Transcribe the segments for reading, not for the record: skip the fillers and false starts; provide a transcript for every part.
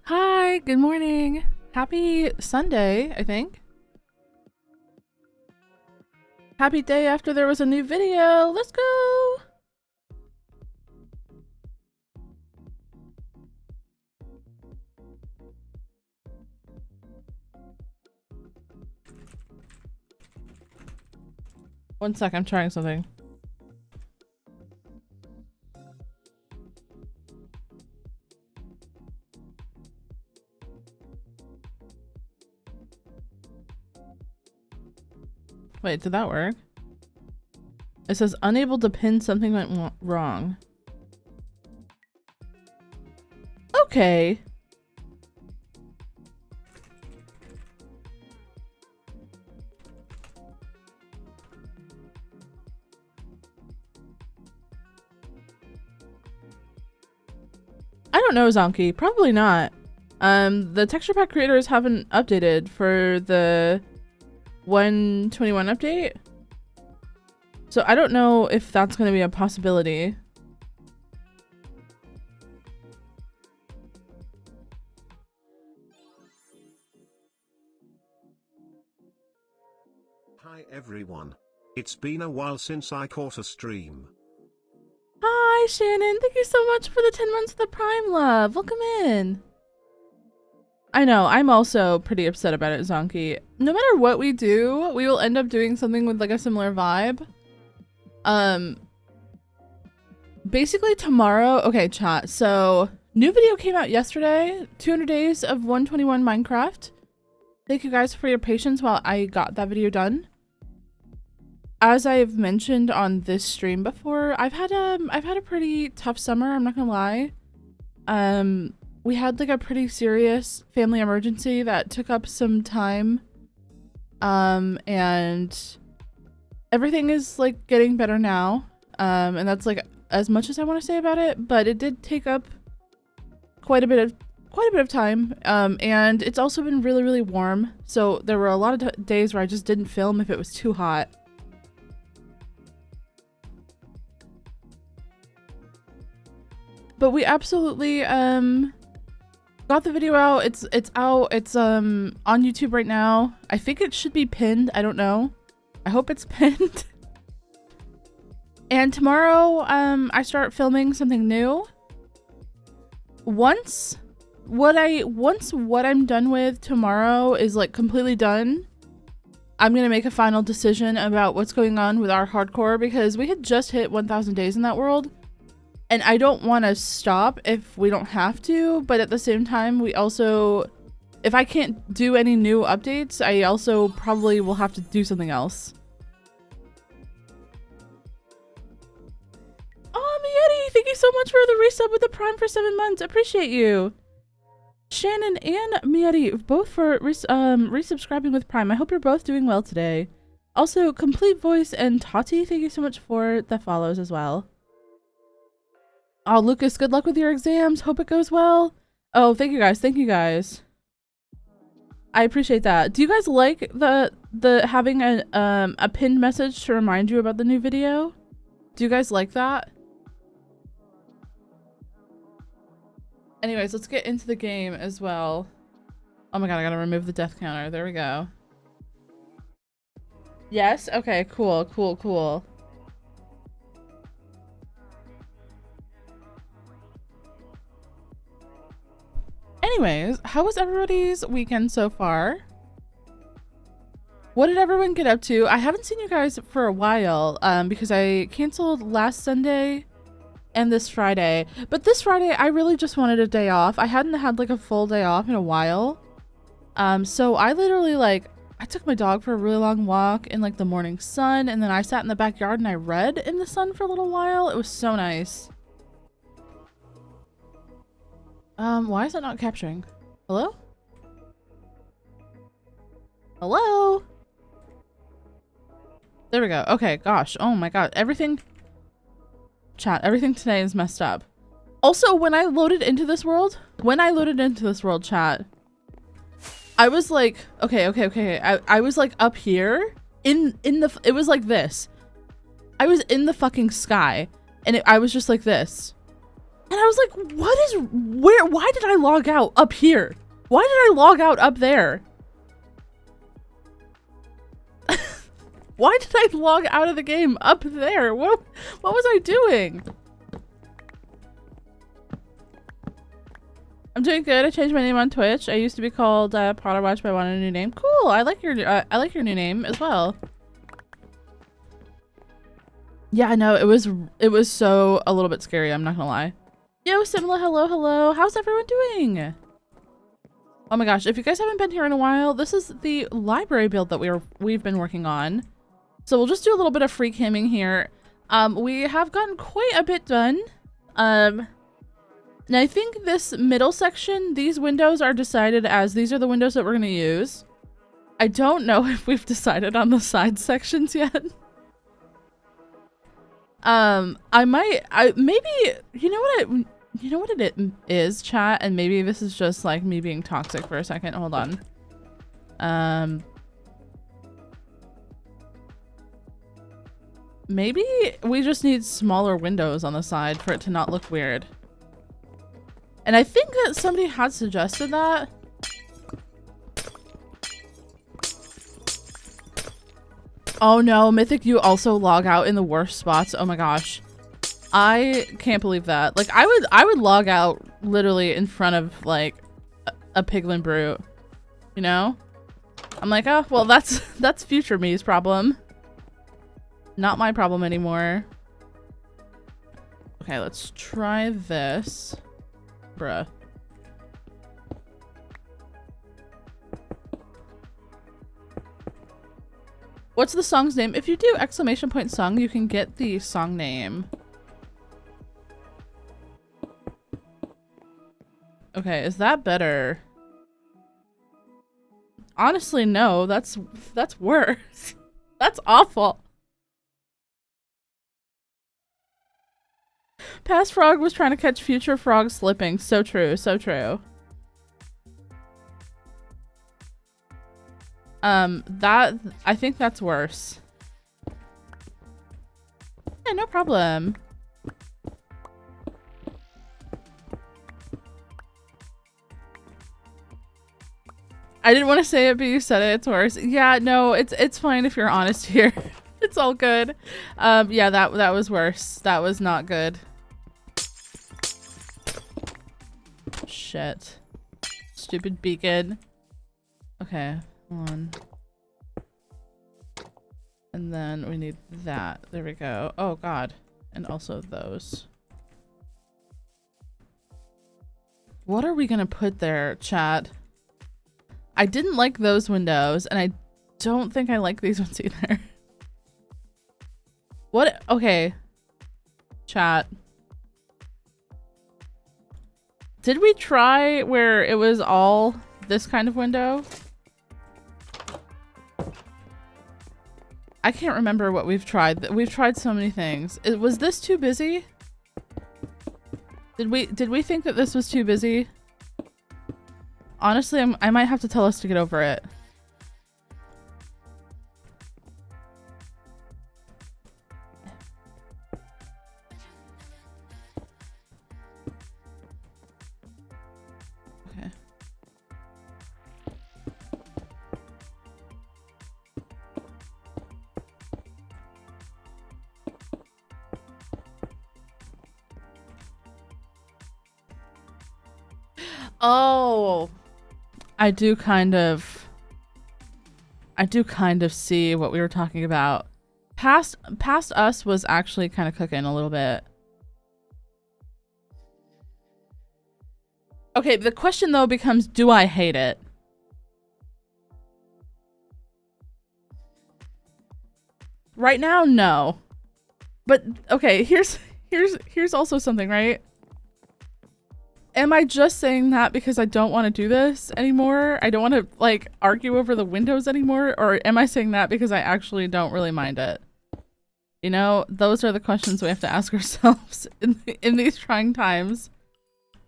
Hi, good morning. Happy Sunday, I think. Happy day after there was a new video. Let's go. One sec, I'm trying something. Wait, did that work? It says unable to pin, something went wrong. Okay. I don't know, Zonky. Probably not. The texture pack creators haven't updated for the 121 update. So I don't know if that's going to be a possibility. Hi everyone. It's been a while since I caught a stream. Hi Shannon, thank you so much for the 10 months of the Prime love. Welcome in. I know, I'm also pretty upset about it, Zonky. No matter what we do, we will end up doing something with like a similar vibe. Basically tomorrow, okay chat, so new video came out yesterday, 200 days of 121 Minecraft. Thank you guys for your patience while I got that video done. As I've mentioned on this stream before, I've had a pretty tough summer, I'm not gonna lie. We had like a pretty serious family emergency that took up some time. And everything is like getting better now. And that's like as much as I want to say about it, but it did take up quite a bit of time. And it's also been really, really warm. So there were a lot of days where I just didn't film if it was too hot. But we absolutely got the video out. It's out. It's on YouTube right now. I think it should be pinned. I don't know. I hope it's pinned. And tomorrow I start filming something new. Once what I'm done with tomorrow is like completely done, I'm gonna make a final decision about what's going on with our hardcore, because we had just hit 1,000 days in that world. And I don't want to stop if we don't have to, but at the same time, we also, if I can't do any new updates, I also probably will have to do something else. Oh, Mietti, thank you so much for the resub with the Prime for 7 months. Appreciate you. Shannon and Mietti, both for resubscribing with Prime. I hope you're both doing well today. Also, Complete Voice and Tati, thank you so much for the follows as well. Oh, Lucas, good luck with your exams. Hope it goes well. Oh, thank you guys. Thank you guys. I appreciate that. Do you guys like the having a pinned message to remind you about the new video? Do you guys like that? Anyways, let's get into the game as well. Oh my god, I gotta remove the death counter. There we go. Yes? Okay, cool, cool, cool. Anyways, how was everybody's weekend so far? What did everyone get up to? I haven't seen you guys for a while because I canceled last Sunday and this Friday. But this Friday, I really just wanted a day off. I hadn't had like a full day off in a while. So I literally I took my dog for a really long walk in like the morning sun, and then I sat in the backyard and I read in the sun for a little while. It was so nice. Why is it not capturing? Hello? Hello? There we go. Okay, gosh. Oh my god. Everything... Chat, everything today is messed up. Also, when I loaded into this world, chat, I was like, okay. I was like up here in the, it was like this. I was in the fucking sky and I was just like this. And I was like, why did I log out up here? Why did I log out up there? Why did I log out of the game up there? What was I doing? I'm doing good. I changed my name on Twitch. I used to be called Potterwatch, but I wanted a new name. Cool. I like your new name as well. Yeah, I know it was so a little bit scary. I'm not gonna lie. Yo, Simla, hello. How's everyone doing? Oh my gosh, if you guys haven't been here in a while, this is the library build that we've been working on. So we'll just do a little bit of free camming here. We have gotten quite a bit done. And I think this middle section, these windows are decided as these are the windows that we're gonna use. I don't know if we've decided on the side sections yet. Maybe, you know what it is, chat, and maybe this is just like me being toxic for a second. Hold on. Maybe we just need smaller windows on the side for it to not look weird. And I think that somebody had suggested that. Oh no, Mythic, you also log out in the worst spots. Oh my gosh. I can't believe that. Like I would log out literally in front of like a piglin brute. You know? I'm like, oh well that's future me's problem. Not my problem anymore. Okay, let's try this. Bruh. What's the song's name? If you do exclamation point song, you can get the song name. Okay, is that better? Honestly, no. That's worse. That's awful. Past Frog was trying to catch future Frog slipping. So true, so true. I think that's worse. Yeah, no problem. I didn't want to say it, but you said it. It's worse. Yeah, no, it's fine if you're honest here. It's all good. Yeah, that was worse. That was not good. Shit. Stupid beacon. Okay, hold on. And then we need that. There we go. Oh god. And also those. What are we gonna put there, chat? I didn't like those windows, and I don't think I like these ones either. What? Okay. Chat. Did we try where it was all this kind of window? I can't remember what we've tried. We've tried so many things. Was this too busy? Did we think that this was too busy? Honestly, I might have to tell us to get over it. Okay. Oh. I do kind of see what we were talking about. Past Us was actually kind of cooking a little bit. Okay, the question though becomes, do I hate it? Right now, no. But okay, here's also something, right? Am I just saying that because I don't want to do this anymore? I don't want to like argue over the windows anymore? Or am I saying that because I actually don't really mind it? You know, those are the questions we have to ask ourselves in these trying times.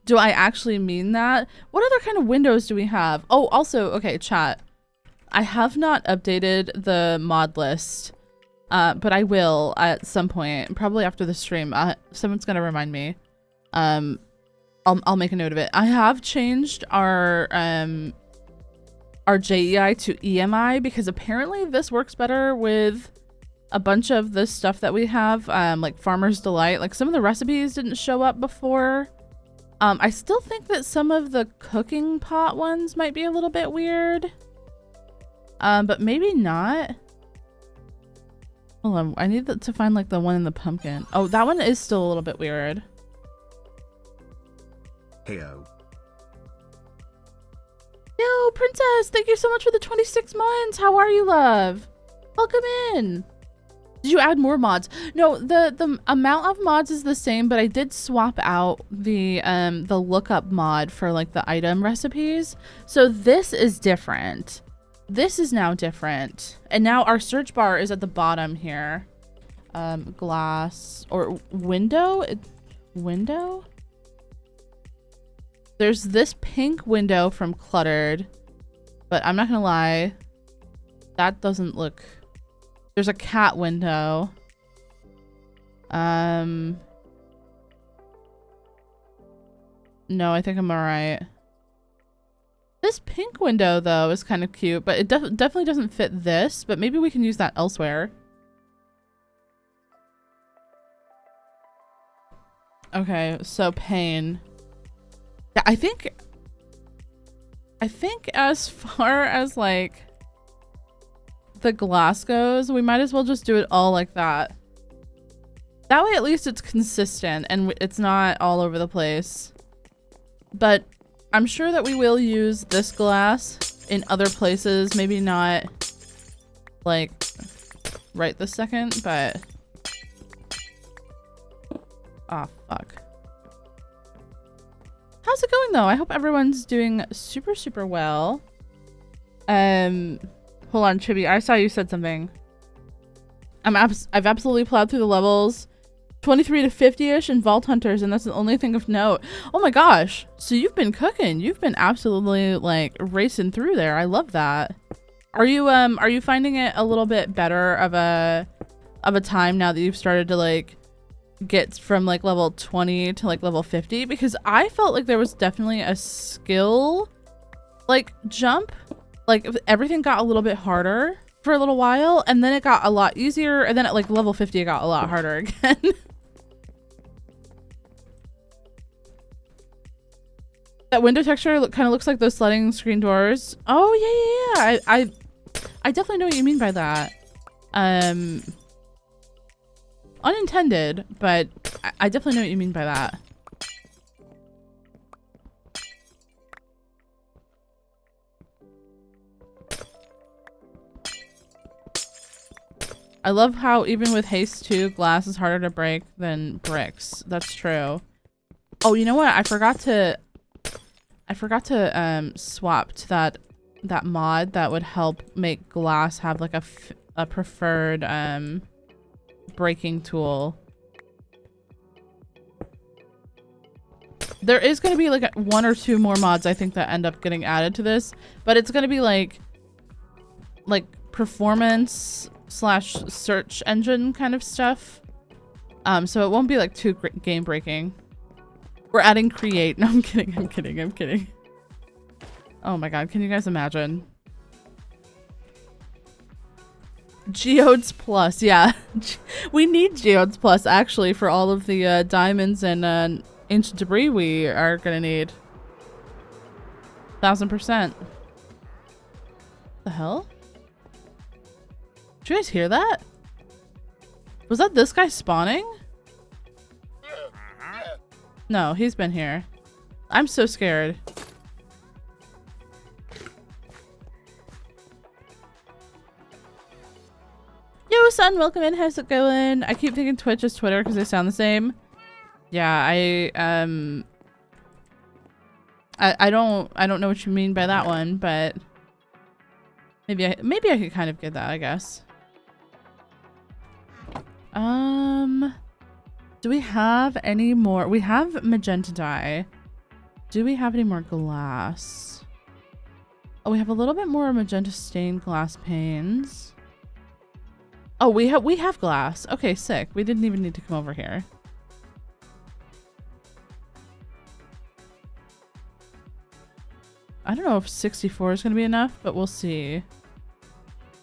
Do I actually mean that? What other kind of windows do we have? Oh, also, okay, chat. I have not updated the mod list, but I will at some point, probably after the stream. Someone's gonna remind me. I'll make a note of it. I have changed our JEI to EMI because apparently this works better with a bunch of the stuff that we have, like Farmer's Delight. Like some of the recipes didn't show up before. I still think that some of the cooking pot ones might be a little bit weird. But maybe not. Hold on, I need to find like the one in the pumpkin. Oh, that one is still a little bit weird. Heyo. Yo, Princess, thank you so much for the 26 months. How are you, love? Welcome in. Did you add more mods? No, the amount of mods is the same, but I did swap out the lookup mod for like the item recipes. So this is different. This is now different. And now our search bar is at the bottom here. Glass or window? Window? There's this pink window from Cluttered, but I'm not gonna lie, that doesn't look... There's a cat window. No, I think I'm alright. This pink window, though, is kind of cute, but it definitely doesn't fit this, but maybe we can use that elsewhere. Okay, so pain. Yeah, I think as far as, like, the glass goes, we might as well just do it all like that. That way, at least it's consistent and it's not all over the place. But I'm sure that we will use this glass in other places. Maybe not, like, right this second, but... Ah, fuck. How's it going, though? I hope everyone's doing super, super well. Hold on, Chibi. I saw you said something. I've absolutely plowed through the levels 23 to 50-ish in Vault Hunters, and that's the only thing of note. Oh my gosh. So you've been cooking. You've been absolutely, like, racing through there. I love that. Are you finding it a little bit better of a time now that you've started to, like, get from, like, level 20 to, like, level 50? Because I felt like there was definitely a skill, like, jump. Like, everything got a little bit harder for a little while, and then it got a lot easier, and then at, like, level 50 it got a lot harder again. That window texture kind of looks like those sliding screen doors. Oh, yeah. I definitely know what you mean by that. Unintended, but I definitely know what you mean by that. I love how even with haste 2, glass is harder to break than bricks. That's true. Oh, you know what? I forgot to swap to that mod that would help make glass have like a preferred breaking tool. There is going to be like 1 or 2 more mods I think that end up getting added to this, but it's going to be like performance / search engine kind of stuff. So it won't be like too game breaking. We're adding create. No, I'm kidding. I'm kidding. Oh my god, can you guys imagine? Geodes Plus, yeah. We need Geodes Plus actually for all of the diamonds and ancient debris we are gonna need. 1000%. The hell? Did you guys hear that? Was that this guy spawning? No, he's been here. I'm so scared. Yo, son, welcome in. How's it going? I keep thinking Twitch is Twitter because they sound the same. Yeah, I don't know what you mean by that one, but maybe I could kind of get that, I guess. Do we have any more? We have magenta dye. Do we have any more glass? Oh, we have a little bit more magenta stained glass panes. Oh, we have glass. Okay, sick. We didn't even need to come over here. I don't know if 64 is going to be enough, but we'll see.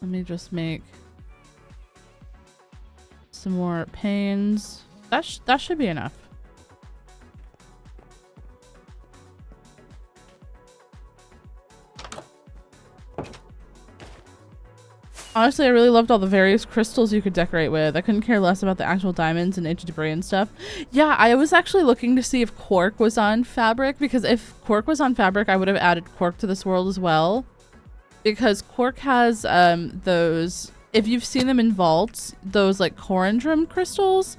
Let me just make some more panes. That should be enough. Honestly, I really loved all the various crystals you could decorate with. I couldn't care less about the actual diamonds and Age of Debris and stuff. Yeah, I was actually looking to see if cork was on fabric, because if cork was on fabric, I would have added cork to this world as well. Because cork has those, if you've seen them in vaults, those like corundrum crystals,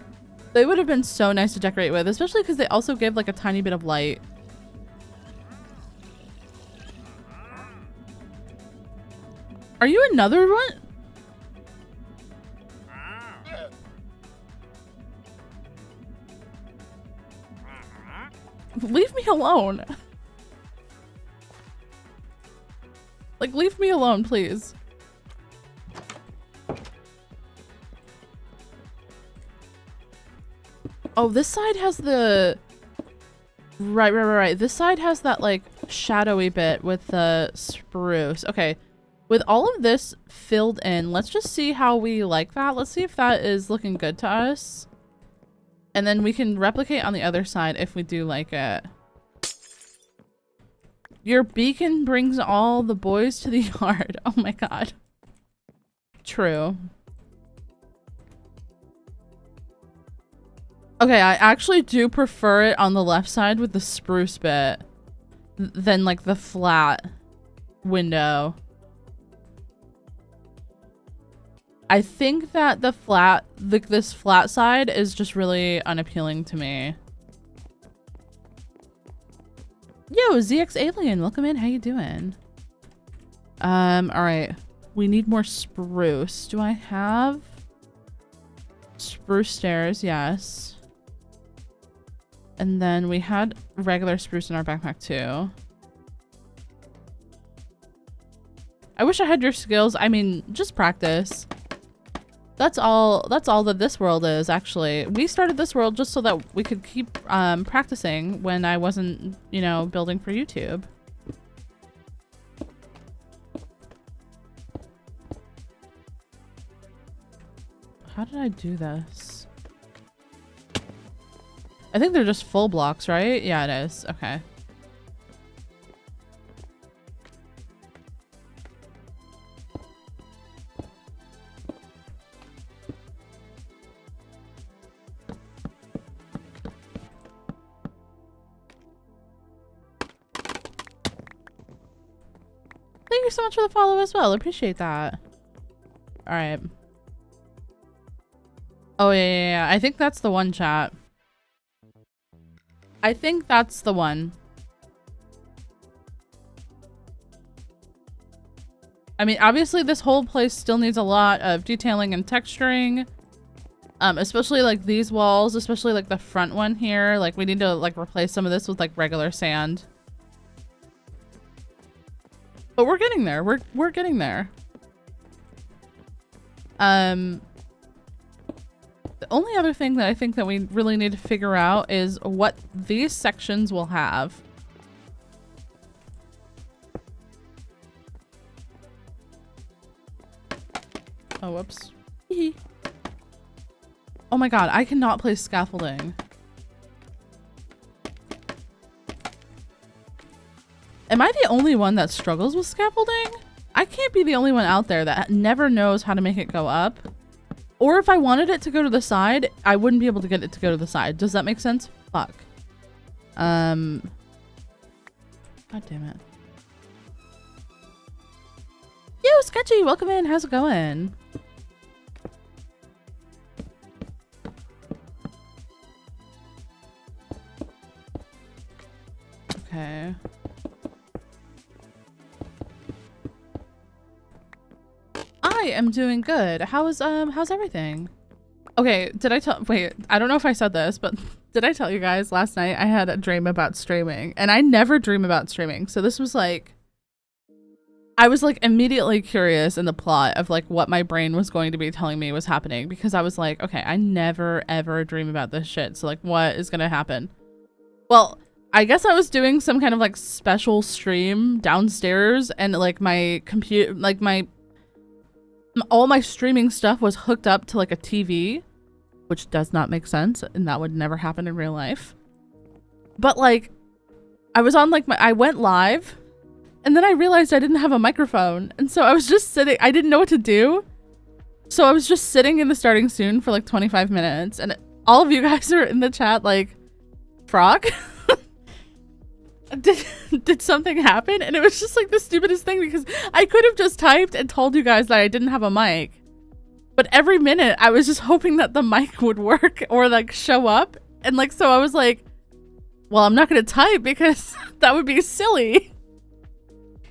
they would have been so nice to decorate with, especially because they also give like a tiny bit of light. Are you another one? Leave me alone. Like, leave me alone, please. Oh, this side has the... Right. This side has that, like, shadowy bit with the spruce. Okay. With all of this filled in, let's just see how we like that. Let's see if that is looking good to us. And then we can replicate on the other side if we do like it. Your beacon brings all the boys to the yard. Oh my god. True. Okay, I actually do prefer it on the left side with the spruce bit than like the flat window. I think that the flat, this flat side is just really unappealing to me. Yo, ZX Alien, welcome in. How you doing? All right. We need more spruce. Do I have spruce stairs? Yes. And then we had regular spruce in our backpack too. I wish I had your skills. I mean, just practice. That's all that this world is, actually. We started this world just so that we could keep practicing when I wasn't, you know, building for YouTube. How did I do this? I think they're just full blocks, right? Yeah, it is. Okay. Thank you so much for the follow as well. Appreciate that. All right. Oh, yeah. I think that's the one, chat. I think that's the one. I mean, obviously this whole place still needs a lot of detailing and texturing. Especially like these walls, especially like the front one here. Like we need to like replace some of this with like regular sand. But we're getting there. We're getting there. The only other thing that I think that we really need to figure out is what these sections will have. Oh, whoops. Oh my god, I cannot place scaffolding. Am I the only one that struggles with scaffolding? I can't be the only one out there that never knows how to make it go up. Or if I wanted it to go to the side, I wouldn't be able to get it to go to the side. Does that make sense? Fuck. God damn it. Yo, Sketchy, welcome in. How's it going? Okay. I am doing good. How's everything? Okay, wait, I don't know if I said this, but did I tell you guys last night I had a dream about streaming? And I never dream about streaming. So this was like, I was like immediately curious in the plot of like what my brain was going to be telling me was happening, because I was like, okay, I never ever dream about this shit. So like what is going to happen? Well, I guess I was doing some kind of like special stream downstairs, and like my computer, like all my streaming stuff was hooked up to like a TV, which does not make sense, and that would never happen in real life. But like, I was on like I went live, and then I realized I didn't have a microphone, and so I was just sitting. I didn't know what to do, so I was just sitting in the starting soon for like 25 minutes, and all of you guys are in the chat like, Frog? Did something happen? And it was just like the stupidest thing, because I could have just typed and told you guys that I didn't have a mic, but every minute I was just hoping that the mic would work or like show up, and like so I was like, well, I'm not gonna type because that would be silly.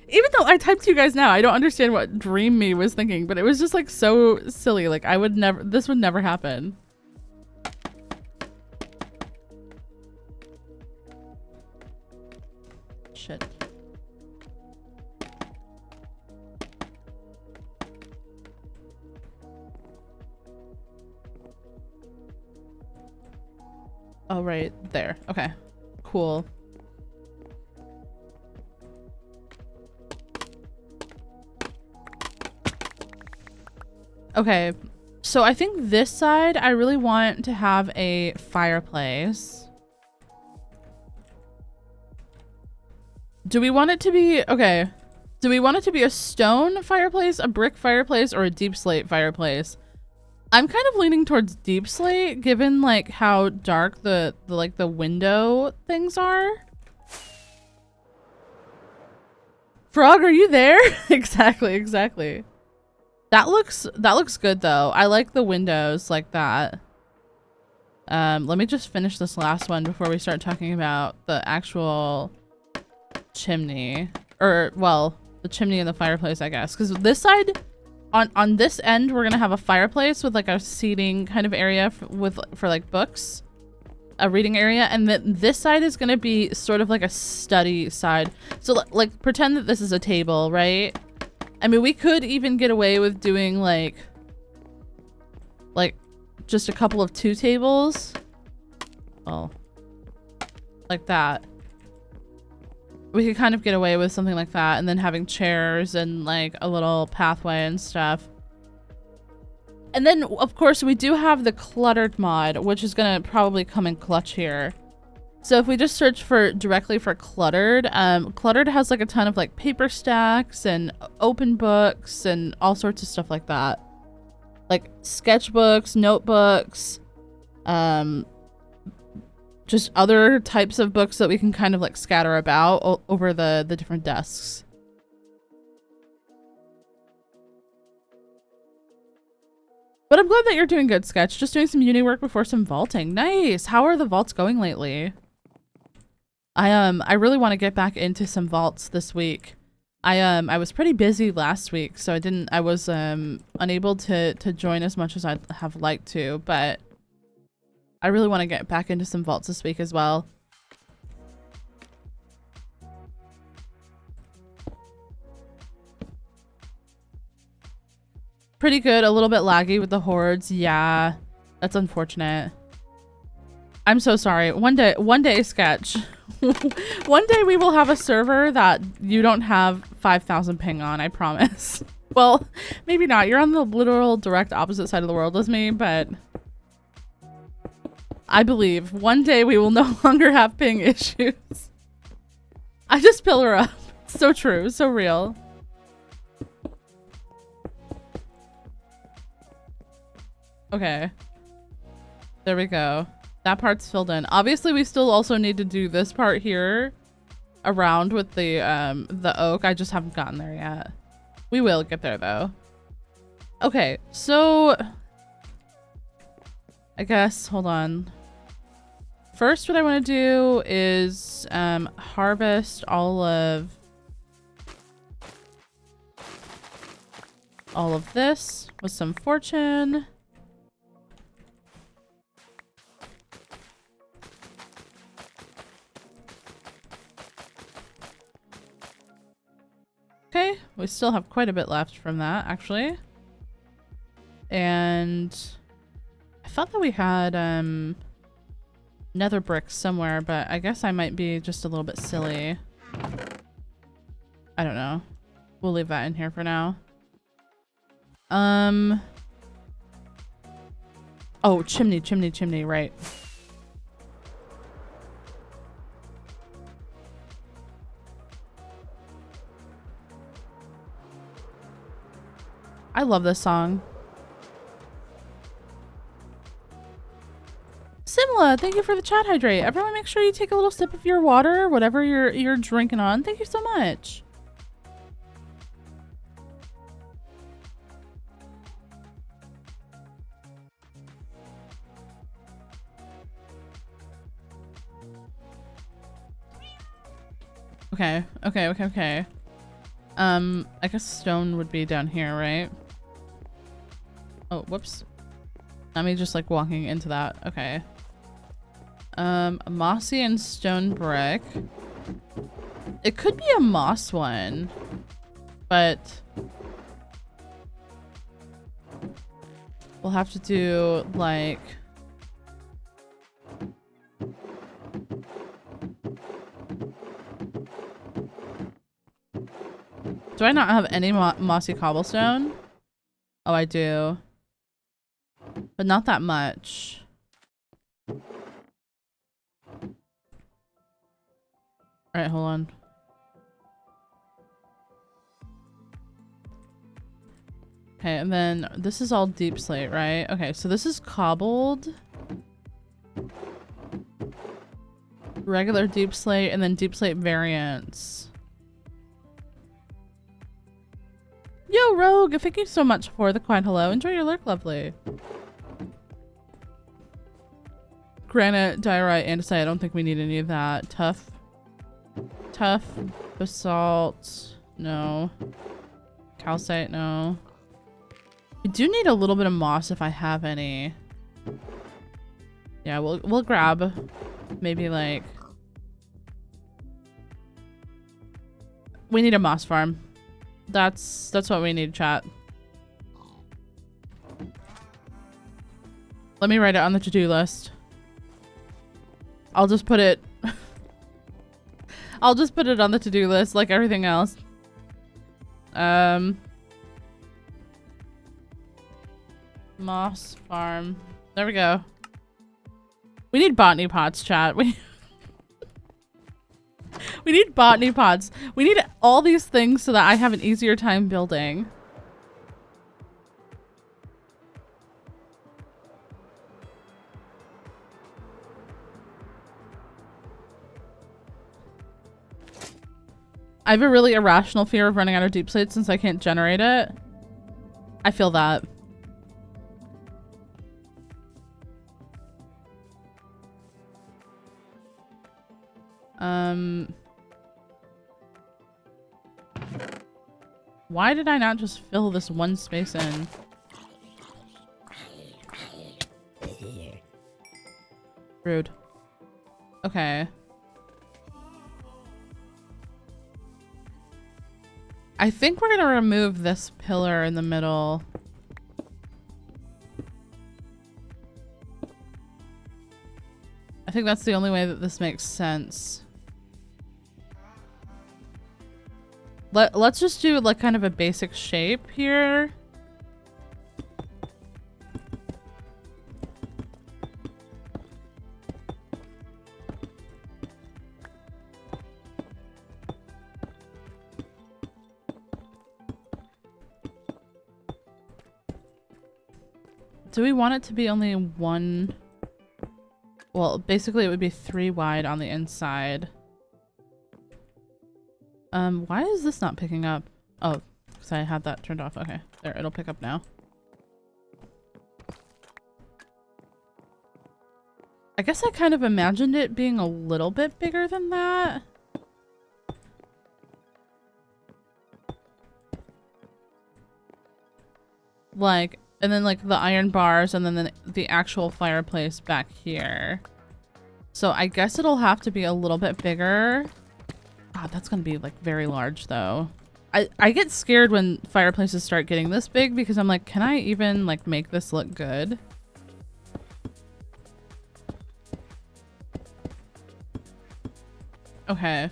Even though I typed to you guys now, I don't understand what Dream Me was thinking, but it was just like so silly. Like I would never, this would never happen. Shit. Oh, right there. Okay, cool. Okay, so I think this side, I really want to have a fireplace. Do we want it to be, okay, do we want it to be a stone fireplace, a brick fireplace, or a deep slate fireplace? I'm kind of leaning towards deep slate, given like how dark the window things are. Frog, are you there? Exactly. That looks good though. I like the windows like that. Let me just finish this last one before we start talking about the actual chimney, or well, the chimney and the fireplace, I guess, because this side, on this end, we're gonna have a fireplace with like a seating kind of area for like books, a reading area, and then this side is gonna be sort of like a study side. So like pretend that this is a table, right? I mean, we could even get away with doing like just a couple of 2 tables. Oh, like that. We could kind of get away with something like that, and then having chairs and like a little pathway and stuff. And then of course we do have the cluttered mod, which is gonna probably come in clutch here. So if we just search for directly for cluttered, cluttered has like a ton of like paper stacks and open books and all sorts of stuff like that. Like sketchbooks, notebooks, just other types of books that we can kind of like scatter about over the different desks. But I'm glad that you're doing good, Sketch. Just doing some uni work before some vaulting. Nice. How are the vaults going lately? I really want to get back into some vaults this week. I was pretty busy last week, so I was unable to join as much as I'd have liked to, but I really want to get back into some vaults this week as well. Pretty good, a little bit laggy with the hordes. Yeah, that's unfortunate. I'm so sorry. One day, Sketch. One day we will have a server that you don't have 5,000 ping on, I promise. Well, maybe not. You're on the literal direct opposite side of the world as me, but I believe one day we will no longer have ping issues. I just fill her up. So true, so real. Okay. There we go. That part's filled in. Obviously, we still also need to do this part here around with the oak. I just haven't gotten there yet. We will get there though. Okay, so I guess, hold on. First, what I want to do is harvest all of this with some fortune. Okay, we still have quite a bit left from that, actually. And I thought that we had nether bricks somewhere, but I guess I might be just a little bit silly. I don't know. We'll leave that in here for now. Oh, chimney, right. I love this song. Simla, thank you for the chat hydrate. Everyone make sure you take a little sip of your water, whatever you're drinking on. Thank you so much. Okay. I guess stone would be down here, right? Oh, whoops. Not me just like walking into that. Okay. Mossy and stone brick. It could be a moss one, but we'll have to do like do I not have any mossy cobblestone? Oh, I do. But not that much. Alright, hold on. Okay, and then this is all deep slate, right? Okay, so this is cobbled. Regular deep slate, and then deep slate variants. Yo, Rogue! Thank you so much for the quiet hello. Enjoy your lurk, lovely. Granite, diorite, andesite. I don't think we need any of that. Tough, basalt. No. Calcite. No. We do need a little bit of moss if I have any. Yeah, we'll grab maybe like. We need a moss farm. That's what we need, chat. Let me write it on the to-do list. I'll just put it I'll just put it on the to-do list like everything else. Moss farm. There we go. We need botany pots, chat. We need botany pots. We need all these things so that I have an easier time building. I have a really irrational fear of running out of deep slate since I can't generate it. I feel that. Why did I not just fill this one space in? Rude. Okay. I think we're gonna remove this pillar in the middle. I think that's the only way that this makes sense. Let's just do like kind of a basic shape here. Do we want it to be only one? Well, basically it would be 3 wide on the inside. Why is this not picking up? Oh, because I had that turned off. Okay, there, it'll pick up now. I guess I kind of imagined it being a little bit bigger than that. Like, and then like the iron bars and then the actual fireplace back here. So I guess it'll have to be a little bit bigger. God, that's gonna be like very large though. I get scared when fireplaces start getting this big because I'm like, can I even like make this look good? Okay.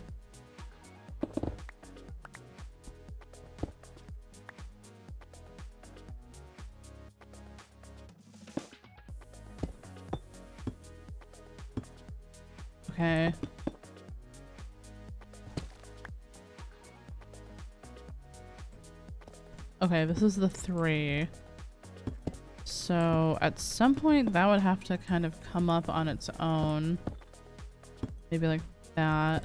Okay. Okay, this is the 3. So at some point that would have to kind of come up on its own. Maybe like that.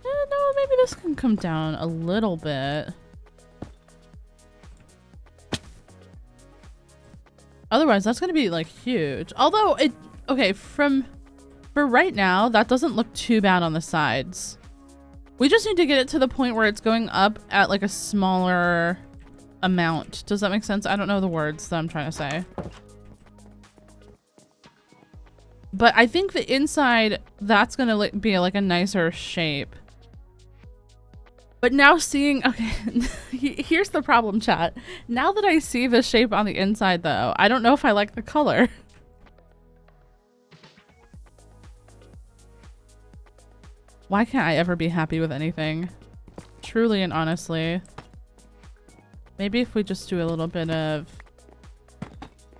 No, maybe this can come down a little bit. Otherwise, that's gonna be like huge. Although it, okay, for right now, that doesn't look too bad on the sides. We just need to get it to the point where it's going up at like a smaller amount. Does that make sense? I don't know the words that I'm trying to say. But I think the inside, that's gonna be like a nicer shape. But now seeing, okay, here's the problem, chat. Now that I see the shape on the inside though, I don't know if I like the color. Why can't I ever be happy with anything? Truly and honestly. Maybe if we just do a little bit of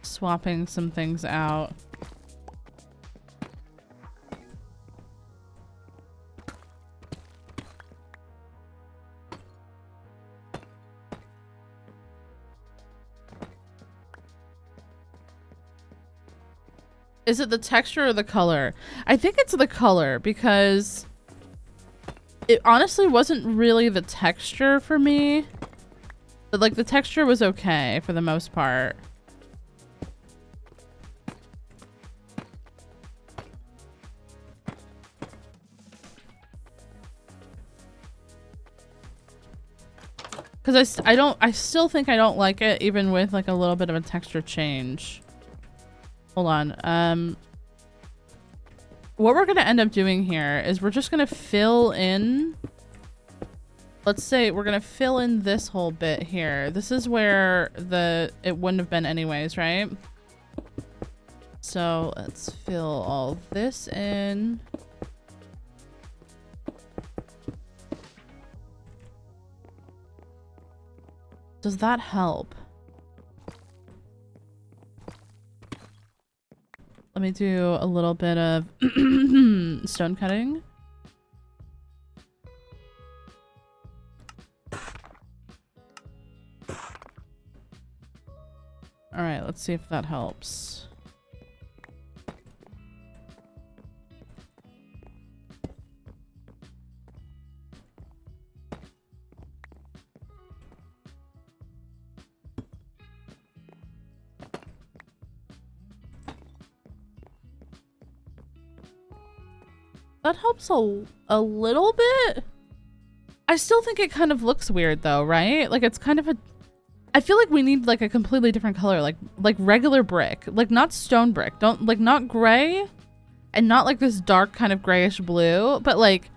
swapping some things out. Is it the texture or the color? I think it's the color because it honestly wasn't really the texture for me. But like the texture was okay for the most part. Because I still think I don't like it even with like a little bit of a texture change. Hold on. What we're gonna end up doing here is we're just gonna fill in. Let's say we're gonna fill in this whole bit here. This is where it wouldn't have been anyways, right? So let's fill all this in. Does that help? Let me do a little bit of stone cutting. All right, let's see if that helps. That helps a little bit. I still think it kind of looks weird though, right? Like it's kind of a, I feel like we need like a completely different color, like regular brick, like not stone brick. Don't like not gray and not like this dark kind of grayish blue, but like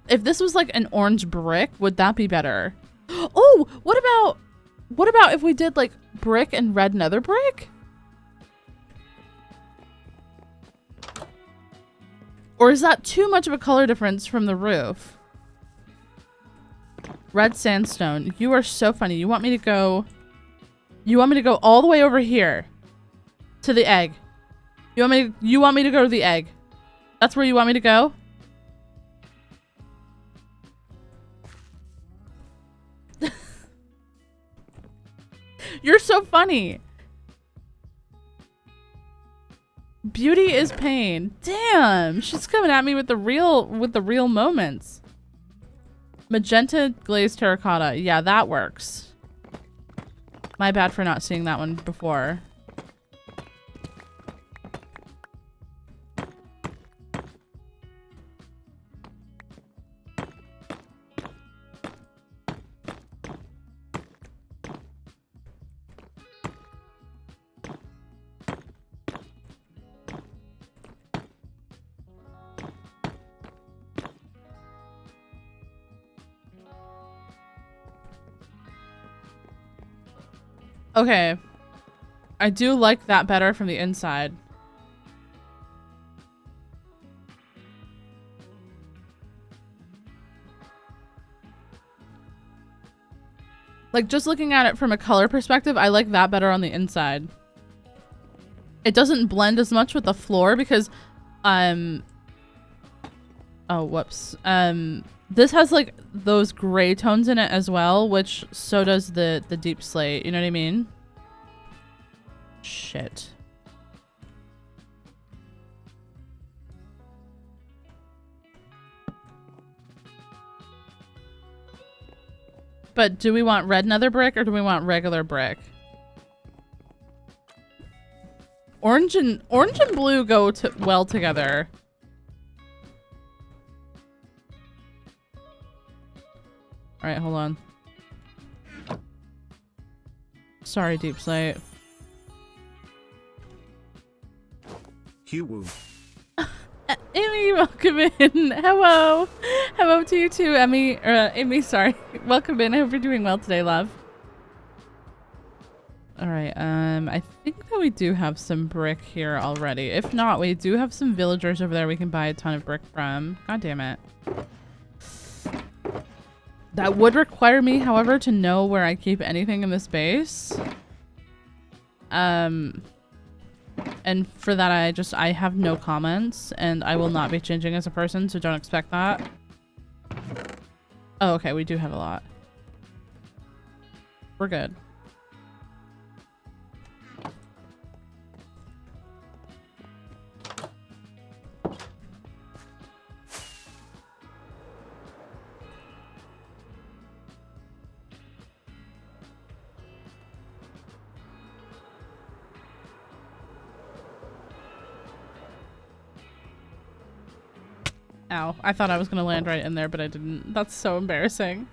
if this was like an orange brick, would that be better? Oh, what about if we did like brick and red nether brick? Or is that too much of a color difference from the roof? Red sandstone. You are so funny. You want me to go all the way over here to the egg. You want me to go to the egg. That's where you want me to go? You're so funny. Beauty is pain. Damn, she's coming at me with the real moments. Magenta glazed terracotta. Yeah, that works. My bad for not seeing that one before. Okay. I do like that better from the inside. Like, just looking at it from a color perspective, I like that better on the inside. It doesn't blend as much with the floor because, oh, whoops. This has, like, those gray tones in it as well, which so does the deep slate. You know what I mean? Shit. But do we want red nether brick or do we want regular brick? Orange and blue go well together. All right, hold on. Sorry, deep slate. Hugh. Emmy, welcome in. Hello. Hello to you too, Emmy. Amy, sorry. Welcome in. I hope you're doing well today, love. All right. I think that we do have some brick here already. If not, we do have some villagers over there we can buy a ton of brick from. God damn it. That would require me, however, to know where I keep anything in this base. And for that, I have no comments, and I will not be changing as a person, so don't expect that. Oh, okay, we do have a lot. We're good. Ow. I thought I was gonna land right in there, but I didn't. That's so embarrassing.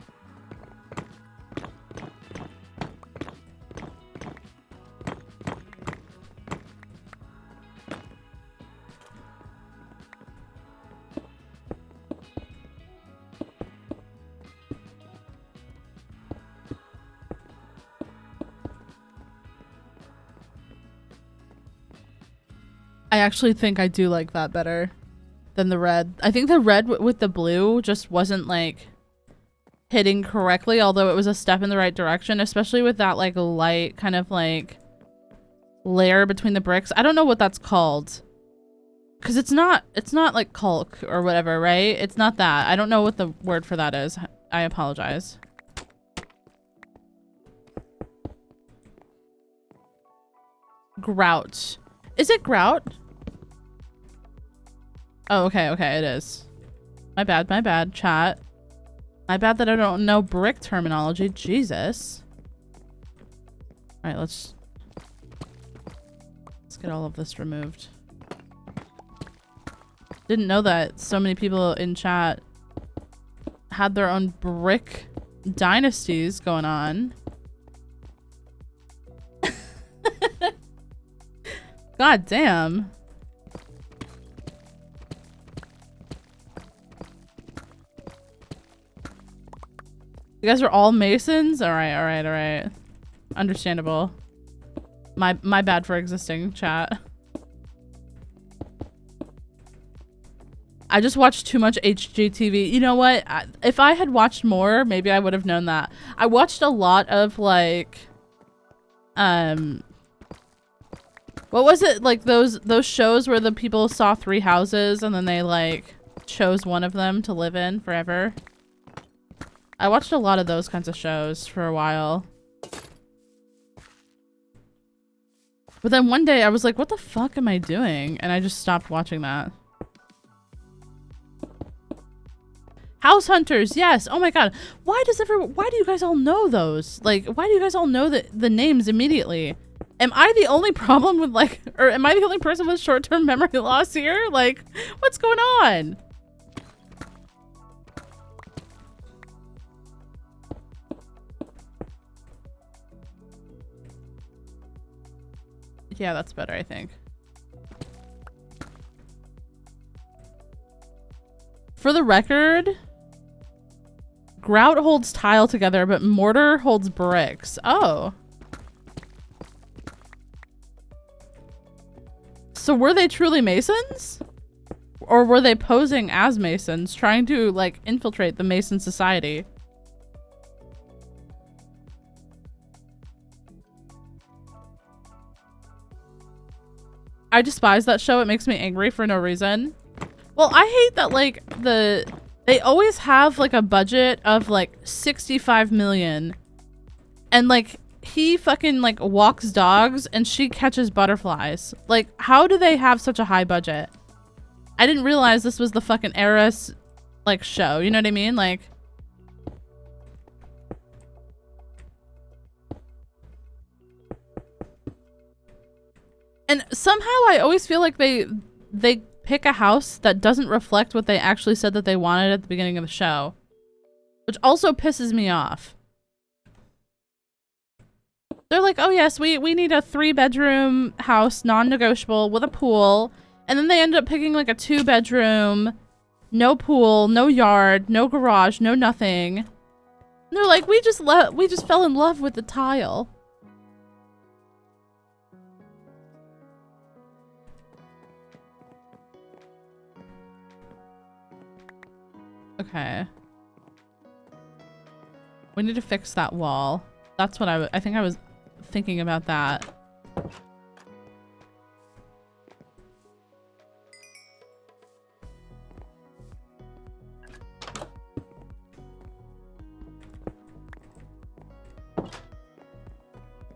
I actually think I do like that better than the red. I think the red with the blue just wasn't like hitting correctly, although it was a step in the right direction, especially with that like light kind of like layer between the bricks. I don't know what that's called because it's not like caulk or whatever, right? It's not that. I don't know what the word for that is. I apologize. Grout. Is it grout? Oh, okay, it is. My bad, chat. My bad that I don't know brick terminology. Jesus. All right, let's get all of this removed. Didn't know that so many people in chat had their own brick dynasties going on. God damn. You guys are all masons? All right. Understandable. My bad for existing, chat. I just watched too much HGTV. You know what? If I had watched more, maybe I would have known that. I watched a lot of like what was it? Like those shows where the people saw 3 houses and then they like chose one of them to live in forever. I watched a lot of those kinds of shows for a while. But then one day I was like, what the fuck am I doing? And I just stopped watching that. House Hunters, yes. Oh my god. Why do you guys all know those? Like, why do you guys all know the names immediately? Am I the only problem with like, or am I the only person with short-term memory loss here? Like, what's going on? Yeah, that's better, I think. For the record, grout holds tile together, but mortar holds bricks. Oh. So were they truly masons? Or were they posing as masons, trying to, like, infiltrate the mason society? I despise that show. It makes me angry for no reason. Well, I hate that, like, they always have, like, a budget of, like, 65 million. And, like, he fucking, like, walks dogs and she catches butterflies. Like, how do they have such a high budget? I didn't realize this was the fucking Heiress, like, show. You know what I mean? Like... And somehow I always feel like they pick a house that doesn't reflect what they actually said that they wanted at the beginning of the show. Which also pisses me off. They're like, oh yes, we need a 3-bedroom house, non-negotiable, with a pool. And then they end up picking like a 2-bedroom, no pool, no yard, no garage, no nothing. And they're like, we just fell in love with the tile. Okay. We need to fix that wall. That's what I think I was thinking about that.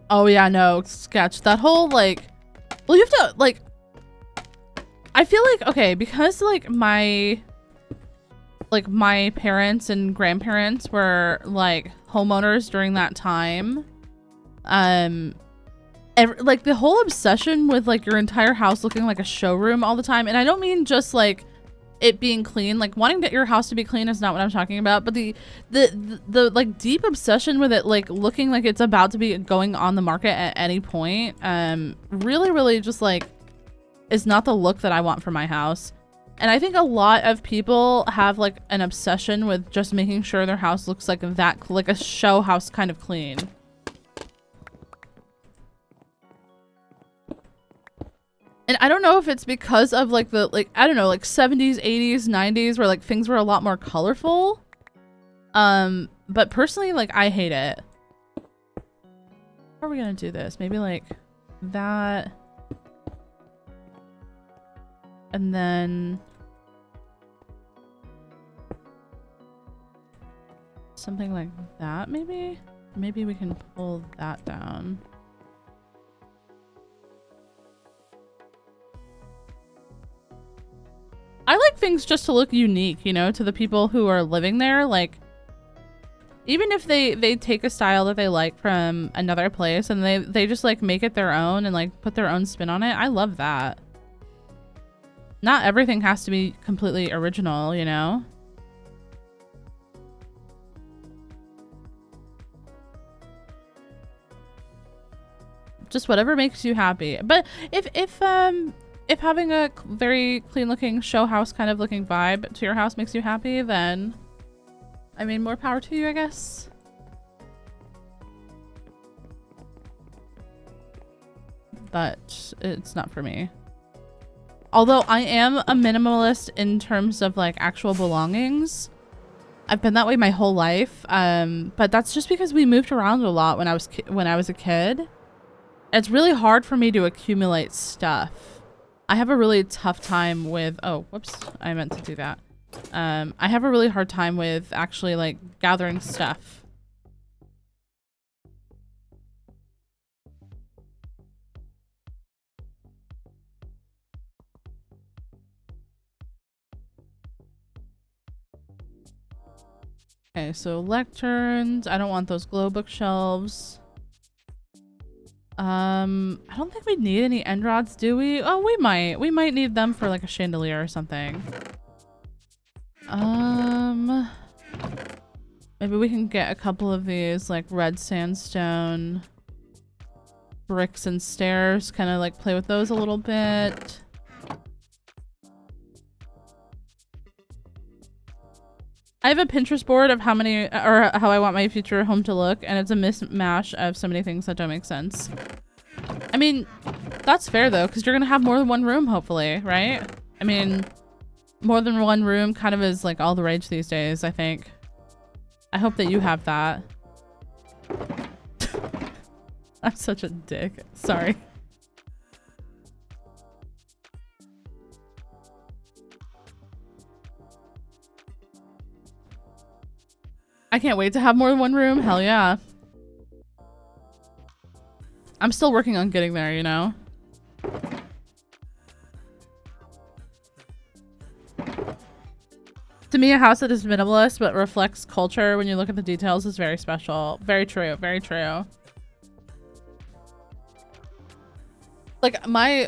Oh yeah, no, sketch. That whole like, well, you have to like, I feel like, okay, because like my parents and grandparents were like homeowners during that time. Like the whole obsession with like your entire house looking like a showroom all the time. And I don't mean just like it being clean, like wanting your house to be clean is not what I'm talking about, but the like deep obsession with it, like looking like it's about to be going on the market at any point, really just like is not the look that I want for my house. And I think a lot of people have like an obsession with just making sure their house looks like that, like a show house kind of clean. And I don't know if it's because of like the, like, I don't know, like 70s, 80s, 90s where like things were a lot more colorful. But personally, like I hate it. How are we gonna do this? Maybe like that. And then something like that, maybe? Maybe we can pull that down. I like things just to look unique, you know, to the people who are living there. Like, even if they take a style that they like from another place and they just like make it their own and like put their own spin on it. I love that. Not everything has to be completely original, you know? Just whatever makes you happy. But if having a very clean looking show house kind of looking vibe to your house makes you happy, then I mean, more power to you, I guess. But it's not for me. Although I am a minimalist in terms of like actual belongings. I've been that way my whole life. But that's just because we moved around a lot when I was a kid. It's really hard for me to accumulate stuff. I have a really tough time with, oh, whoops, I meant to do that. I have a really hard time with actually like gathering stuff. Okay, so lecterns. I don't want those glow bookshelves. I don't think we need any end rods, do we? Oh, we might. We might need them for like a chandelier or something. Maybe we can get a couple of these like red sandstone bricks and stairs, kind of like play with those a little bit. I have a Pinterest board of how many, or how I want my future home to look, and it's a mismatch of so many things that don't make sense. I mean, that's fair though, because you're gonna have more than one room, hopefully, right? I mean, more than one room kind of is like all the rage these days, I think. I hope that you have that. I'm such a dick. Sorry. I can't wait to have more than one room. Hell yeah. I'm still working on getting there, you know? To me, a house that is minimalist but reflects culture when you look at the details is very special. Very true. Very true. Like my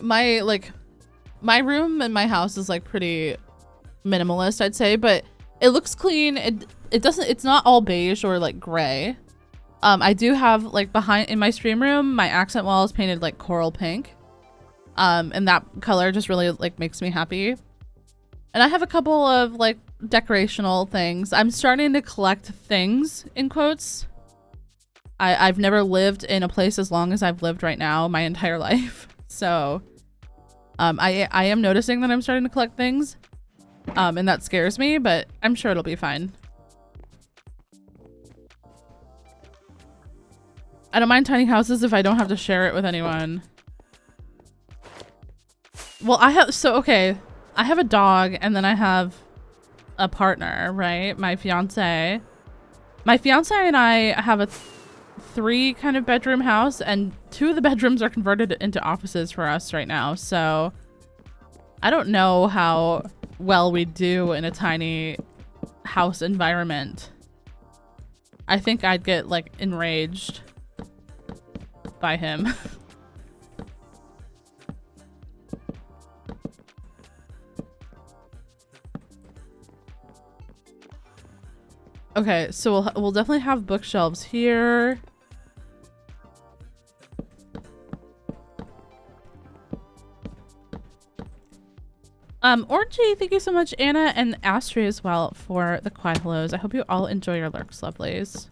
room in my house is like pretty minimalist, I'd say, but it looks clean. It's not all beige or like gray. I do have like behind in my stream room, my accent wall is painted like coral pink. And that color just really like makes me happy. And I have a couple of like decorational things. I'm starting to collect things in quotes. I've never lived in a place as long as I've lived right now my entire life. So I am noticing that I'm starting to collect things. And that scares me, but I'm sure it'll be fine. I don't mind tiny houses if I don't have to share it with anyone. Well, okay. I have a dog and then I have a partner, right? My fiance. My fiance and I have a 3 kind of bedroom house, and 2 of the bedrooms are converted into offices for us right now. So I don't know how well we do in a tiny house environment. I think I'd get like enraged by him. Okay, so we'll definitely have bookshelves here. Orangey, thank you so much, Anna and Astrid as well for the quiet hellos. I hope you all enjoy your lurks, lovelies.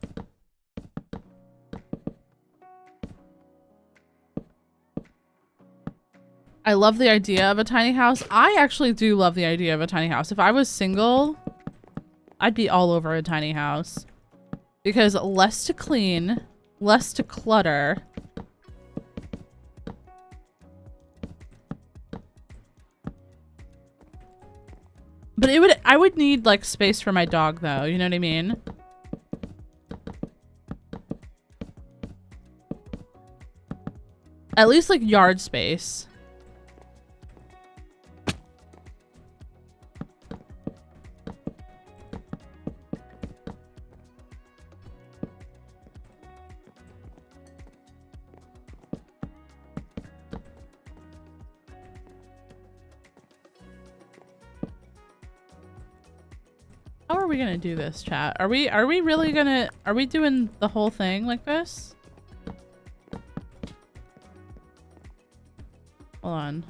I love the idea of a tiny house. I actually do love the idea of a tiny house. If I was single, I'd be all over a tiny house. Because less to clean, less to clutter. But I would need like space for my dog though, you know what I mean? At least like yard space. How are we gonna do this, chat? Are we really gonna, are we doing the whole thing like this? Hold on.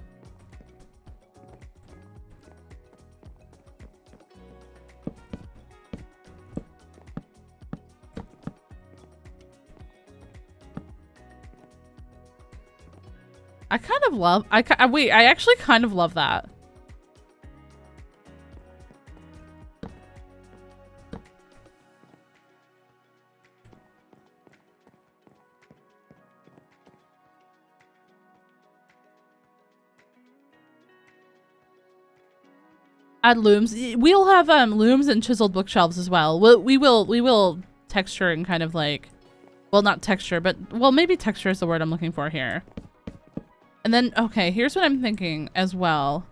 I kind of love, wait, I actually kind of love that. Add looms. We'll have looms and chiseled bookshelves as well. We will texture and kind of like, well, not texture, but well, maybe texture is the word I'm looking for here. And then, okay, here's what I'm thinking as well.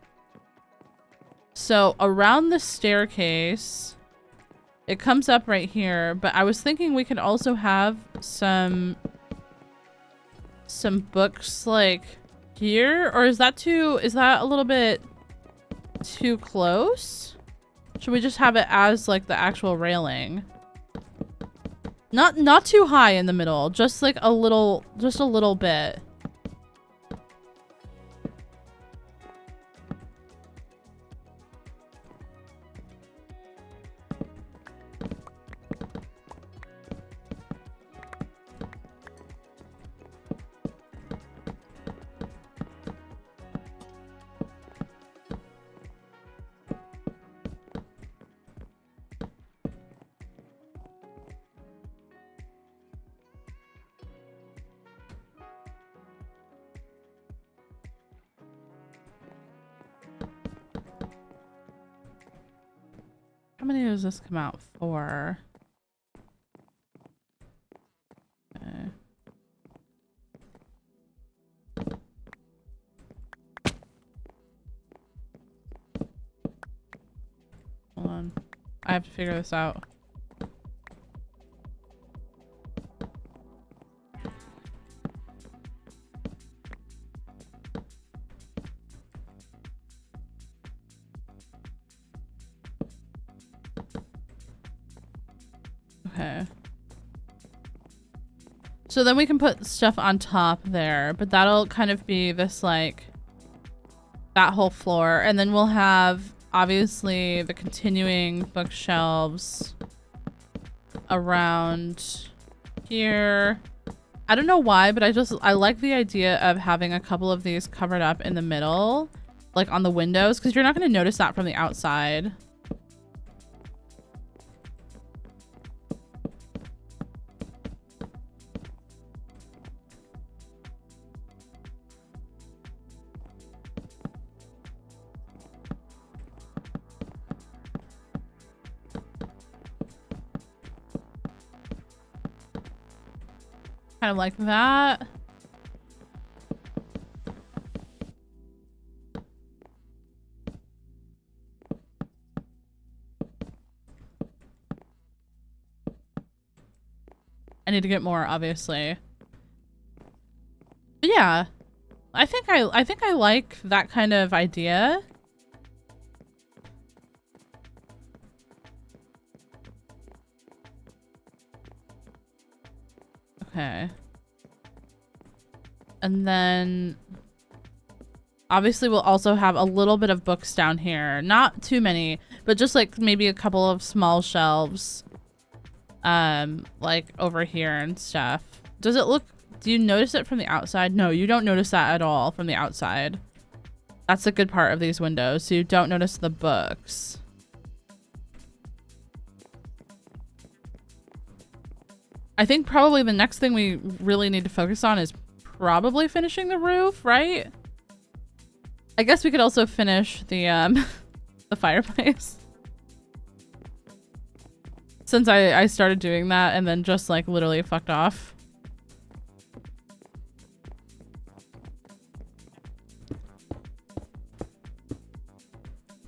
So around the staircase, it comes up right here, but I was thinking we could also have some books like here, or is that a little bit too close? Should we just have it as like the actual railing? Not too high in the middle, just like a little bit. How many does this come out for? on. I have to figure this out. Okay. So then we can put stuff on top there, but that'll kind of be this like that whole floor, and then we'll have obviously the continuing bookshelves around here. I don't know why, but I like the idea of having a couple of these covered up in the middle, like on the windows, because you're not going to notice that from the outside. Kind of like that. I need to get more, obviously. But yeah, I think I like that kind of idea. Okay. And then obviously we'll also have a little bit of books down here. Not too many, but just like maybe a couple of small shelves. Like over here and stuff. Does it look, do you notice it from the outside? No, you don't notice that at all from the outside. That's a good part of these windows. So you don't notice the books. I think probably the next thing we really need to focus on is probably finishing the roof, right? I guess we could also finish the the fireplace. Since I started doing that and then just like literally fucked off.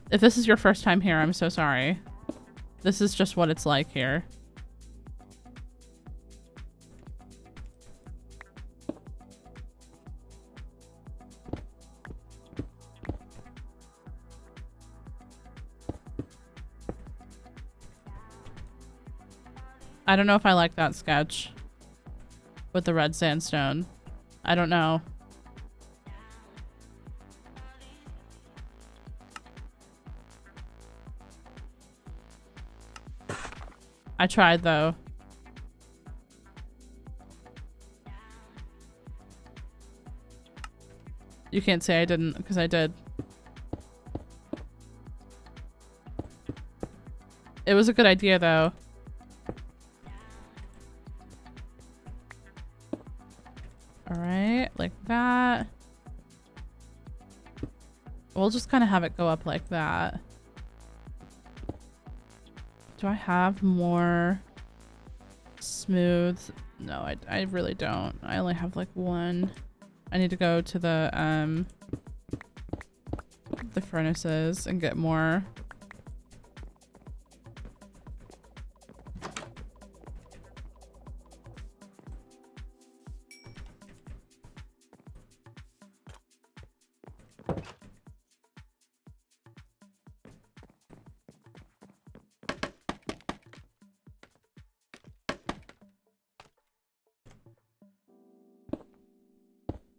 If this is your first time here, I'm so sorry. This is just what it's like here. I don't know if I like that sketch with the red sandstone. I don't know. I tried though. You can't say I didn't, because I did. It was a good idea though. Alright, like that. We'll just kind of have it go up like that. Do I have more smooth? No, I really don't. I only have like one. I need to go to the furnaces and get more.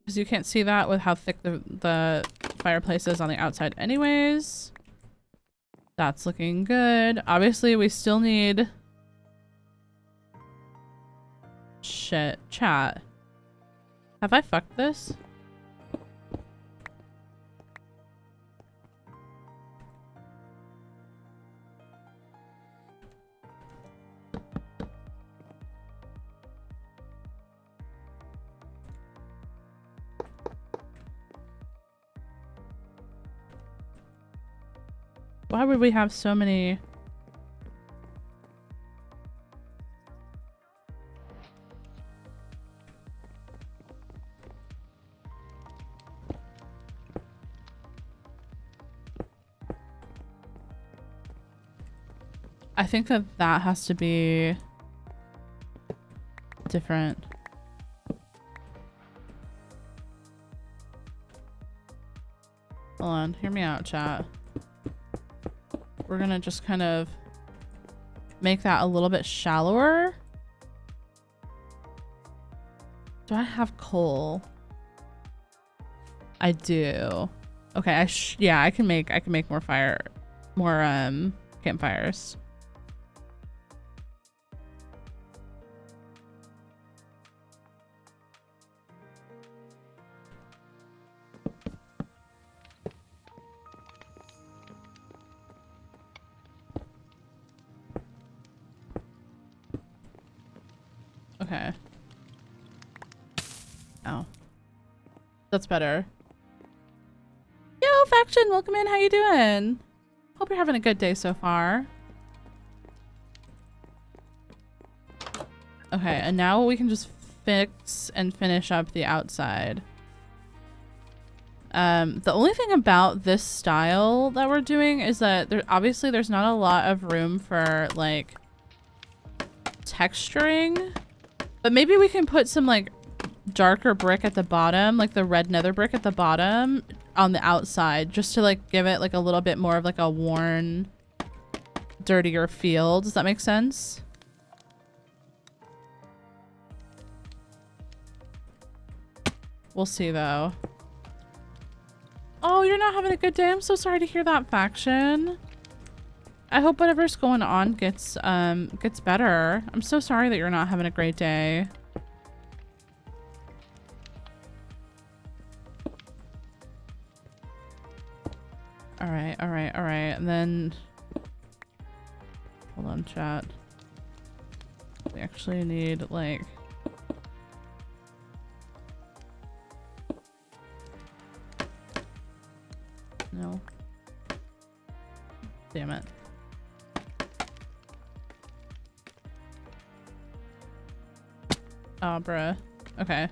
Because you can't see that with how thick the fireplace is on the outside anyways. That's looking good. Obviously, we still need... Shit. Chat. Have I fucked this? Why would we have so many? I think that that has to be different. Hold on, hear me out, chat. We're gonna just kind of make that a little bit shallower. Do I have coal? I do. Okay, yeah, I can make more campfires. Okay. Oh. That's better. Yo, Faction, welcome in. How you doing? Hope you're having a good day so far. Okay, and now we can just fix and finish up the outside. The only thing about this style that we're doing is that obviously there's not a lot of room for like texturing, but maybe we can put some like darker brick at the bottom, like the red nether brick at the bottom on the outside, just to like give it like a little bit more of like a worn, dirtier feel. Does that make sense? We'll see though. Oh, you're not having a good day. I'm so sorry to hear that, Faction. I hope whatever's going on gets better. I'm so sorry that you're not having a great day. All right. And then hold on, chat. We actually need like no. Damn it. Oh, bruh. Okay.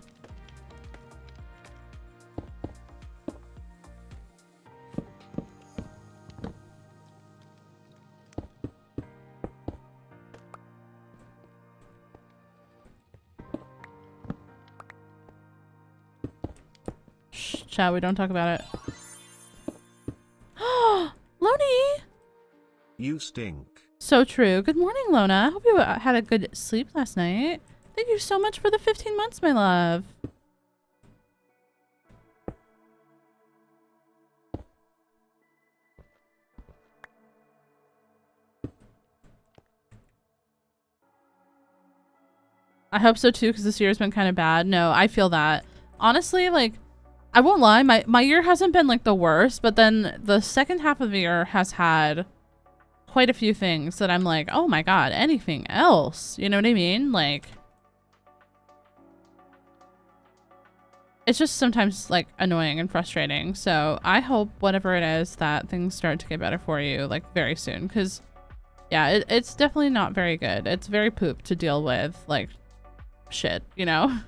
Shh, chat, we don't talk about it. Loney! You stink. So true. Good morning, Lona. I hope you had a good sleep last night. Thank you so much for the 15 months, my love. I hope so too, because this year's been kind of bad. No, I feel that. Honestly, like, I won't lie, my year hasn't been like the worst, but then the second half of the year has had quite a few things that I'm like, oh my god, anything else? You know what I mean? Like, it's just sometimes like annoying and frustrating. So I hope whatever it is that things start to get better for you like very soon, because yeah, it's definitely not very good. It's very poop to deal with like shit, you know.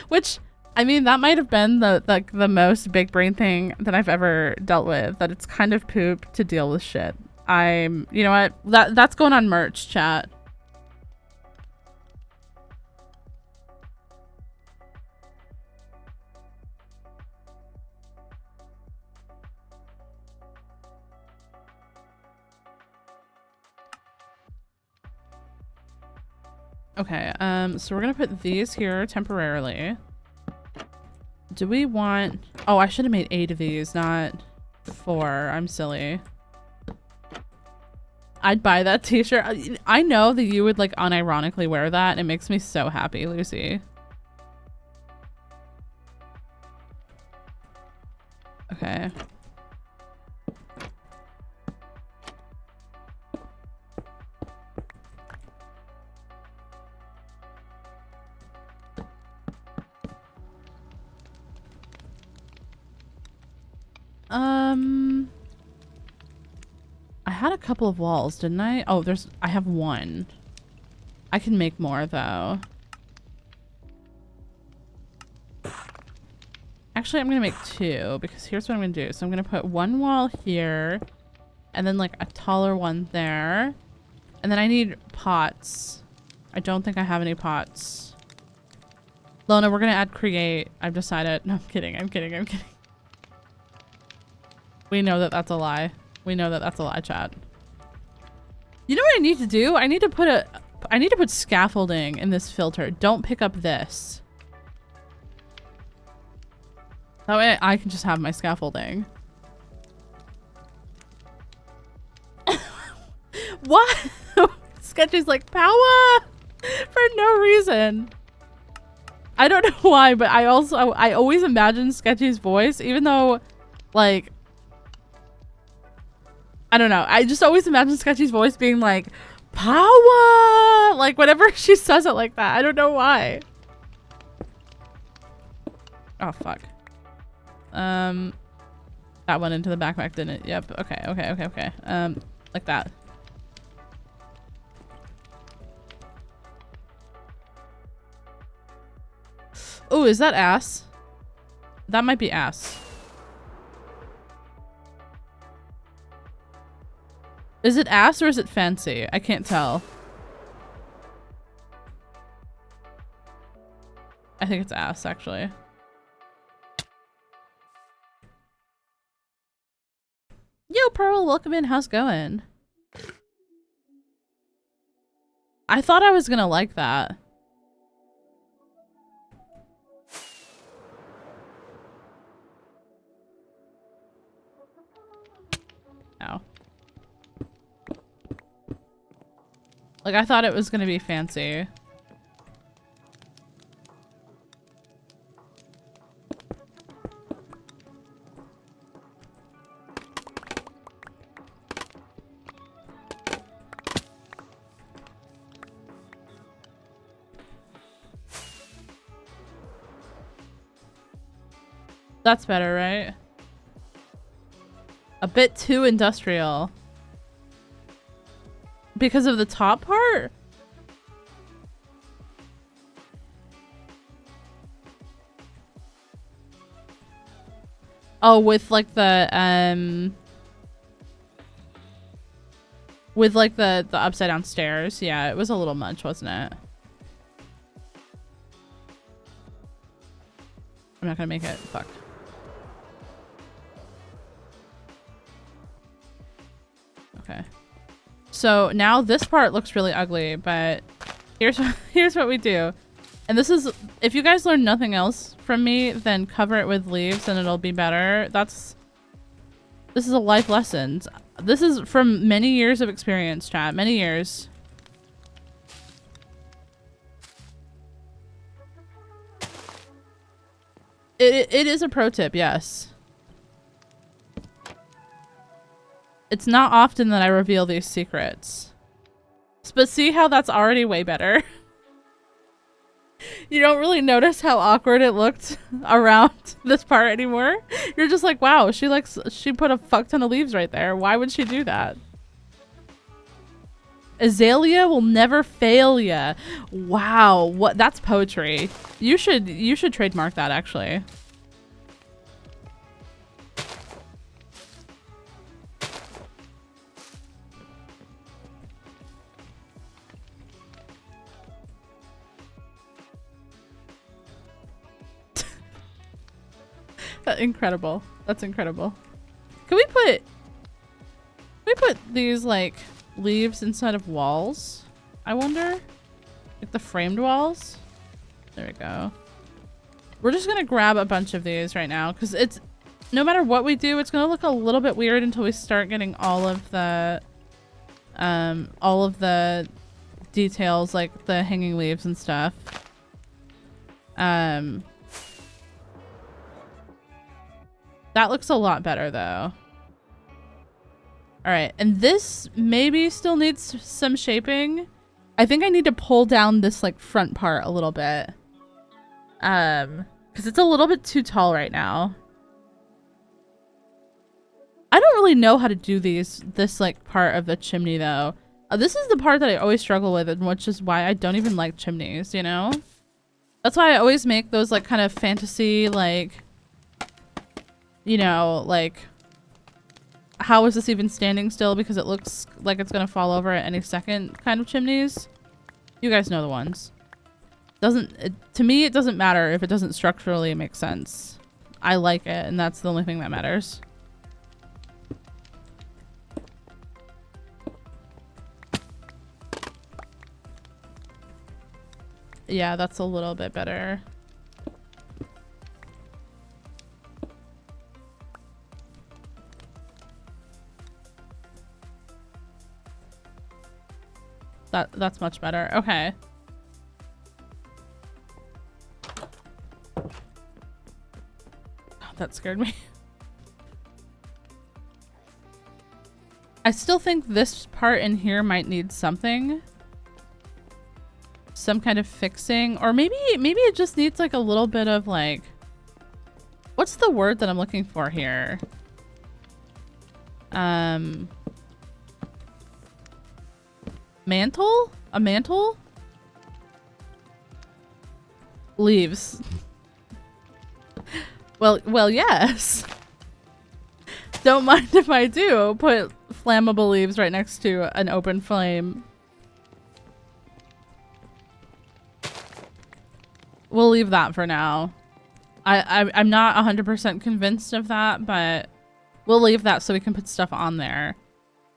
Which, I mean, that might have been the most big brain thing that I've ever dealt with, that it's kind of poop to deal with shit. You know what, that's going on merch, chat. Okay, so we're gonna put these here temporarily. Do we want... Oh, I should have made 8 of these, not 4. I'm silly. I'd buy that t-shirt. I know that you would like unironically wear that, and it makes me so happy, Lucy. Okay. I had a couple of walls, didn't I? Oh, I have 1. I can make more though. Actually, I'm gonna make 2, because here's what I'm gonna do. So I'm gonna put 1 wall here, and then like a taller one there. And then I need pots. I don't think I have any pots. Lona, we're gonna add create. I've decided. No, I'm kidding. I'm kidding. I'm kidding. We know that that's a lie. We know that that's a lie, chat. You know what I need to do? I need to put scaffolding in this filter. Don't pick up this. That way I can just have my scaffolding. What? Sketchy's like, power! For no reason. I don't know why, but I always imagine Sketchy's voice, even though, like, I don't know. I just always imagine Sketchy's voice being like, power! Like, whenever she says it like that. I don't know why. Oh, fuck. That went into the backpack, didn't it? Yep. Okay. Like that. Oh, is that ass? That might be ass. Is it ass or is it fancy? I can't tell. I think it's ass, actually. Yo, Pearl, welcome in. How's it going? I thought I was gonna like that. Ow. Like, I thought it was gonna be fancy. That's better, right? A bit too industrial. Because of the top part? Oh, with like the upside down stairs. Yeah, it was a little much, wasn't it? I'm not gonna make it. Fuck. Okay. So now this part looks really ugly, but here's what we do. And this is, if you guys learn nothing else from me, then cover it with leaves and it'll be better. This is a life lesson. This is from many years of experience, chat. Many years. It is a pro tip, yes. It's not often that I reveal these secrets. But see how that's already way better? You don't really notice how awkward it looked around this part anymore. You're just like, wow, she put a fuck ton of leaves right there. Why would she do that? Azalea will never fail ya. Wow, what? That's poetry. You should trademark that, actually. Incredible. That's incredible. Can we put these like leaves inside of walls? I wonder. Like the framed walls? There we go. We're just gonna grab a bunch of these right now because it's, no matter what we do, it's gonna look a little bit weird until we start getting all of the details, like the hanging leaves and stuff. That looks a lot better though. All right, and this maybe still needs some shaping. I think I need to pull down this like front part a little bit. Because it's a little bit too tall right now. I don't really know how to do this like part of the chimney though. This is the part that I always struggle with, and which is why I don't even like chimneys, you know? That's why I always make those like kind of fantasy, like, you know, like, how is this even standing still because it looks like it's gonna fall over at any second kind of chimneys. You guys know the ones. To me, it doesn't matter if it doesn't structurally make sense. I like it, and that's the only thing that matters. Yeah, that's a little bit better. That's much better. Okay. God, that scared me. I still think this part in here might need something. Some kind of fixing, or maybe it just needs like a little bit of like, what's the word that I'm looking for here? Mantle? A mantle? Leaves. Well, yes. Don't mind if I do put flammable leaves right next to an open flame. We'll leave that for now. I'm not 100% convinced of that, but we'll leave that so we can put stuff on there.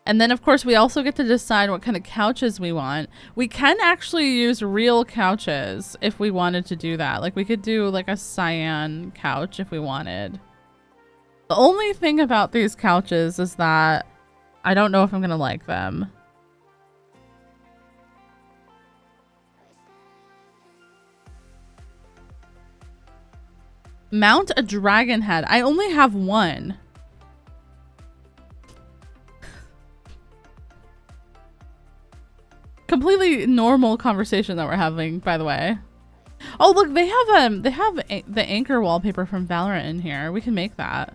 And then, of course, we also get to decide what kind of couches we want. We can actually use real couches if we wanted to do that. Like, we could do, like, a cyan couch if we wanted. The only thing about these couches is that I don't know if I'm going to like them. Mount a dragon head. I only have one. Completely normal conversation that we're having, by the way. Oh, look, they have the anchor wallpaper from Valorant in here. We can make that.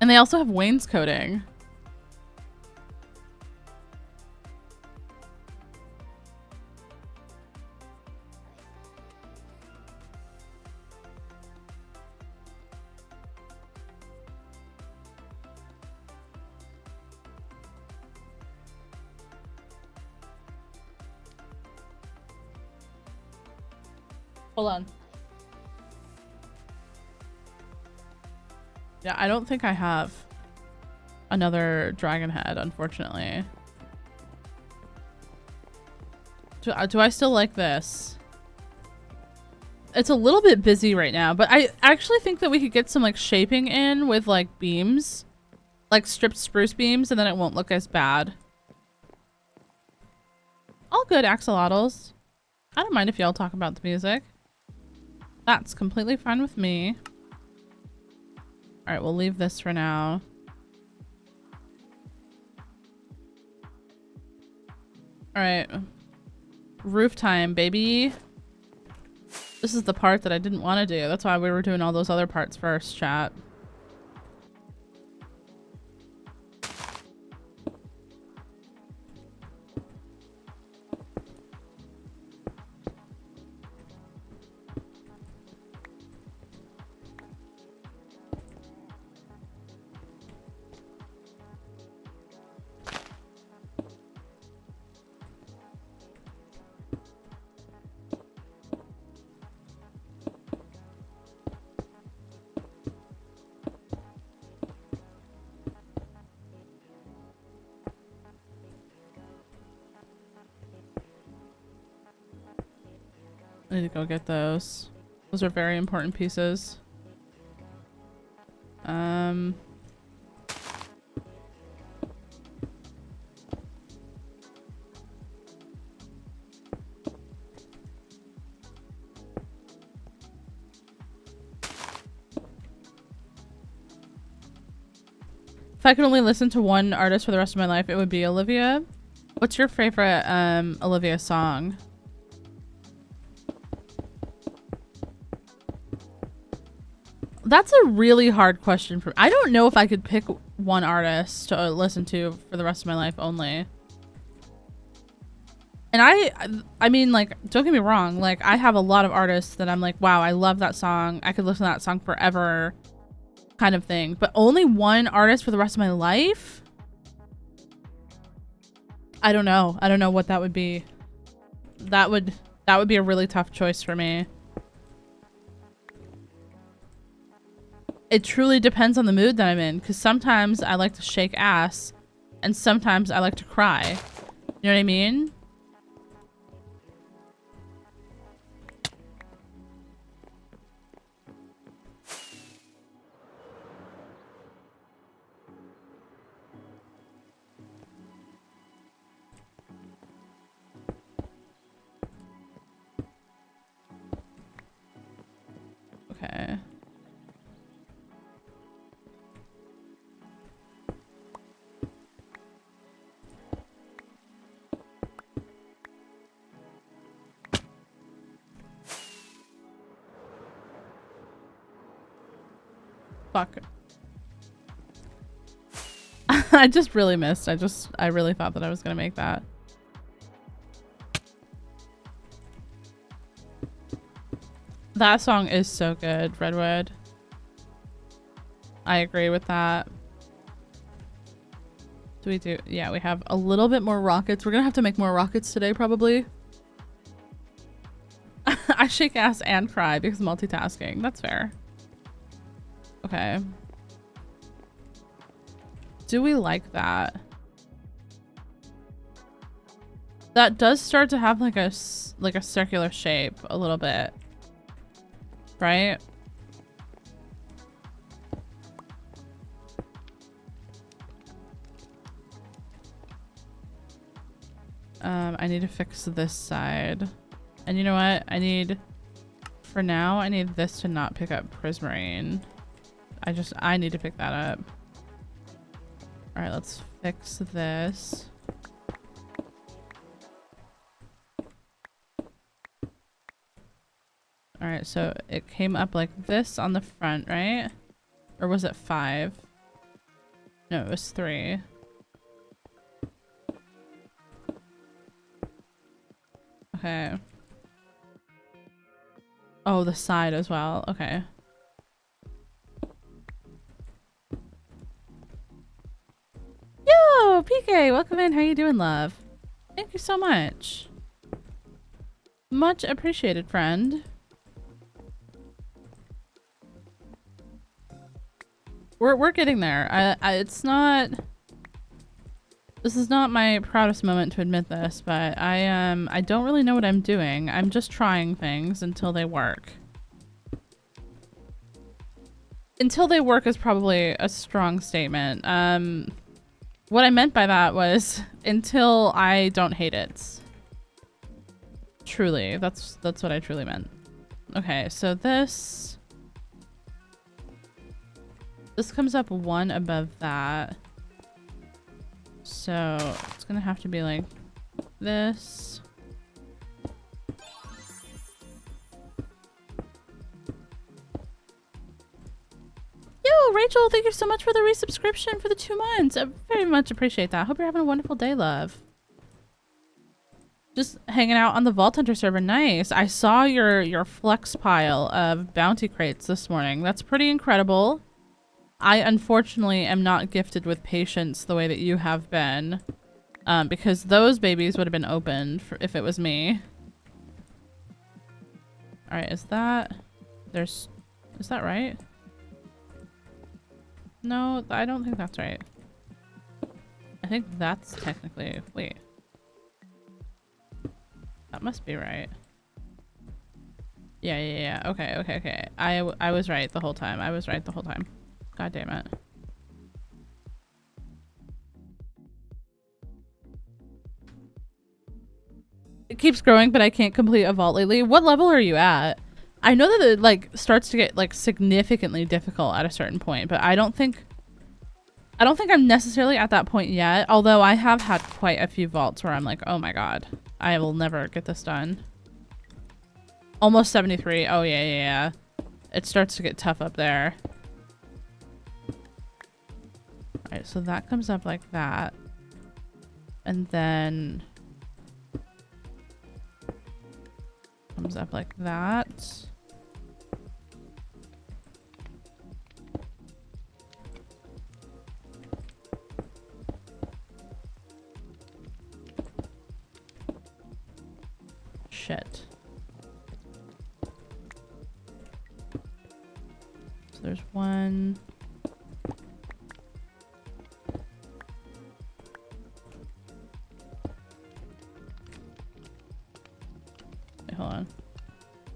And they also have wainscoting. Hold on. Yeah, I don't think I have another dragon head, unfortunately. Do I still like this? It's a little bit busy right now, but I actually think that we could get some like shaping in with like beams, like stripped spruce beams, and then it won't look as bad. All good, axolotls. I don't mind if y'all talk about the music. That's completely fine with me. All right, we'll leave this for now. All right. Roof time, baby. This is the part that I didn't want to do. That's why we were doing all those other parts first, chat. I need to go get those. Those are very important pieces. If I could only listen to one artist for the rest of my life, it would be Olivia. What's your favorite Olivia song? That's a really hard question for me. I don't know if I could pick one artist to listen to for the rest of my life only. And I mean, like, don't get me wrong. Like, I have a lot of artists that I'm like, wow, I love that song. I could listen to that song forever. kind of thing. But only one artist for the rest of my life? I don't know. I don't know what that would be. That would be a really tough choice for me. It truly depends on the mood that I'm in, because sometimes I like to shake ass and sometimes I like to cry. You know what I mean? Okay. Fuck. I just really missed. I really thought that I was gonna make that. That song is so good, Redwood. I agree with that. Do we do? Yeah, we have a little bit more rockets. We're gonna have to make more rockets today, probably. I shake ass and cry because multitasking. That's fair. Okay. Do we like that? That does start to have like a circular shape a little bit. Right? I need to fix this side. And you know what? For now, I need this to not pick up prismarine. I need to pick that up. All right, let's fix this. All right, so it came up like this on the front, right? Or was it 5? No, it was 3. Okay. Oh, the side as well. Okay. Yo, PK, welcome in. How you doing, love? Thank you so much. Much appreciated, friend. We're getting there. This is not my proudest moment to admit this, but I don't really know what I'm doing. I'm just trying things until they work. Until they work is probably a strong statement. What I meant by that was until I don't hate it. Truly, that's what I truly meant. Okay, so this comes up 1 above that. So it's gonna have to be like this. Yo, Rachel, thank you so much for the resubscription for the 2 months. I very much appreciate that. Hope you're having a wonderful day, love. Just hanging out on the Vault Hunter server. Nice. I saw your flex pile of bounty crates this morning. That's pretty incredible. I unfortunately am not gifted with patience the way that you have been, because those babies would have been opened if it was me. All right, is that right? No, I don't think that's right. I think that's technically, wait. That must be right. Yeah. Okay. I was right the whole time. God damn it. It keeps growing, but I can't complete a vault lately. What level are you at? I know that it like starts to get like significantly difficult at a certain point, but I don't think I'm necessarily at that point yet, although I have had quite a few vaults where I'm like, oh my god, I will never get this done. Almost 73. Oh yeah. It starts to get tough up there. Alright, so that comes up like that. And then comes up like that. shit. So there's one. Wait, hold on.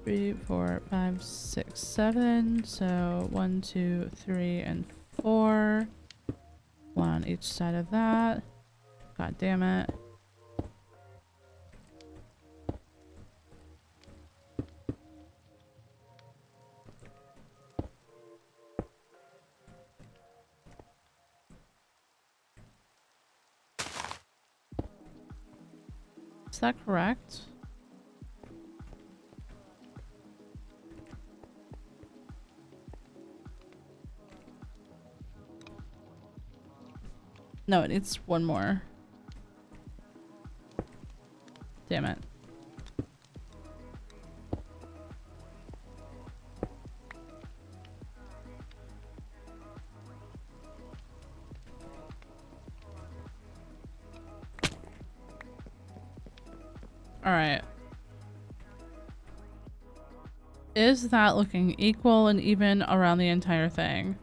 3, 4, 5, 6, 7. So 1, 2, 3, and 4. One on each side of that. God damn it. Is that correct? No, it needs one more. Damn it. All right. Is that looking equal and even around the entire thing?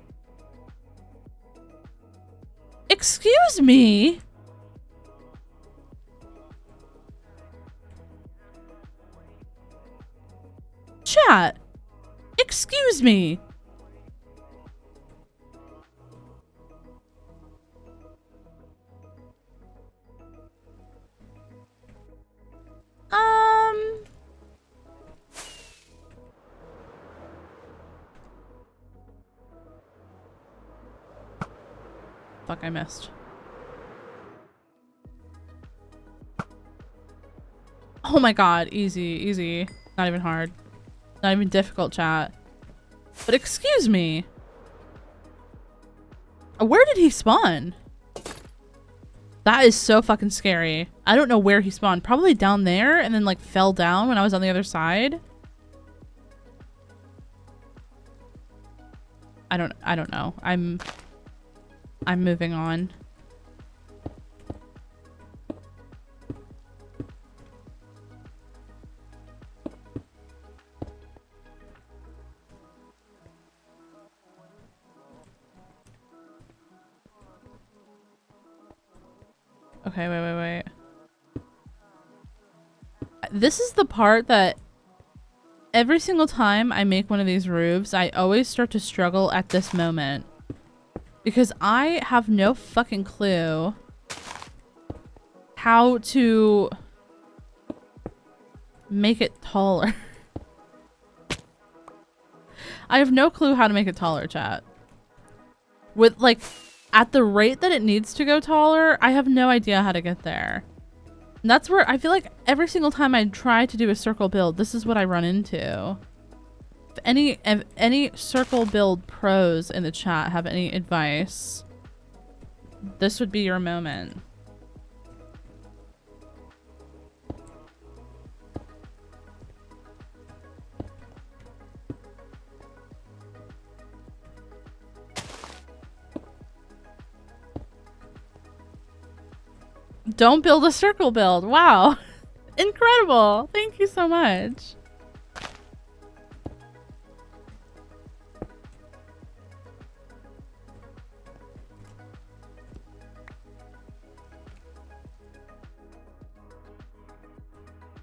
Excuse me? Chat. Excuse me. Fuck, I missed. Oh my god, easy, easy. Not even hard. Not even difficult, chat. But excuse me. Where did he spawn? That is so fucking scary. I don't know where he spawned. Probably down there and then like fell down when I was on the other side. I don't know. I'm moving on. Okay, wait. This is the part that every single time I make one of these roofs, I always start to struggle at this moment. Because I have no fucking clue how to make it taller. I have no clue how to make it taller, chat. With like, at the rate that it needs to go taller, I have no idea how to get there. And that's where I feel like every single time I try to do a circle build, this is what I run into. If any circle build pros in the chat have any advice, this would be your moment. Don't build a circle build. Wow. Incredible. Thank you so much.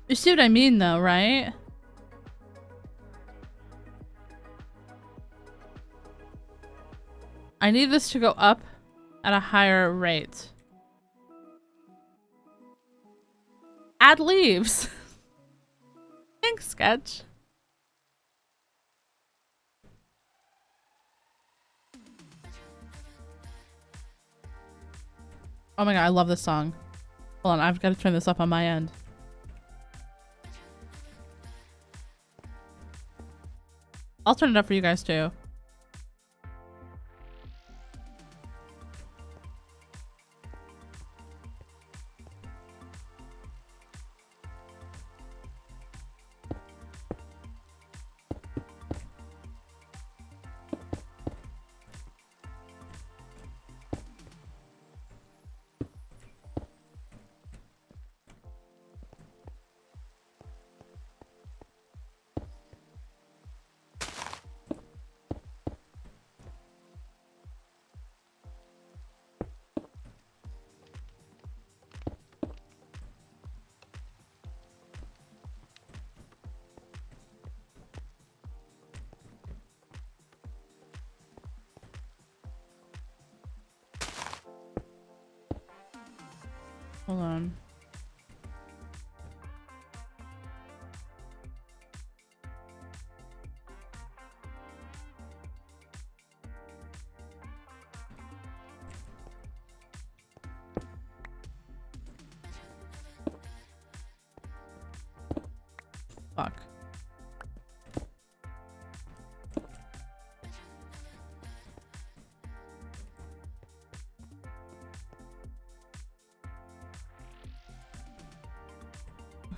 You see what I mean though, right? I need this to go up at a higher rate. Add leaves. Thanks, Sketch. Oh my god, I love this song. Hold on, I've got to turn this up on my end. I'll turn it up for you guys too. Hold on. Fuck.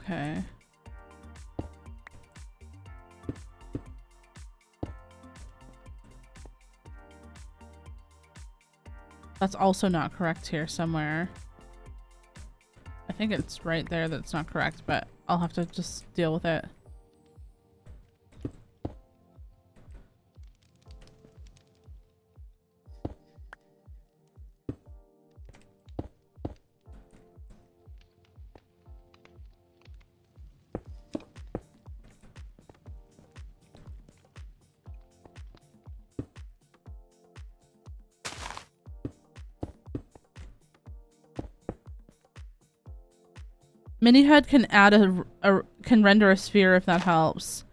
Okay. That's also not correct here somewhere. I think it's right there that's not correct, but I'll have to just deal with it. Minihead can add can render a sphere if that helps.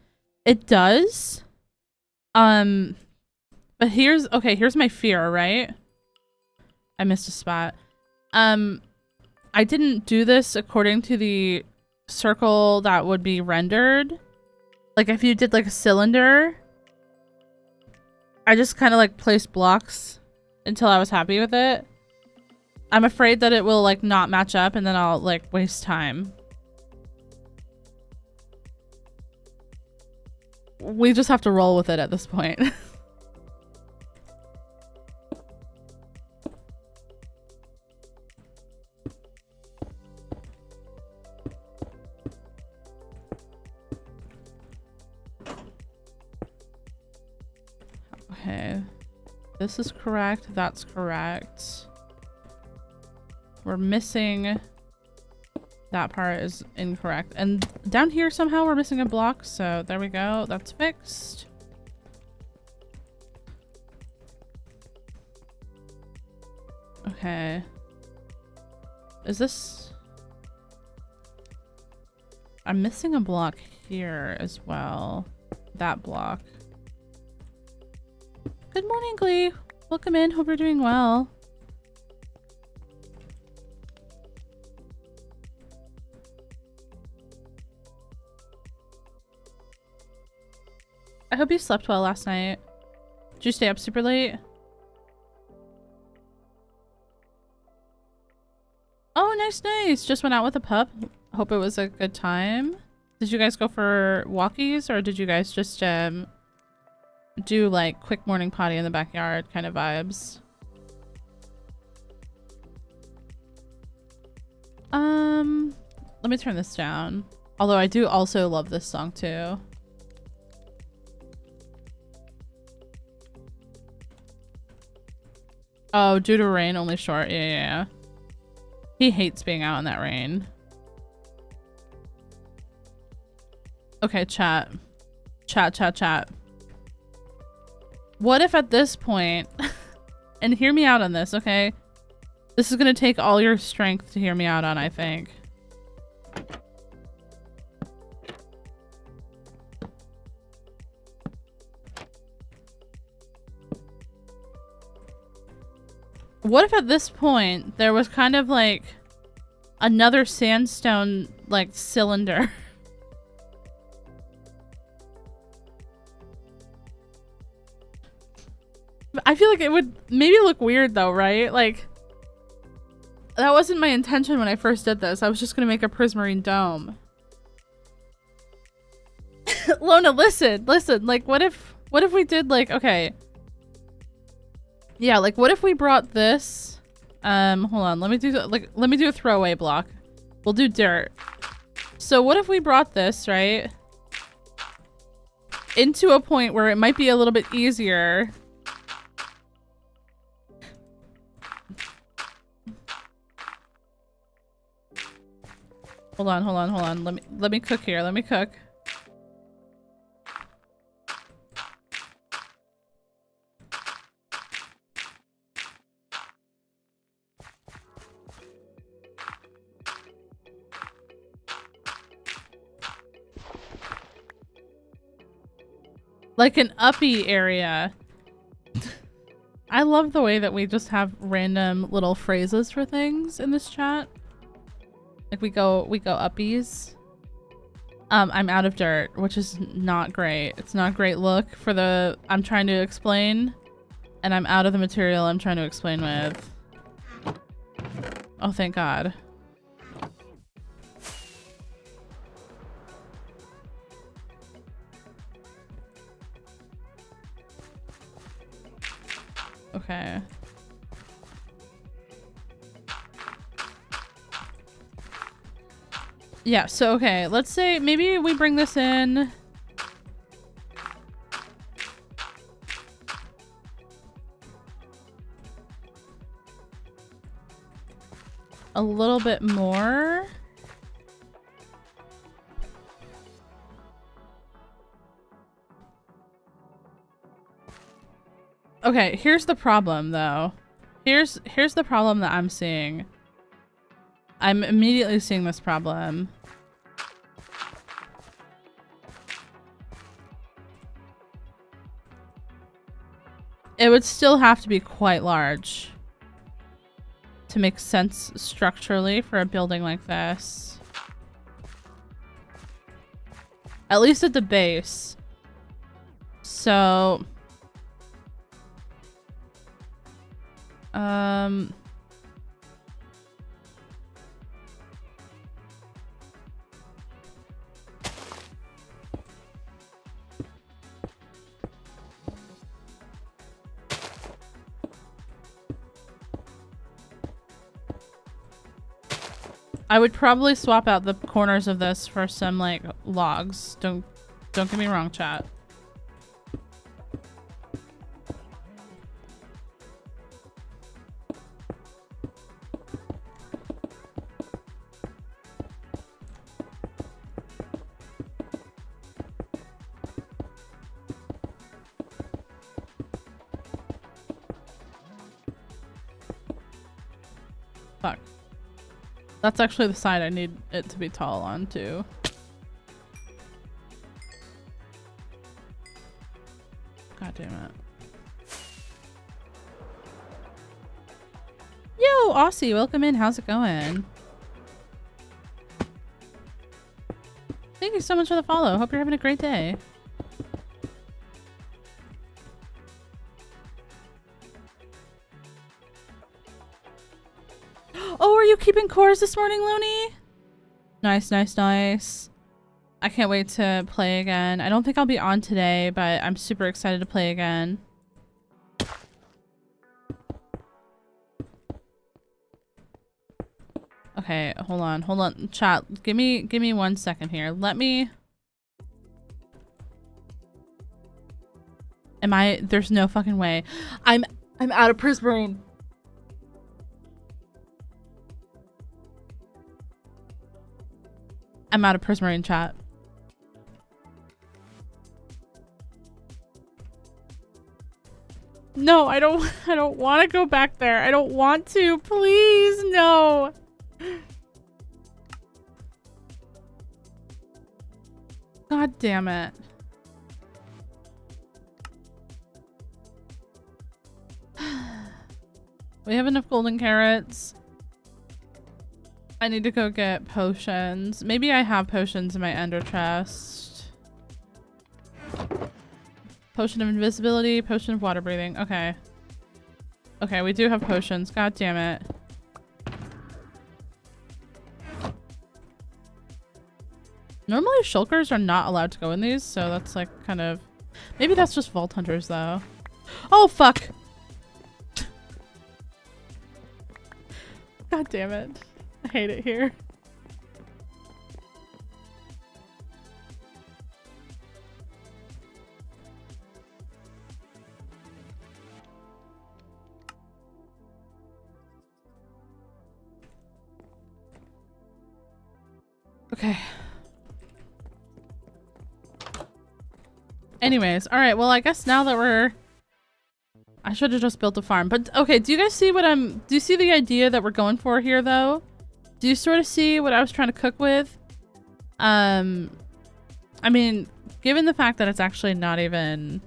It does. But here's my fear, right? I missed a spot. I didn't do this according to the circle that would be rendered. Like if you did like a cylinder, I just kind of like placed blocks until I was happy with it. I'm afraid that it will like not match up and then I'll like waste time. We just have to roll with it at this point. Okay. This is correct. That's correct. We're missing... That part is incorrect. And down here somehow we're missing a block. So there we go. That's fixed. Okay. Is this... I'm missing a block here as well. That block. Good morning, Glee. Welcome in. Hope you're doing well. I hope you slept well last night. Did you stay up super late? Oh, nice. Just went out with a pup. Hope it was a good time. Did you guys go for walkies or did you guys just do like quick morning potty in the backyard kind of vibes? Let me turn this down. Although I do also love this song too. Oh, due to rain, only short. Yeah. He hates being out in that rain. Okay, chat. Chat. What if at this point, and hear me out on this, okay? This is gonna take all your strength to hear me out on, I think. What if at this point there was kind of like another sandstone like cylinder? I feel like it would maybe look weird though, right? Like that wasn't my intention when I first did this. I was just gonna make a prismarine dome. Lona, listen, like what if we did like, okay. Yeah, like what if we brought this, hold on, let me do a throwaway block. We'll do dirt. So what if we brought this, right? Into a point where it might be a little bit easier. Hold on. Let me cook here. Let me cook. Like an uppy area. I love the way that we just have random little phrases for things in this chat. Like we go uppies. I'm out of dirt, which is not great. It's not a great look for the I'm trying to explain, and I'm out of the material I'm trying to explain with. Oh, thank God. Okay. Yeah, so okay, let's say maybe we bring this in. A little bit more. Okay, here's the problem though. Here's the problem that I'm seeing. I'm immediately seeing this problem. It would still have to be quite large to make sense structurally for a building like this. At least at the base. So... I would probably swap out the corners of this for some like logs. Don't get me wrong, chat. Fuck. That's actually the side I need it to be tall on too. God damn it. Yo, Aussie, welcome in. How's it going? Thank you so much for the follow. Hope you're having a great day. Oh, are you keeping cores this morning, Looney? Nice, nice, nice. I can't wait to play again. I don't think I'll be on today, but I'm super excited to play again. Okay, hold on. Chat, give me 1 second here. Let me... There's no fucking way. I'm out of prismarine. I'm out of prismarine, chat. No, I don't want to go back there. I don't want to. Please, no. God damn it. We have enough golden carrots. I need to go get potions. Maybe I have potions in my ender chest. Potion of invisibility, potion of water breathing. Okay. Okay, we do have potions. God damn it. Normally shulkers are not allowed to go in these, so that's like kind of... Maybe that's just vault hunters though. Oh fuck! God damn it. I hate it here. Okay. Anyways, alright, well I guess now that we're... I should have just built a farm. But okay, do you guys see what do you see the idea that we're going for here though? Do you sort of see what I was trying to cook with? I mean, given the fact that it's actually not even,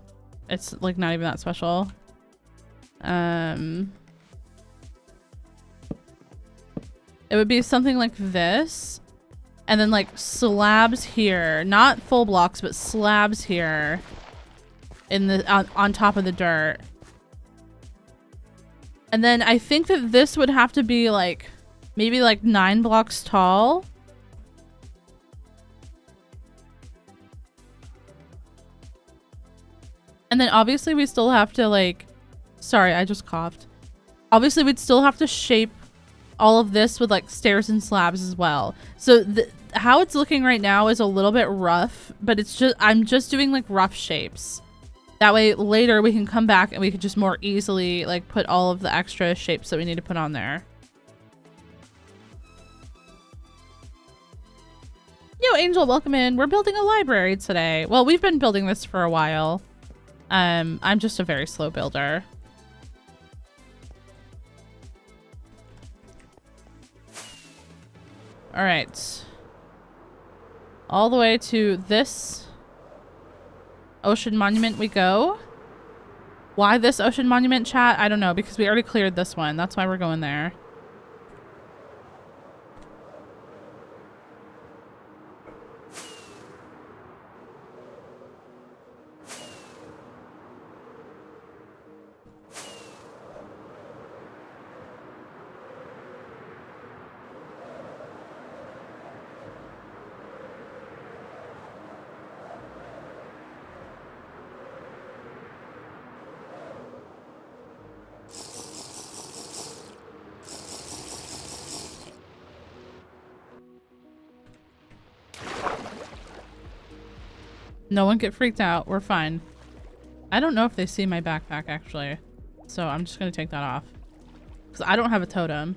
it's like not even that special. It would be something like this, and then like slabs here, not full blocks, but slabs here in the on top of the dirt. And then I think that this would have to be like maybe like 9 blocks tall. And then obviously we still have to like, sorry, I just coughed. Obviously we'd still have to shape all of this with like stairs and slabs as well. So how it's looking right now is a little bit rough, but it's just, I'm just doing like rough shapes. That way later we can come back and we could just more easily like put all of the extra shapes that we need to put on there. Yo, Angel, welcome in. We're building a library today. Well, we've been building this for a while. I'm just a very slow builder. All right. All the way to this ocean monument we go. Why this ocean monument, chat? I don't know, because we already cleared this one. That's why we're going there. No one get freaked out. We're fine. I don't know if they see my backpack, actually. So I'm just going to take that off. Because I don't have a totem.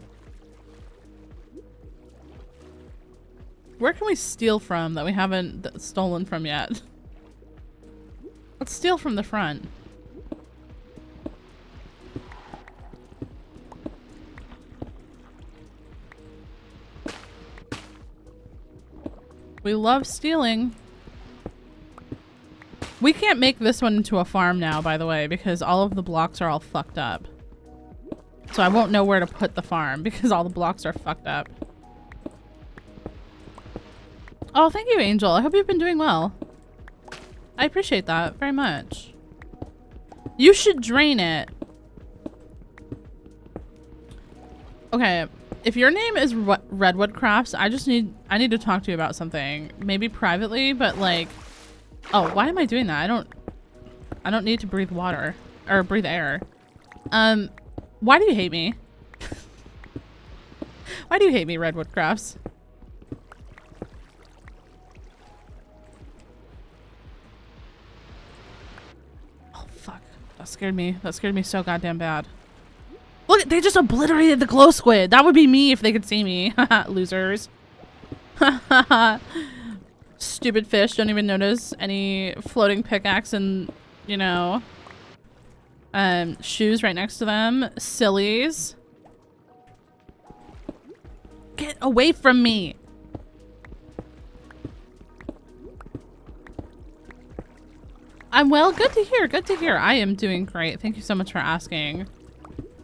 Where can we steal from that we haven't stolen from yet? Let's steal from the front. We love stealing. We can't make this one into a farm now, by the way, because all of the blocks are all fucked up. So I won't know where to put the farm because all the blocks are fucked up. Oh, thank you, Angel. I hope you've been doing well. I appreciate that very much. You should drain it. Okay, if your name is Redwood Crafts, I need to talk to you about something. Maybe privately, but like, oh, why am I doing that? I don't need to breathe water or breathe air. Why do you hate me? Why do you hate me, Redwood Crafts? Oh, fuck. That scared me. That scared me so goddamn bad. Look, they just obliterated the glow squid. That would be me if they could see me. Losers. Stupid fish. Don't even notice any floating pickaxe and, you know, shoes right next to them. Sillies. Get away from me. I'm well. Good to hear. Good to hear. I am doing great. Thank you so much for asking.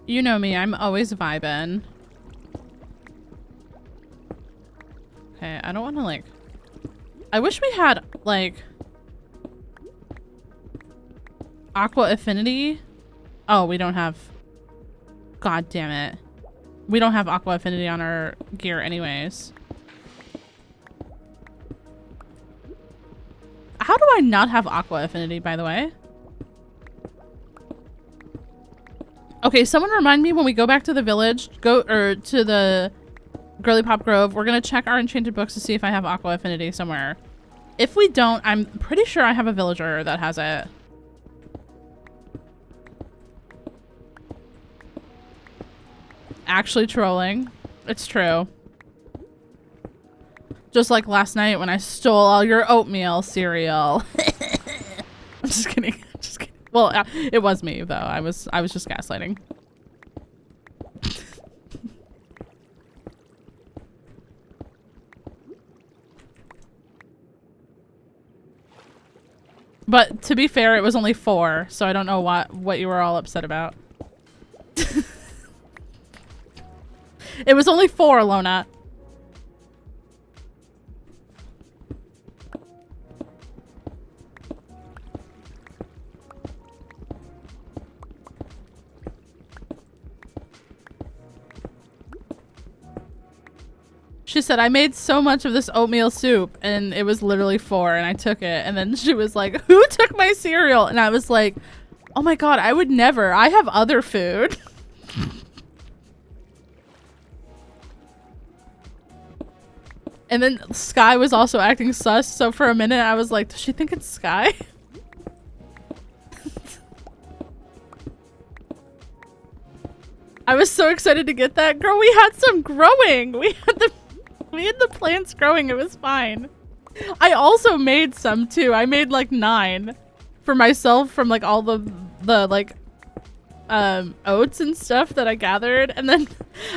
You know me. I'm always vibing. Okay. I don't want to like... I wish we had like... Aqua Affinity. Oh, we don't have... God damn it. We don't have Aqua Affinity on our gear anyways. How do I not have Aqua Affinity, by the way? Okay, someone remind me when we go back to the village, to the Girly Pop Grove, we're gonna check our enchanted books to see if I have Aqua Affinity somewhere. If we don't, I'm pretty sure I have a villager that has it. Actually trolling. It's true. Just like last night when I stole all your oatmeal cereal. I'm just kidding. Just kidding. Well, it was me though. I was just gaslighting. But to be fair, it was only 4, so I don't know what you were all upset about. It was only 4, Lona. She said, I made so much of this oatmeal soup, and it was literally 4, and I took it. And then she was like, who took my cereal? And I was like, oh my god, I would never. I have other food. And then Sky was also acting sus, so for a minute I was like, does she think it's Sky? I was so excited to get that. Girl, we had some growing. We had the plants growing. It was fine. I also made some too. I made like 9 for myself from like all the like oats and stuff that I gathered. And then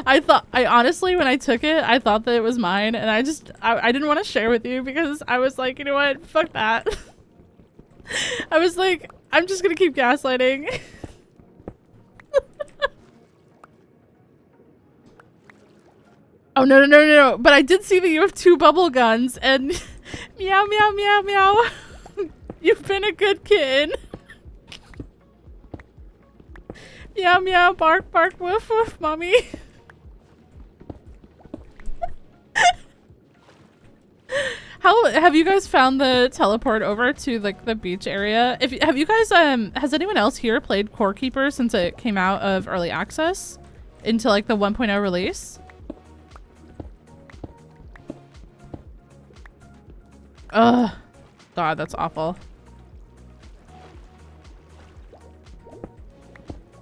I honestly, when I took it, I thought that it was mine, and I didn't want to share with you because I was like, you know what? Fuck that. I was like, I'm just gonna keep gaslighting. Oh, no. But I did see that you have 2 bubble guns, and meow, meow, meow, meow. You've been a good kid. Meow, meow, bark, bark, woof, woof, mommy. How have you guys found the teleport over to like the beach area? Have you guys has anyone else here played Core Keeper since it came out of early access into like the 1.0 release? Ugh. God, that's awful.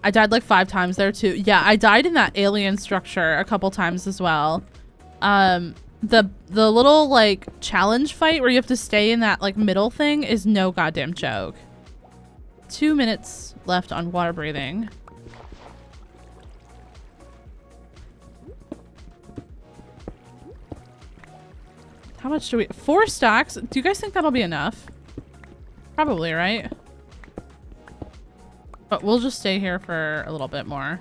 I died like 5 times there too. Yeah, I died in that alien structure a couple times as well. The little like challenge fight where you have to stay in that like middle thing is no goddamn joke. 2 minutes left on water breathing. How much do we... 4 stacks? Do you guys think that'll be enough? Probably, right? But we'll just stay here for a little bit more.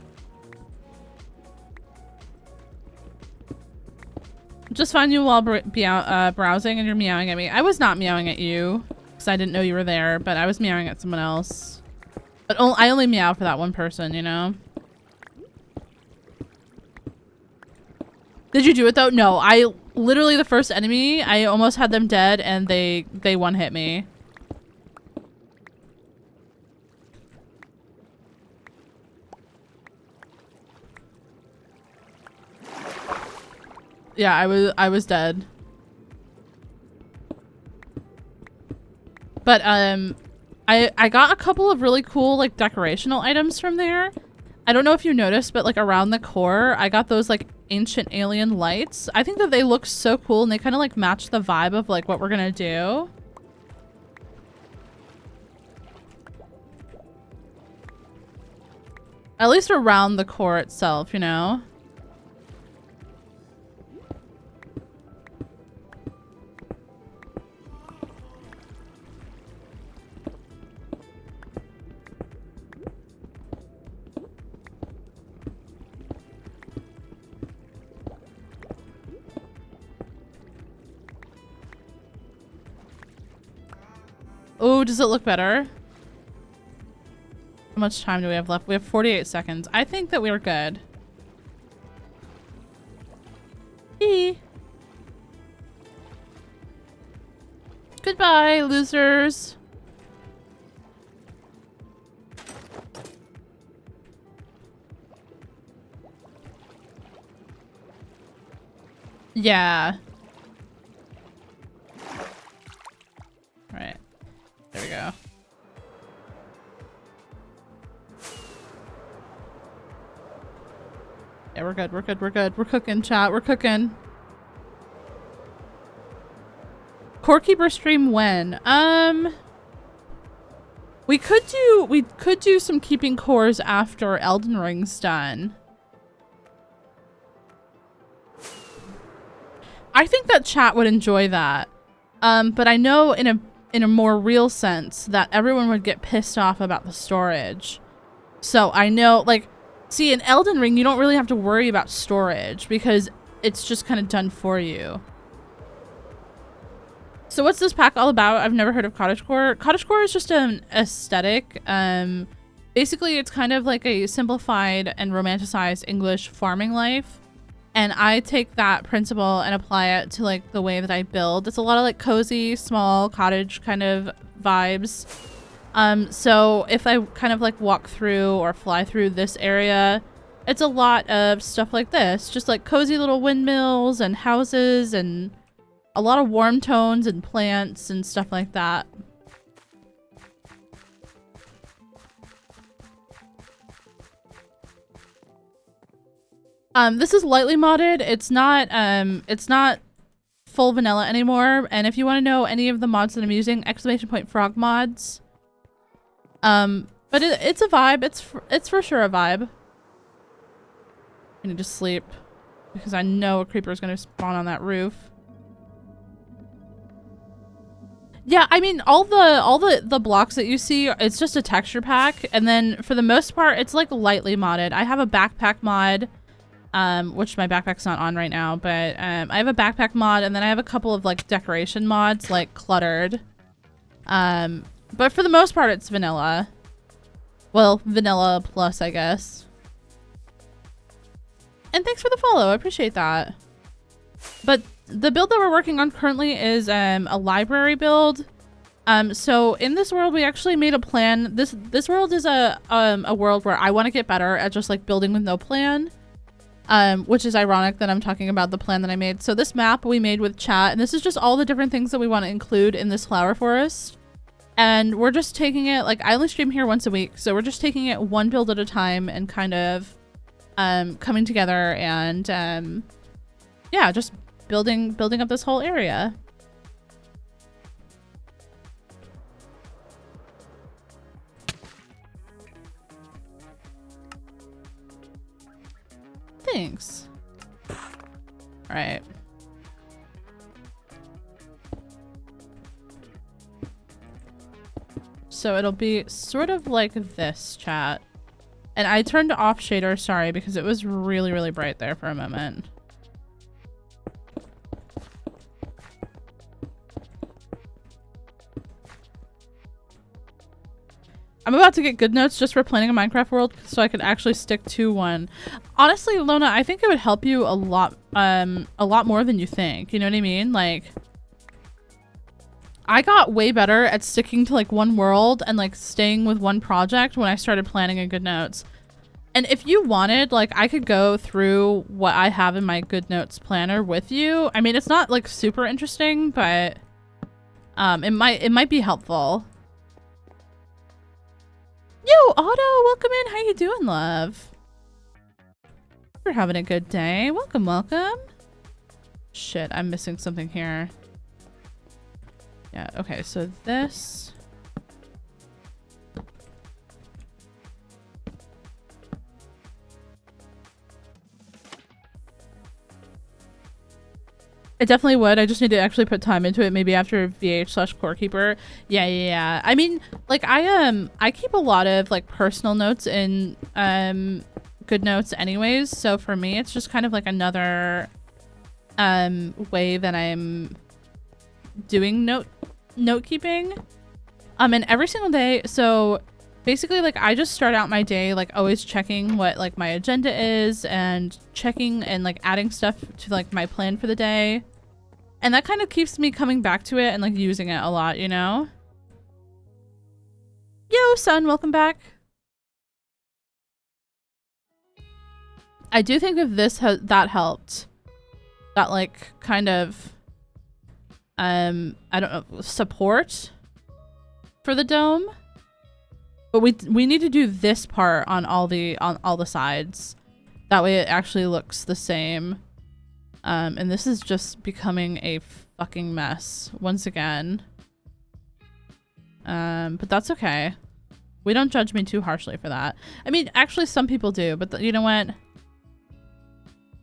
Just find you while browsing and you're meowing at me. I was not meowing at you because I didn't know you were there, but I was meowing at someone else. But I only meow for that one person, you know? Did you do it though? No, I literally the first enemy, I almost had them dead and they one hit me. Yeah, I was dead. But I got a couple of really cool like decorational items from there. I don't know if you noticed, but like around the core, I got those like ancient alien lights. I think that they look so cool and they kind of like match the vibe of like what we're gonna do. At least around the core itself, you know? Oh, does it look better? How much time do we have left? We have 48 seconds. I think that we're good. Eee. Goodbye, losers. Yeah. All right. There we go. Yeah, we're good. We're good. We're good. We're cooking, chat. We're cooking. Core Keeper stream when? We could do some keeping cores after Elden Ring's done. I think that chat would enjoy that. But I know in in a more real sense that everyone would get pissed off about the storage. So I know, like, see, in Elden Ring, you don't really have to worry about storage because it's just kind of done for you. So what's this pack all about? I've never heard of Cottagecore. Cottagecore is just an aesthetic. Basically, it's kind of like a simplified and romanticized English farming life. And I take that principle and apply it to like the way that I build. It's a lot of like cozy, small cottage kind of vibes. So if I kind of like walk through or fly through this area, it's a lot of stuff like this. Just like cozy little windmills and houses and a lot of warm tones and plants and stuff like that. This is lightly modded. It's not full vanilla anymore. And if you want to know any of the mods that I'm using, !frog mods. But it's a vibe. It's for sure a vibe. I need to sleep because I know a creeper is going to spawn on that roof. Yeah, I mean, all the blocks that you see, it's just a texture pack. And then for the most part, it's like lightly modded. I have a backpack mod, which my backpack's not on right now, but I have a backpack mod, and then I have a couple of like decoration mods, like cluttered. But for the most part, it's vanilla. Well, vanilla plus, I guess. And thanks for the follow. I appreciate that. But the build that we're working on currently is a library build. So in this world, we actually made a plan. This world is a world where I want to get better at just like building with no plan. Which is ironic that I'm talking about the plan that I made. So this map we made with chat, and this is just all the different things that we want to include in this flower forest. And we're just taking it, like, I only stream here once a week, so we're just taking it one build at a time and kind of coming together and yeah, just building up this whole area. Thanks. All right. So it'll be sort of like this, chat. And I turned off shader, sorry, because it was really, really bright there for a moment. I'm about to get good notes just for planning a Minecraft world so I could actually stick to one. Honestly, Lona, I think it would help you a lot more than you think. You know what I mean? Like, I got way better at sticking to like one world and like staying with one project when I started planning a good notes. And if you wanted, like, I could go through what I have in my good notes planner with you. I mean, it's not like super interesting, but it might be helpful. Yo, Otto, welcome in. How you doing, love? We're having a good day. Welcome, welcome. Shit, I'm missing something here. Yeah, okay, so this. I definitely would. I just need to actually put time into it. Maybe after VH/Corekeeper. Yeah. I mean, like I keep a lot of like personal notes in good notes anyways. So for me, it's just kind of like another way that I'm doing note keeping. And every single day. So basically, like, I just start out my day like always checking what like my agenda is and checking and like adding stuff to like my plan for the day. And that kind of keeps me coming back to it and like using it a lot, you know? Yo, son, welcome back. I do think if this that helped. That like kind of I don't know, support for the dome. But we need to do this part on all the sides. That way it actually looks the same. And this is just becoming a fucking mess once again. But that's okay. We don't judge me too harshly for that. I mean, actually some people do, but you know what?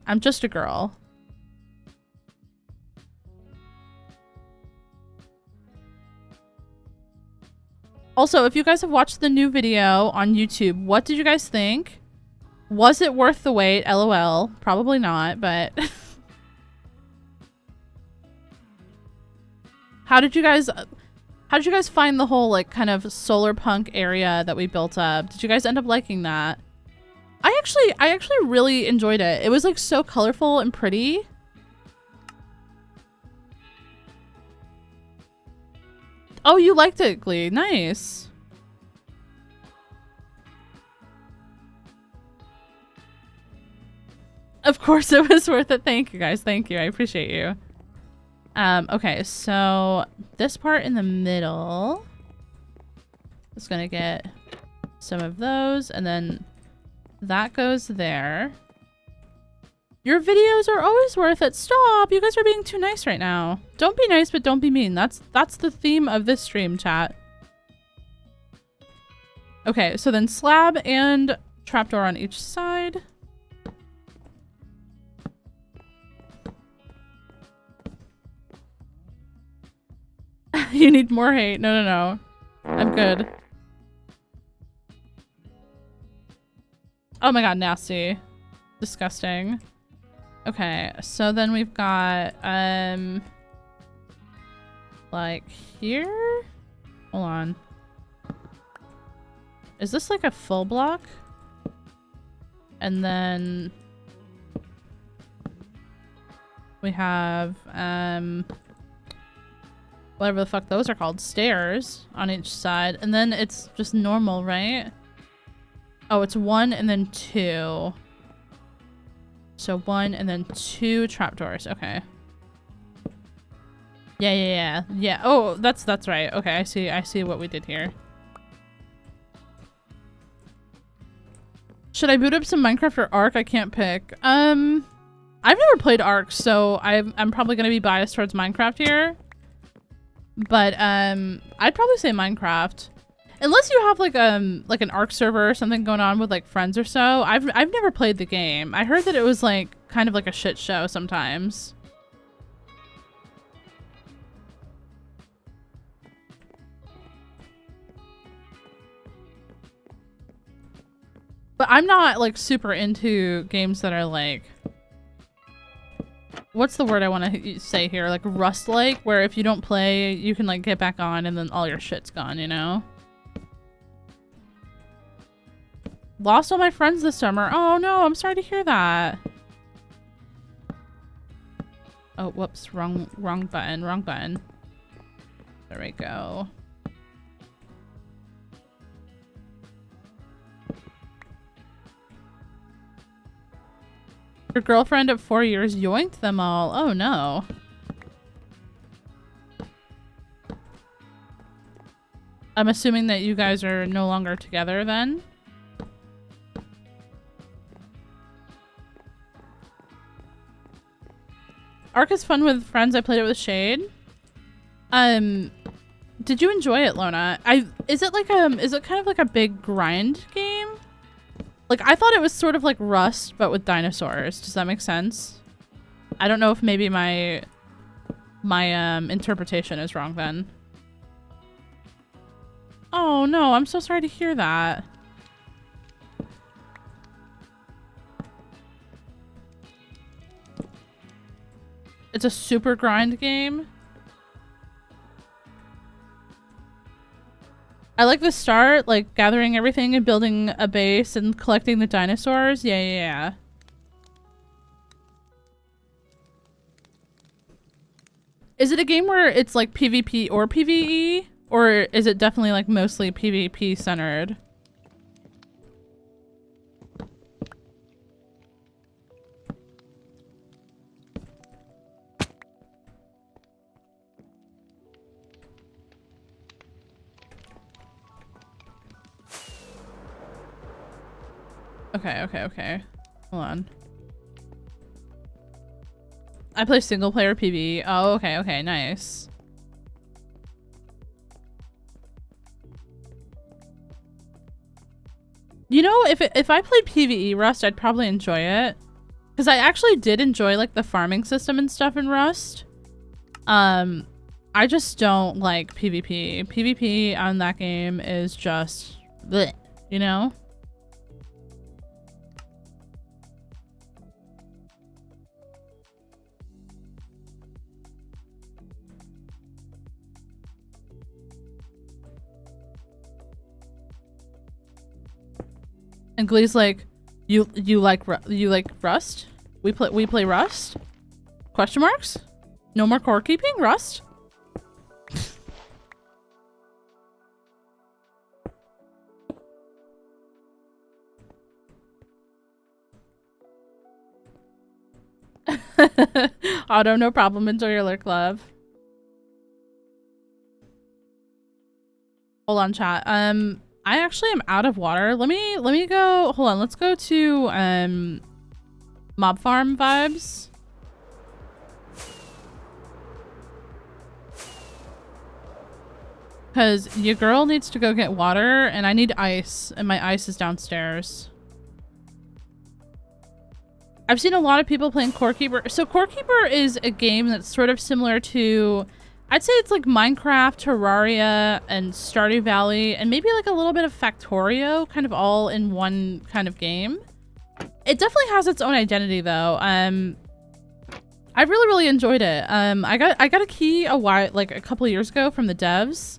I'm just a girl. Also, if you guys have watched the new video on YouTube, what did you guys think? Was it worth the wait? LOL. Probably not, but... How did you guys find the whole, like, kind of solar punk area that we built up? Did you guys end up liking that? I actually really enjoyed it. It was, like, so colorful and pretty. Oh, you liked it, Glee. Nice. Of course it was worth it. Thank you, guys. Thank you. I appreciate you. Okay, so this part in the middle is gonna get some of those, and then that goes there. Your videos are always worth it. Stop! You guys are being too nice right now. Don't be nice, but don't be mean. That's the theme of this stream, chat. Okay, so then slab and trapdoor on each side. You need more hate. No, no, no. I'm good. Oh my god, nasty. Disgusting. Okay, so then we've got, like here? Hold on. Is this like a full block? And then we have, whatever the fuck those are called, stairs on each side. And then it's just normal, right? Oh, it's 1 and then 2. So 1 and then 2 trapdoors. Okay. Yeah. Oh, that's right. Okay, I see what we did here. Should I boot up some Minecraft or Ark? I can't pick. I've never played Ark, so I'm probably gonna be biased towards Minecraft here. But I'd probably say Minecraft. Unless you have like an Ark server or something going on with like friends or so. I've never played the game. I heard that it was like kind of like a shit show sometimes. But I'm not like super into games that are like, what's the word I want to say here? Like Rust-like, where if you don't play, you can like get back on and then all your shit's gone, you know? Lost all my friends this summer. Oh no, I'm sorry to hear that. Oh, whoops, wrong button. There we go. Your girlfriend of 4 years yoinked them all. Oh no. I'm assuming that you guys are no longer together then? Ark is fun with friends. I played it with Shade. Did you enjoy it, Lona? Is it kind of like a big grind game? Like, I thought it was sort of like Rust, but with dinosaurs. Does that make sense? I don't know if maybe my interpretation is wrong then. Oh no, I'm so sorry to hear that. It's a super grind game. I like the start, like gathering everything and building a base and collecting the dinosaurs. Yeah. Is it a game where it's like PvP or PvE? Or is it definitely like mostly PvP centered? Okay. Hold on. I play single player PvE. Oh, okay, nice. You know, if I played PvE Rust, I'd probably enjoy it. Because I actually did enjoy like the farming system and stuff in Rust. I just don't like PvP. PvP on that game is just bleh, you know? And Glee's like, you like Rust? We play Rust? Question marks? No more core keeping? Rust? Auto, no problem. Enjoy your lurk, love. Hold on, chat. I actually am out of water. Let me go. Hold on. Let's go to mob farm vibes. Because your girl needs to go get water, and I need ice, and my ice is downstairs. I've seen a lot of people playing Core Keeper. So Core Keeper is a game that's sort of similar to, I'd say it's like Minecraft, Terraria, and Stardew Valley, and maybe like a little bit of Factorio, kind of all in one kind of game. It definitely has its own identity, though. I really enjoyed it. I got a key a couple of years ago from the devs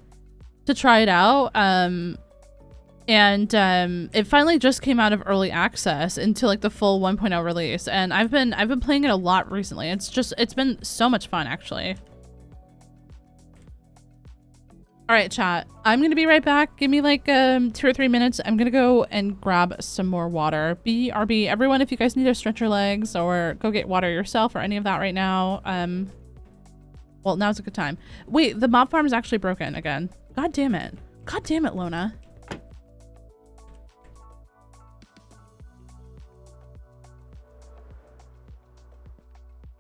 to try it out. It finally just came out of early access into like the full 1.0 release, and I've been playing it a lot recently. It's been so much fun, actually. All right, chat. I'm gonna be right back. Give me like 2 or 3 minutes. I'm gonna go and grab some more water. BRB, everyone, if you guys need to stretch your legs or go get water yourself or any of that right now, well, now's a good time. Wait, the mob farm is actually broken again. God damn it. God damn it, Lona.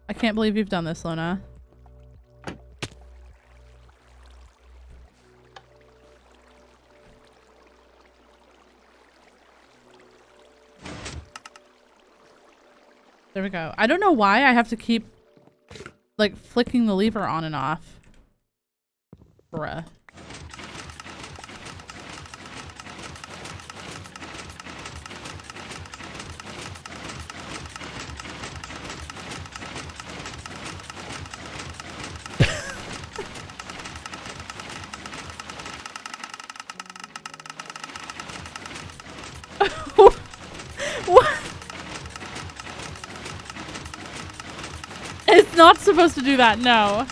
I can't believe you've done this, Lona. There we go. I don't know why I have to keep like flicking the lever on and off. Bruh. It's not supposed to do that, no.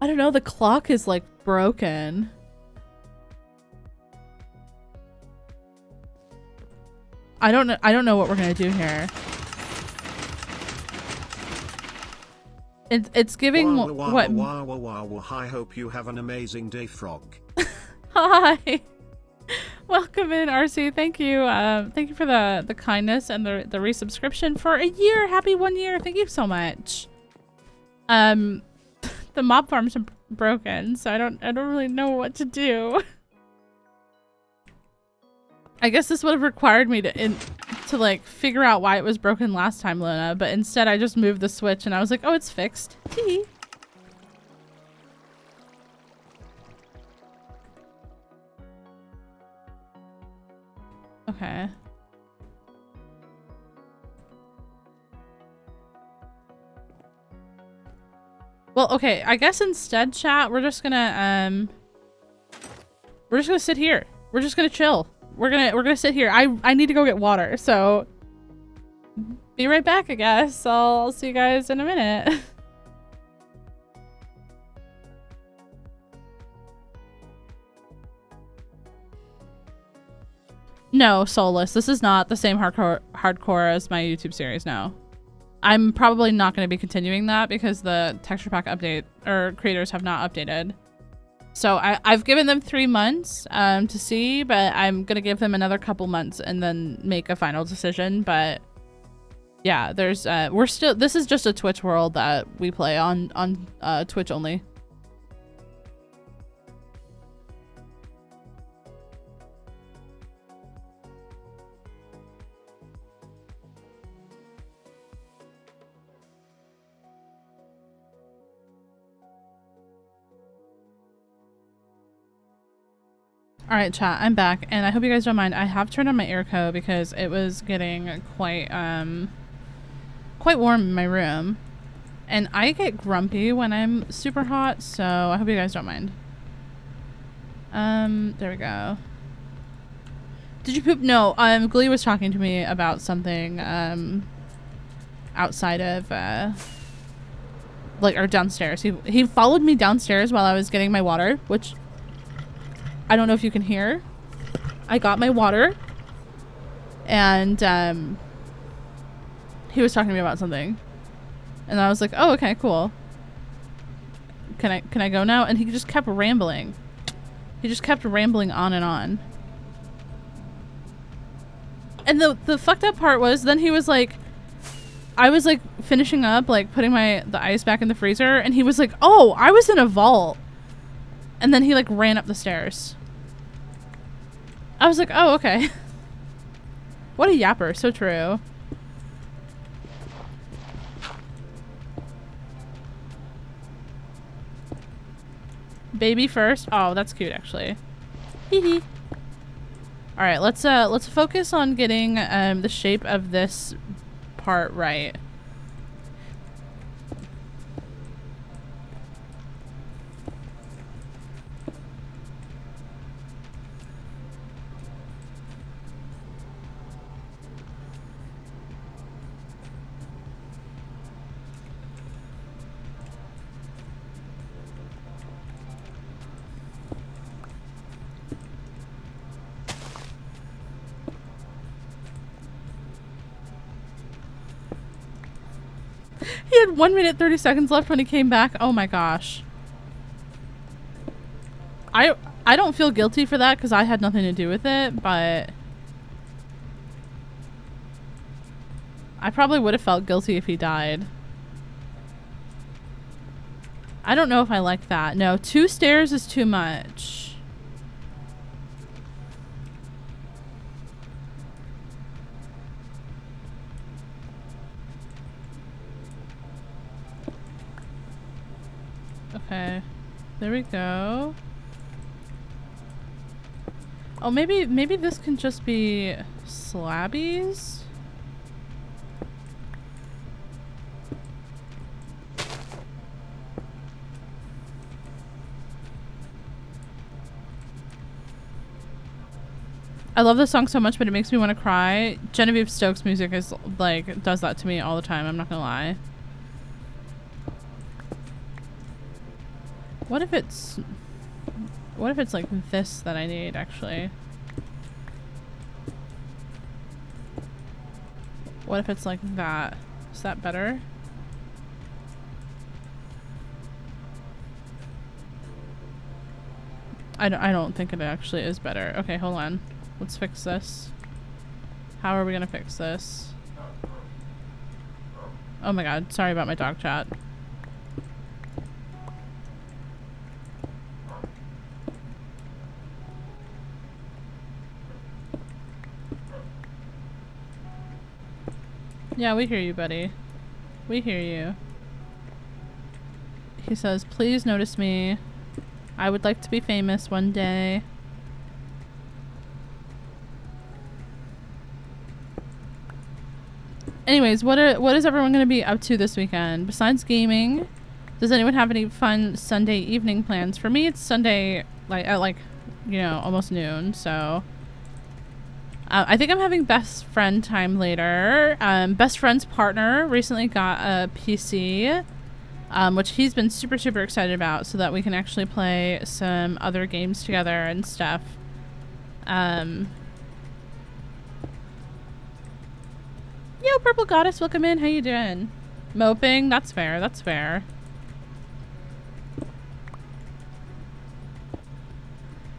I don't know, the clock is like broken. I don't know what we're gonna do here. It's giving what? I hope you have an amazing day, Frog. Hi. Welcome in, RC. Thank you. Thank you for the kindness and the resubscription for a year. Happy 1 year. Thank you so much. The mob farms are broken, so I don't really know what to do. I guess this would have required me to like figure out why it was broken last time, Luna, but instead I just moved the switch and I was like, oh, it's fixed. Tee. Okay. Well, okay, I guess instead, chat, we're just gonna sit here. We're just gonna chill. We're gonna sit here. I need to go get water, so be right back, I guess. I'll see you guys in a minute. No, Soulless. This is not the same hardcore as my YouTube series, no. I'm probably not going to be continuing that because the texture pack update or creators have not updated. So I've given them 3 months to see, but I'm going to give them another couple months and then make a final decision. But yeah, there's this is just a Twitch world that we play on Twitch only. All right, chat, I'm back, and I hope you guys don't mind. I have turned on my airco because it was getting quite warm in my room, and I get grumpy when I'm super hot, so I hope you guys don't mind. There we go. Did you poop? No, Glee was talking to me about something outside of like, or downstairs. He followed me downstairs while I was getting my water, which I don't know if you can hear. I got my water, and he was talking to me about something, and I was like, "Oh, okay, cool. Can I go now?" And he just kept rambling. He just kept rambling on and on. And the fucked up part was then he was like, I was like finishing up, like putting the ice back in the freezer, and he was like, "Oh, I was in a vault." And then he like ran up the stairs. I was like, oh, okay. What a yapper. So true. Baby first. Oh, that's cute actually. Hee hee. All right, let's focus on getting the shape of this part right. He had 1 minute 30 seconds left when he came back. Oh my gosh. I don't feel guilty for that because I had nothing to do with it, but I probably would have felt guilty if he died. I don't know if I like that. No, 2 stairs is too much. Okay, there we go. Oh, maybe this can just be slabbies? I love this song so much, but it makes me want to cry. Genevieve Stokes' music is like, does that to me all the time, I'm not gonna lie. What if it's like this that I need, actually? What if it's like that? Is that better? I don't think it actually is better. Okay, hold on. Let's fix this. How are we gonna fix this? Oh my god, sorry about my dog chat. Yeah, we hear you, buddy. We hear you. He says, please notice me. I would like to be famous one day. Anyways, what is everyone going to be up to this weekend? Besides gaming, does anyone have any fun Sunday evening plans? For me, it's Sunday, like, at like, you know, almost noon, so... I think I'm having best friend time later. Best friend's partner recently got a PC, which he's been super, super excited about, so that we can actually play some other games together and stuff. Yo, Purple Goddess, welcome in. How you doing? Moping? That's fair. That's fair.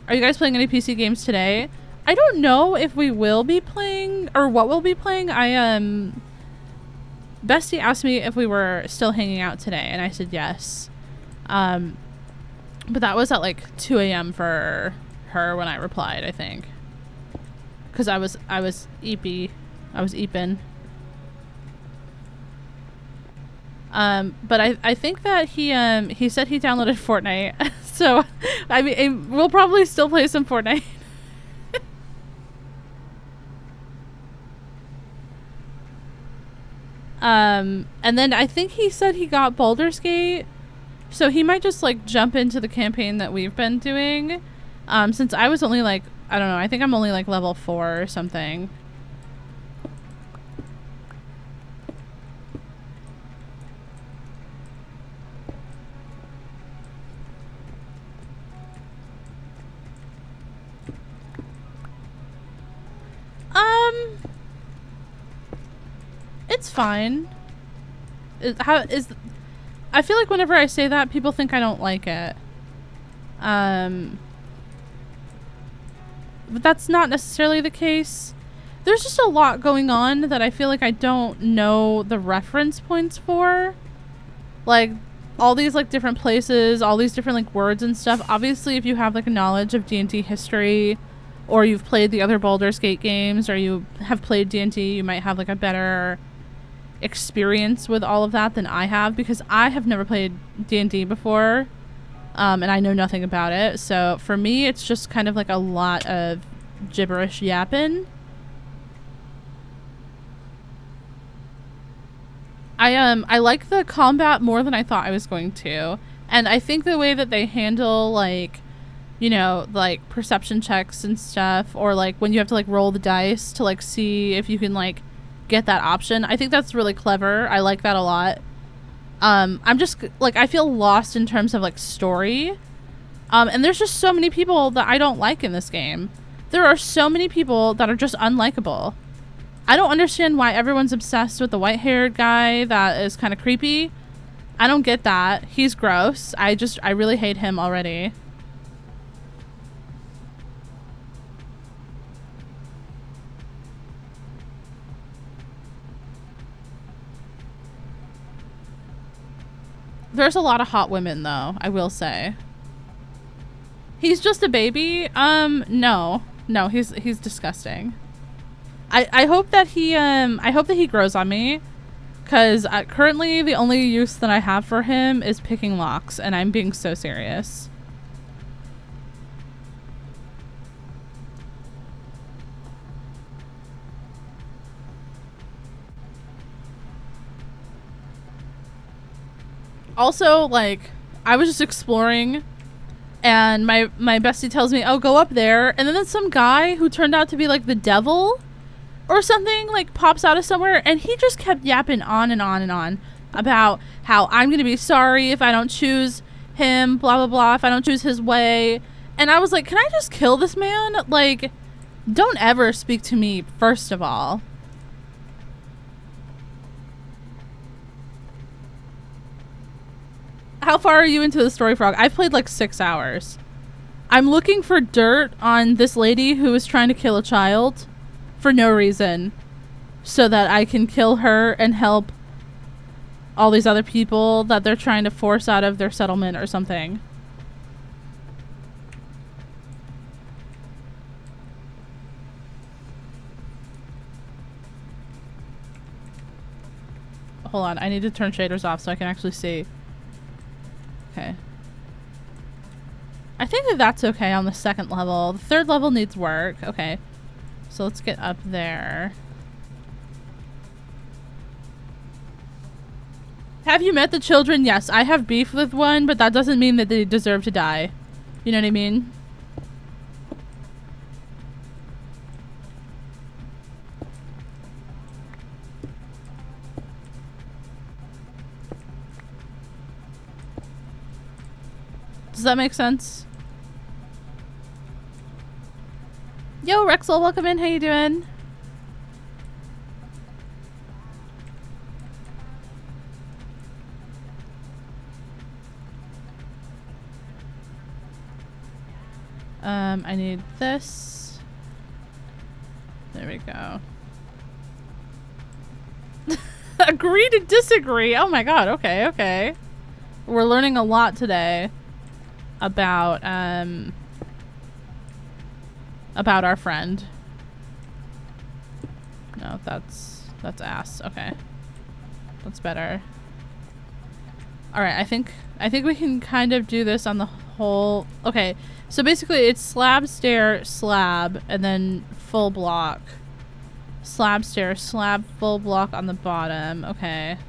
Are you guys playing any PC games today? I don't know if we will be playing or what we'll be playing. Bestie asked me if we were still hanging out today, and I said yes. But that was at like 2 a.m. for her when I replied, I think. Cause I was eeping. But I think that he said he downloaded Fortnite. So, I mean, we'll probably still play some Fortnite. And then I think he said he got Baldur's Gate. So he might just like jump into the campaign that we've been doing. Since I was only like, I don't know, I think I'm only like level 4 or something. It's fine. I feel like whenever I say that, people think I don't like it. But that's not necessarily the case. There's just a lot going on that I feel like I don't know the reference points for. Like, all these, like, different places, all these different, like, words and stuff. Obviously, if you have, like, a knowledge of D&D history, or you've played the other Baldur's Gate games, or you have played D&D, you might have, like, a better experience with all of that than I have, because I have never played D&D before, and I know nothing about it. So for me, it's just kind of like a lot of gibberish yapping. I like the combat more than I thought I was going to, and I think the way that they handle, like, you know, like perception checks and stuff, or like when you have to like roll the dice to like see if you can like get that option, I think that's really clever. I like that a lot. I'm just like, I feel lost in terms of like story, and there's just so many people that I don't like in this game. There are so many people that are just unlikable. I don't understand why everyone's obsessed with the white-haired guy that is kind of creepy. I don't get that. He's gross. I really hate him already. There's a lot of hot women, though, I will say. He's just a baby? No, he's disgusting. I hope that he grows on me, because currently the only use that I have for him is picking locks, and I'm being so serious. Also, like, I was just exploring, and my bestie tells me, oh, go up there, and then some guy who turned out to be like the devil or something like pops out of somewhere, and he just kept yapping on and on and on about how I'm gonna be sorry if I don't choose him, blah blah blah, if I don't choose his way. And I was like, can I just kill this man? Like, don't ever speak to me, first of all. How far are you into the story, Frog? I've played like 6 hours. I'm looking for dirt on this lady who is trying to kill a child for no reason, so that I can kill her and help all these other people that they're trying to force out of their settlement or something. Hold on, I need to turn shaders off so I can actually see. Okay. I think that that's okay on the 2nd level. The 3rd level needs work. Okay. So let's get up there. Have you met the children? Yes, I have beef with one, but that doesn't mean that they deserve to die. You know what I mean? Does that make sense? Yo, Rexel, welcome in. How you doing? I need this. There we go. Agree to disagree. Oh my god. Okay, okay. We're learning a lot today about our friend. No, that's ass. Okay. That's better. All right, I think we can kind of do this on the whole. Okay. So basically it's slab, stair, slab, and then full block. Slab, stair, slab, full block on the bottom. Okay.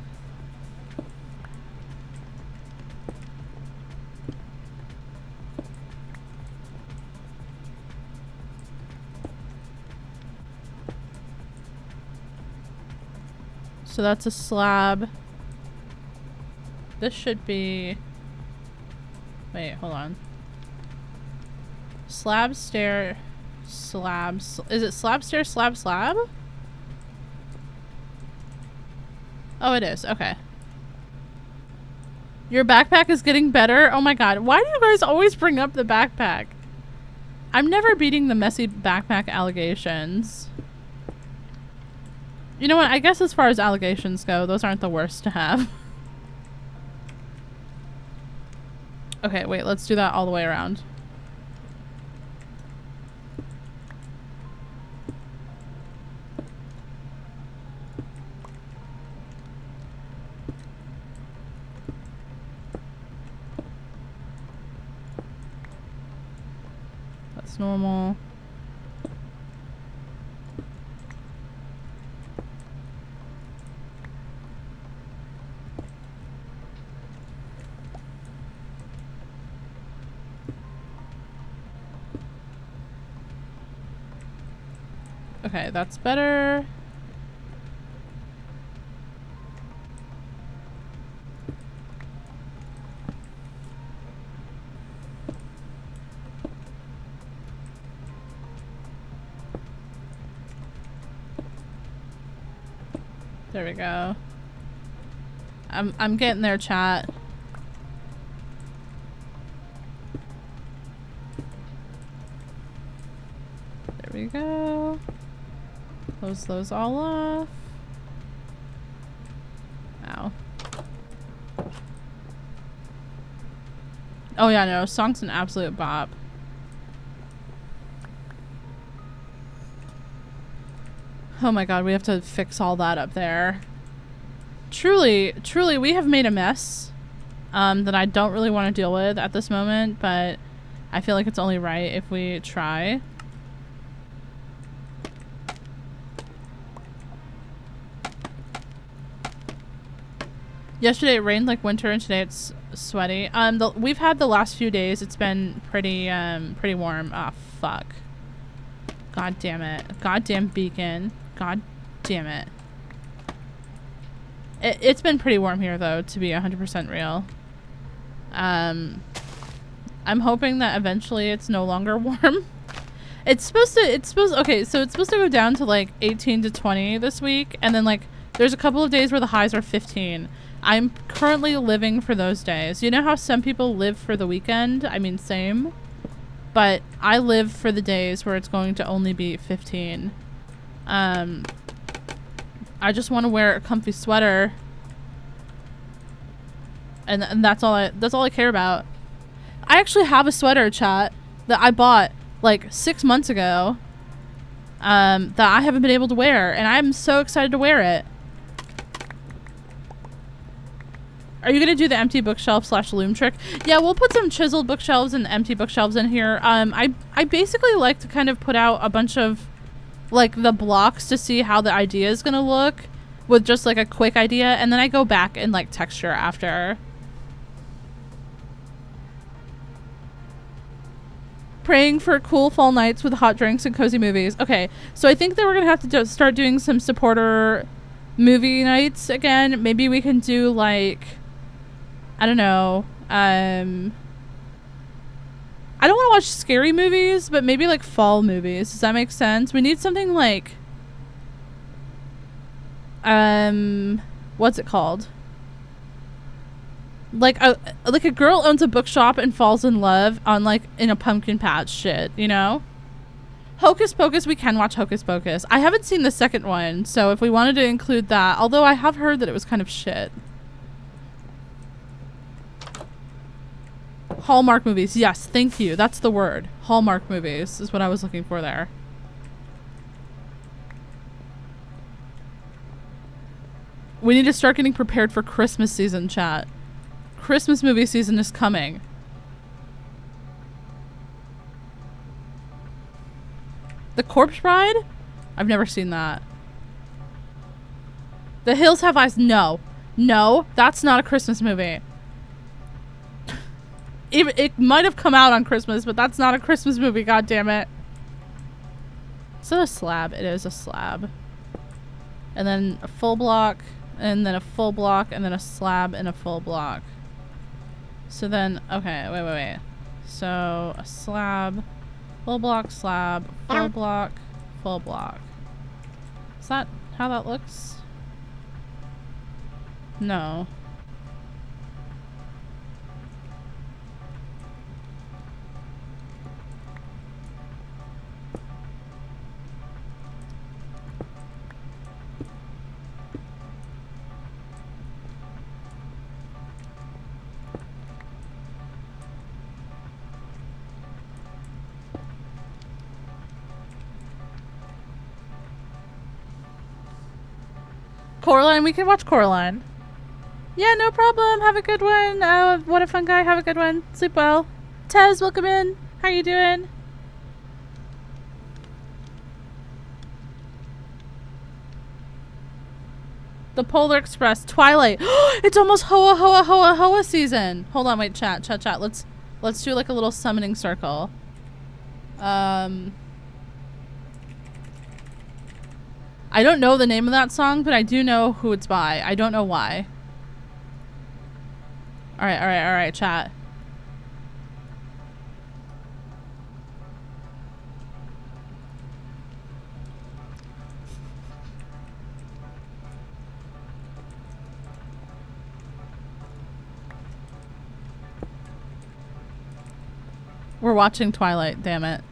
So that's a slab. This should be... Wait, hold on. Slab, stair, slab. Is it slab, stair, slab, slab? Oh, it is. Okay. Your backpack is getting better? Oh my god. Why do you guys always bring up the backpack? I'm never beating the messy backpack allegations. You know what? I guess as far as allegations go, those aren't the worst to have. Okay, wait. Let's do that all the way around. That's normal. Okay, that's better. There we go. I'm getting there, chat. There we go. Close those all off. Ow. Oh yeah, no, song's an absolute bop. Oh my god, we have to fix all that up there. Truly, we have made a mess that I don't really want to deal with at this moment, but I feel like it's only right if we try. Yesterday it rained like winter and today it's sweaty. We've had the last few days, it's been pretty warm. Ah, fuck. God damn it. Goddamn beacon. God damn it. It's been pretty warm here though, to be 100% real. I'm hoping that eventually it's no longer warm. Okay, so it's supposed to go down to like 18 to 20 this week, and then like there's a couple of days where the highs are 15. I'm currently living for those days. You know how some people live for the weekend? I mean, same. But I live for the days where it's going to only be 15. I just want to wear a comfy sweater. And that's all I care about. I actually have a sweater, chat, that I bought like 6 months ago. That I haven't been able to wear, and I'm so excited to wear it. Are you gonna do the empty bookshelf / loom trick? Yeah, we'll put some chiseled bookshelves and empty bookshelves in here. I basically like to kind of put out a bunch of like the blocks to see how the idea is gonna look with just like a quick idea, and then I go back and like texture after. Praying for cool fall nights with hot drinks and cozy movies. Okay, so I think that we're gonna have to start doing some supporter movie nights again. Maybe we can do like, I don't know, I don't want to watch scary movies, but maybe like fall movies. Does that make sense? We need something like what's it called? Like a girl owns a bookshop and falls in love on like in a pumpkin patch shit, you know? Hocus Pocus, we can watch Hocus Pocus. I haven't seen the second one, so if we wanted to include that, although I have heard that it was kind of shit. Hallmark movies, yes, thank you. That's the word. Hallmark movies is what I was looking for there. We need to start getting prepared for Christmas season, chat. Christmas movie season is coming. The Corpse Bride? I've never seen that. The Hills Have Eyes? No. No, that's not a Christmas movie. It might have come out on Christmas, but that's not a Christmas movie, god damn it. Is it a slab? It is a slab. And then a full block, and then a full block, and then a slab and a full block. So then, okay, wait. So, a slab, full block, slab, full block, full block. Is that how that looks? No. Coraline, we can watch Coraline. Yeah, no problem. Have a good one. What a fun guy. Have a good one. Sleep well. Tez, welcome in. How you doing? The Polar Express. Twilight. It's almost Hoa Hoa Hoa Hoa season. Hold on, wait, chat. Let's do like a little summoning circle. I don't know the name of that song, but I do know who it's by. I don't know why. Alright, chat. We're watching Twilight, damn it.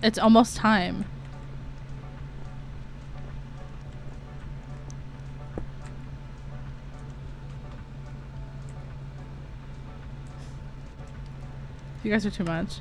It's almost time. You guys are too much.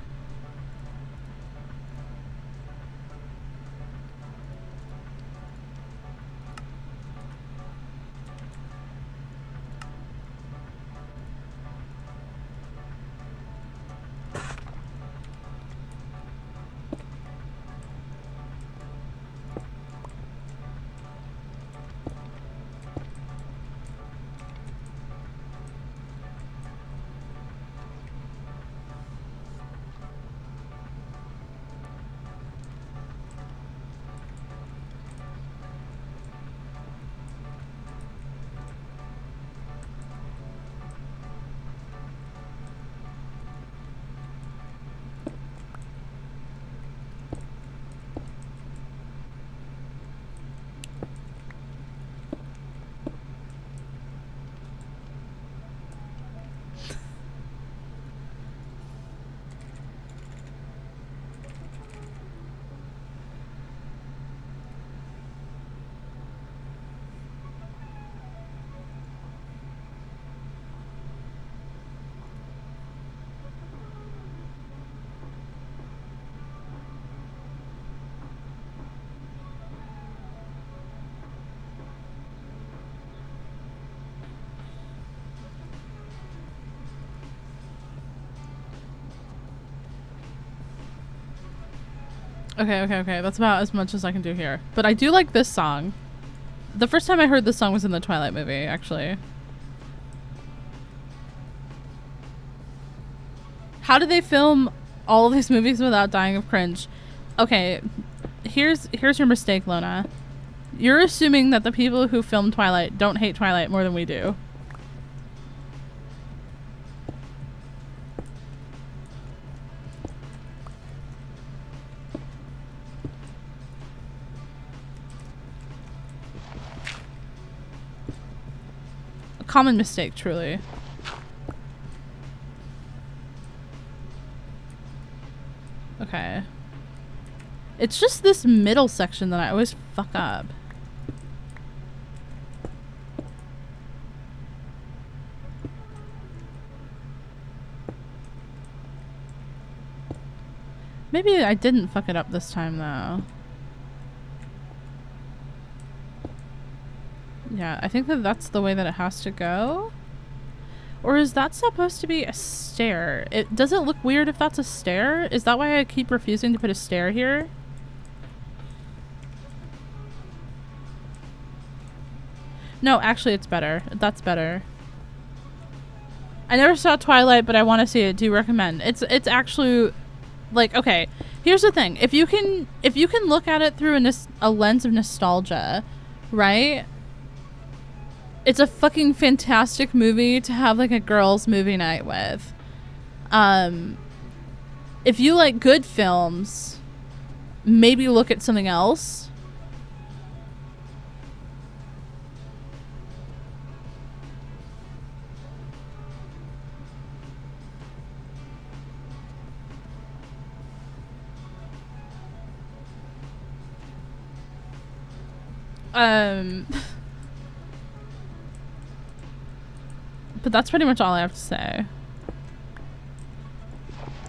Okay. That's about as much as I can do here. But I do like this song. The first time I heard this song was in the Twilight movie, actually. How did they film all of these movies without dying of cringe? Okay, here's your mistake, Lona. You're assuming that the people who filmed Twilight don't hate Twilight more than we do. Common mistake, truly. Okay. It's just this middle section that I always fuck up. Maybe I didn't fuck it up this time, though. Yeah, I think that that's the way that it has to go. Or is that supposed to be a stair? Does it look weird if that's a stair? Is that why I keep refusing to put a stair here? No, actually it's better. That's better. I never saw Twilight, but I want to see it. Do you recommend? It's actually, like, okay. Here's the thing: if you can look at it through a lens of nostalgia, right? It's a fucking fantastic movie to have like a girls' movie night with. If you like good films, maybe look at something else. But that's pretty much all I have to say.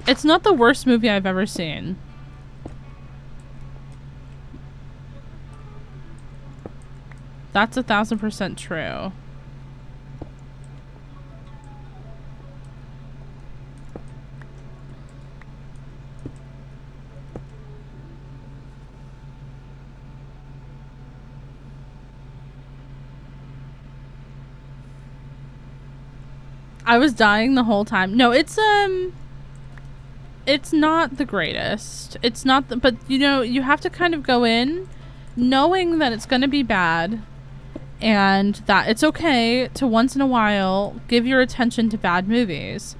It's not the worst movie I've ever seen. That's 1000% true. I was dying the whole time. No, it's not the greatest. It's not but you know, you have to kind of go in knowing that it's going to be bad and that it's okay to once in a while give your attention to bad movies.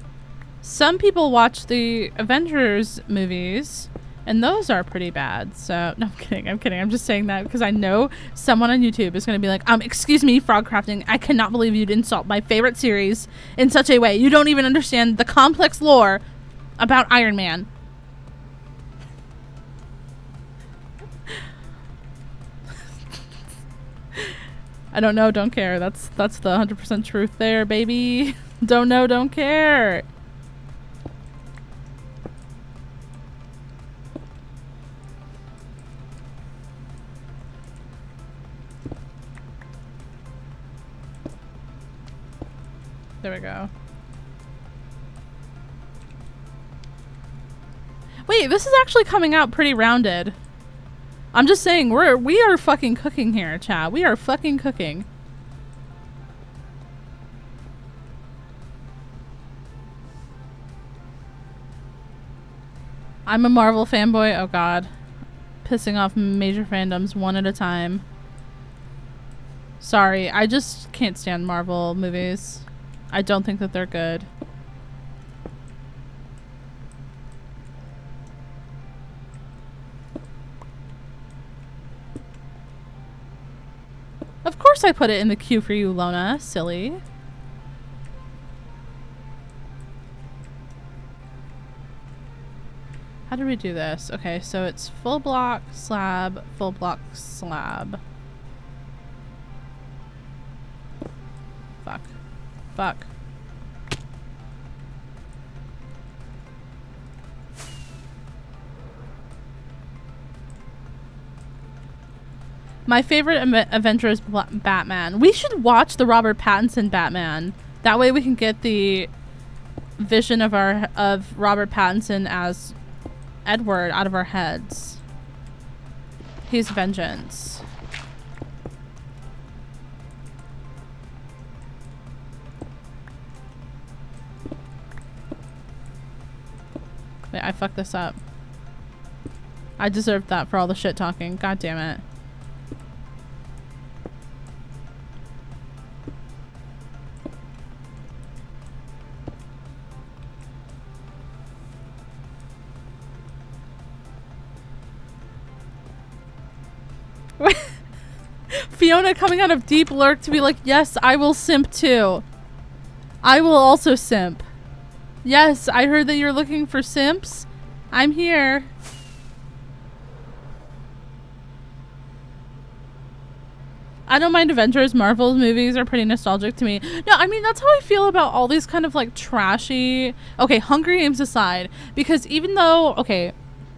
Some people watch the Avengers movies and those are pretty bad. So, no, I'm kidding. I'm just saying that because I know someone on YouTube is going to be like, excuse me, Frog Crafting. I cannot believe you'd insult my favorite series in such a way. You don't even understand the complex lore about Iron Man. I don't know, don't care. That's the 100% truth there, baby. Don't know, don't care. There we go. Wait, this is actually coming out pretty rounded. I'm just saying, we are fucking cooking here, chat. We are fucking cooking. I'm a Marvel fanboy. Oh god. Pissing off major fandoms one at a time. Sorry, I just can't stand Marvel movies. I don't think that they're good. Of course I put it in the queue for you, Lona. Silly. How do we do this? Okay, so it's full block, slab, full block, slab. Fuck. Fuck. My favorite Avenger is Batman. We should watch the Robert Pattinson Batman. That way we can get the vision of Robert Pattinson as Edward out of our heads. He's vengeance. Wait, I fucked this up. I deserved that for all the shit talking. God damn it. Fiona coming out of deep lurk to be like, yes, I will simp too. I will also simp. Yes, I heard that you're looking for simps. I'm here. I don't mind Avengers. Marvel's movies are pretty nostalgic to me. No, I mean, that's how I feel about all these kind of like trashy... Okay, Hunger Games aside. Because even though... Okay,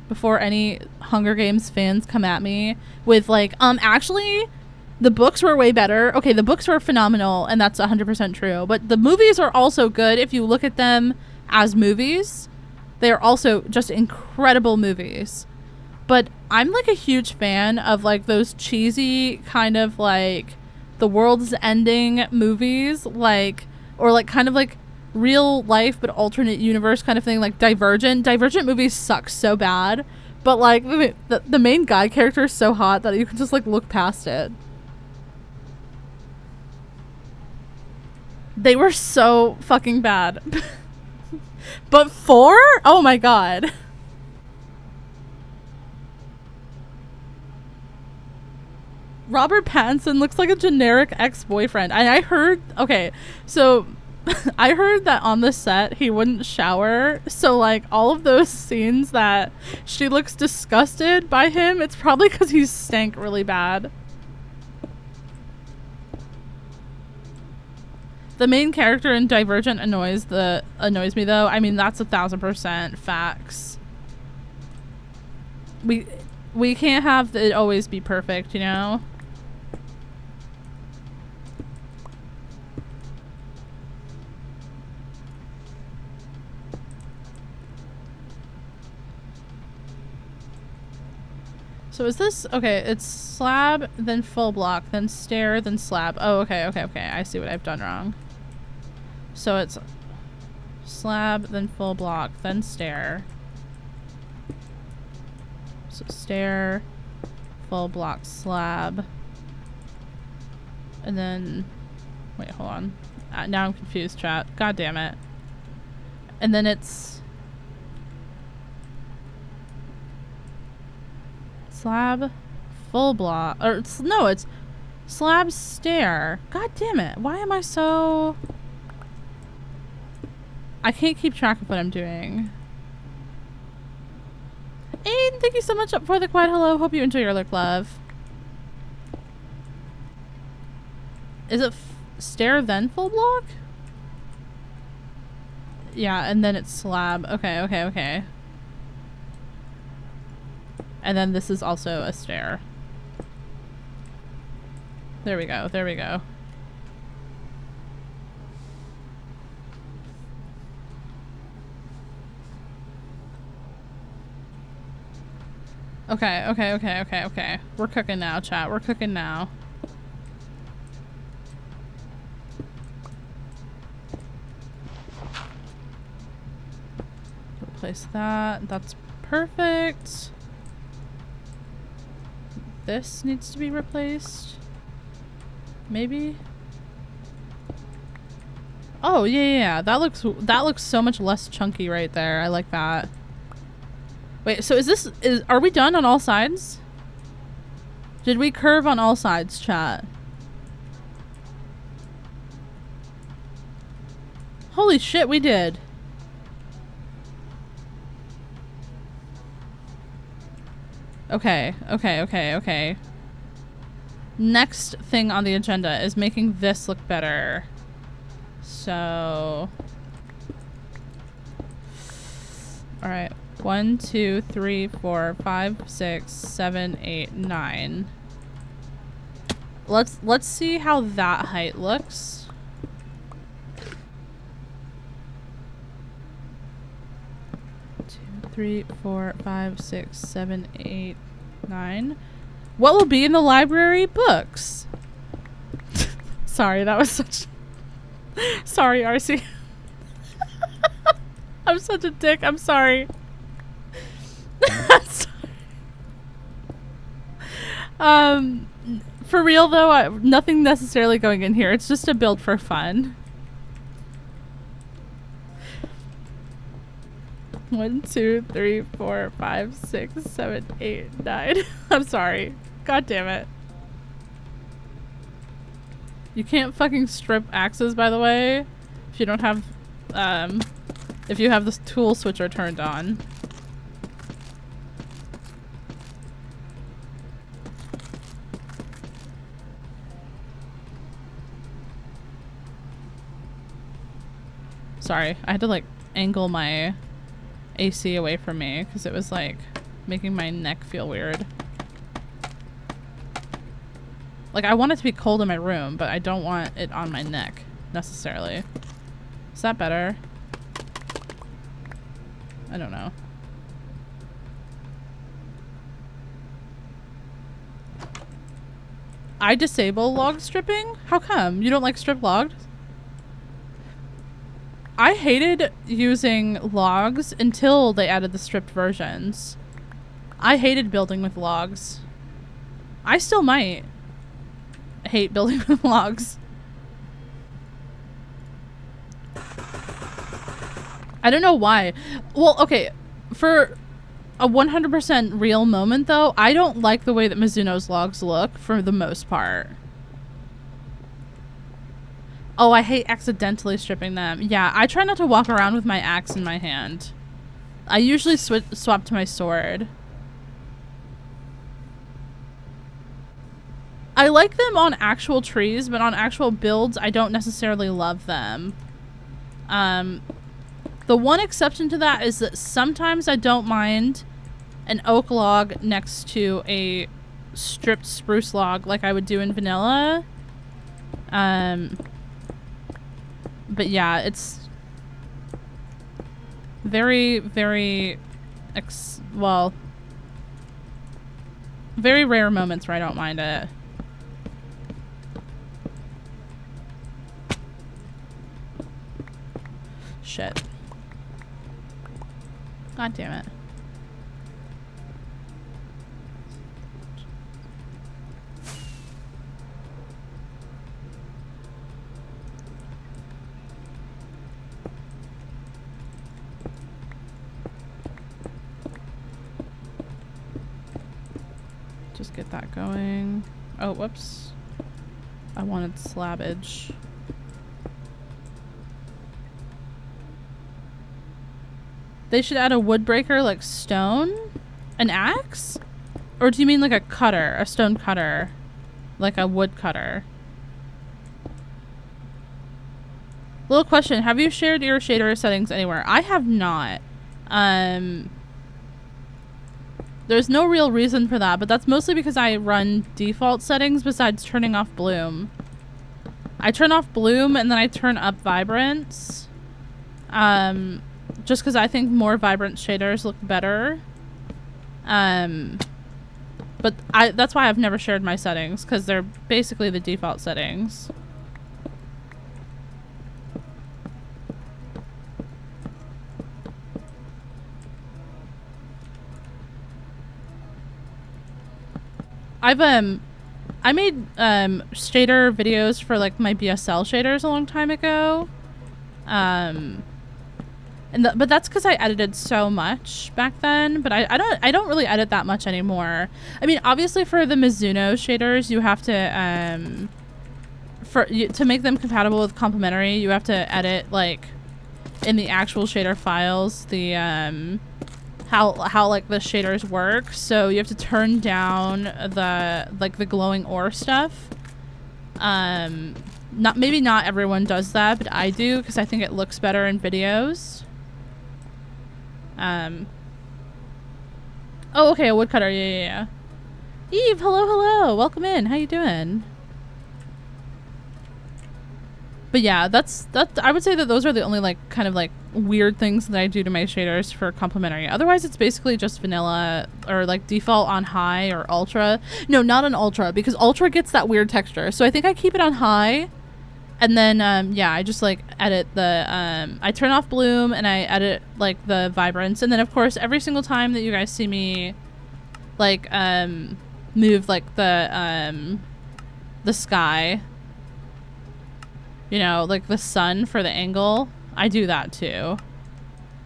before any Hunger Games fans come at me with like, actually, the books were way better. Okay, the books were phenomenal, and that's 100% true. But the movies are also good if you look at them as movies. They are also just incredible movies. But I'm like a huge fan of like those cheesy kind of like the world's ending movies, like, or like kind of like real life but alternate universe kind of thing, like Divergent. Divergent movies suck so bad, but like the main guy character is so hot that you can just like look past it. They were so fucking bad. But 4? Oh my god. Robert Pattinson looks like a generic ex-boyfriend. And I heard, okay, so I heard that on the set he wouldn't shower. So like all of those scenes that she looks disgusted by him, it's probably because he stank really bad. The main character in Divergent annoys me though. I mean, that's 1000% facts. We can't have it always be perfect, you know? So is this, okay, it's slab, then full block, then stair, then slab. Oh, okay. I see what I've done wrong. So it's slab, then full block, then stair. So stair, full block, slab. And then, wait, hold on. Now I'm confused, chat. God damn it. And then it's slab, full block, or no, it's slab, stair. God damn it. Why am I so... I can't keep track of what I'm doing. Aiden, thank you so much for the quiet hello. Hope you enjoy your lurk, love. Is it stair then full block? Yeah, and then it's slab. Okay. And then this is also a stair. There we go. Okay. We're cooking now, chat. We're cooking now. Replace that. That's perfect. This needs to be replaced. Maybe. Oh, yeah. That looks so much less chunky right there. I like that. Wait, so are we done on all sides? Did we curve on all sides, chat? Holy shit, we did. Okay. Next thing on the agenda is making this look better. So... Alright. 1, 2, 3, 4, 5, 6, 7, 8, 9. Let's see how that height looks. Two, 3, 4, 5, 6, 7, 8, 9. What will be in the library books? Sorry, that was such... Sorry, RC. I'm such a dick. I'm sorry. For real though, nothing necessarily going in here. It's just a build for fun. 1, 2, 3, 4, 5, 6, 7, 8, 9. I'm sorry. God damn it. You can't fucking strip axes, by the way, if you don't have, if you have this tool switcher turned on. Sorry, I had to like angle my AC away from me because it was like making my neck feel weird. Like I want it to be cold in my room, but I don't want it on my neck necessarily. Is that better? I don't know. I disable log stripping? How come? You don't like strip logs? I hated using logs until they added the stripped versions. I hated building with logs. I still might hate building with logs. I don't know why. Well, okay, for a 100% real moment though, I don't like the way that Mizuno's logs look for the most part. Oh, I hate accidentally stripping them. Yeah, I try not to walk around with my axe in my hand. I usually swap to my sword. I like them on actual trees, but on actual builds, I don't necessarily love them. The one exception to that is that sometimes I don't mind an oak log next to a stripped spruce log like I would do in vanilla. But yeah, it's very, very, well, very rare moments where I don't mind it. Shit. God damn it. Just get that going. Oh, whoops. I wanted slabbage. They should add a wood breaker like stone? An axe? Or do you mean like a cutter? A stone cutter? Like a wood cutter? Little question. Have you shared your shader settings anywhere? I have not. There's no real reason for that, but that's mostly because I run default settings besides turning off bloom. I turn off bloom and then I turn up vibrance. Just because I think more vibrant shaders look better. But that's why I've never shared my settings, because they're basically the default settings. I made shader videos for like my BSL shaders a long time ago. But that's because I edited so much back then, but I don't really edit that much anymore. I mean, obviously for the Mizuno shaders, you have to to make them compatible with complementary, you have to edit like in the actual shader files the how like the shaders work. So you have to turn down the glowing ore stuff. Maybe not everyone does that, but I do because I think it looks better in videos. Oh, okay, a woodcutter. Yeah. Eve, hello. Welcome in. How you doing? But yeah, that's I would say that those are the only like kind of like weird things that I do to my shaders for complementary. Otherwise, it's basically just vanilla or like default on high or ultra. No, not on ultra, because ultra gets that weird texture. So I think I keep it on high. And then, yeah, I just, like, edit the, I turn off bloom and I edit, like, the vibrance. And then, of course, every single time that you guys see me, like, move, like, the sky, you know, like the sun for the angle, I do that, too.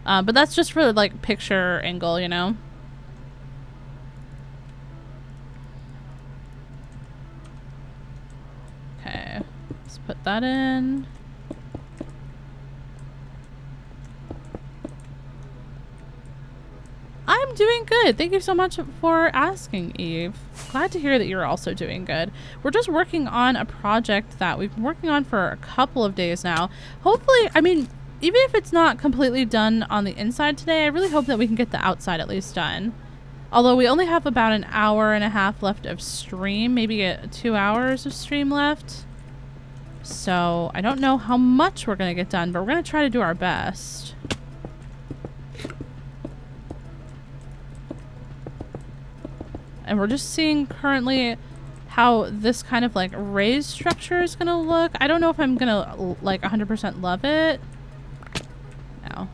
But that's just for, like, picture angle, you know? Okay. Let's put that in. I'm doing good. Thank you so much for asking, Eve. Glad to hear that you're also doing good. We're just working on a project that we've been working on for a couple of days now. Hopefully, I mean, even if it's not completely done on the inside today, I really hope that we can get the outside at least done. Although we only have about an hour and a half left of stream, maybe 2 hours of stream left. So I don't know how much we're going to get done, but we're going to try to do our best. And we're just seeing currently how this kind of like raised structure is gonna look. I don't know if I'm gonna like 100% love it. No.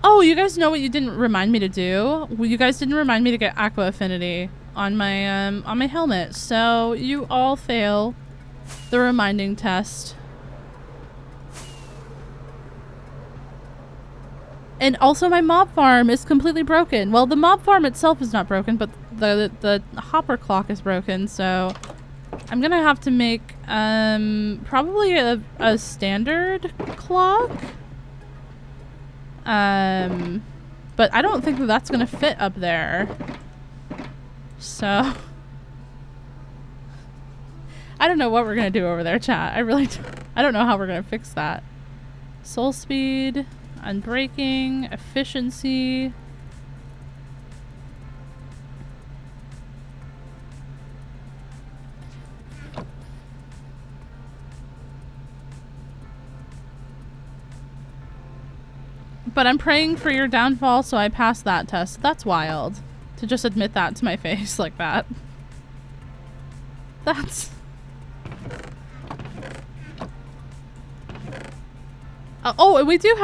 Oh, you guys know what you didn't remind me to do? Well, you guys didn't remind me to get aqua affinity on my helmet. So you all fail the reminding test. And also my mob farm is completely broken. Well, the mob farm itself is not broken, but the hopper clock is broken, so I'm gonna have to make probably a standard clock. But I don't think that that's gonna fit up there. So I don't know what we're gonna do over there, chat. I don't know how we're gonna fix that. Soul speed. Unbreaking, efficiency. But I'm praying for your downfall, so I passed that test. That's wild. To just admit that to my face like that. That's... oh, and we do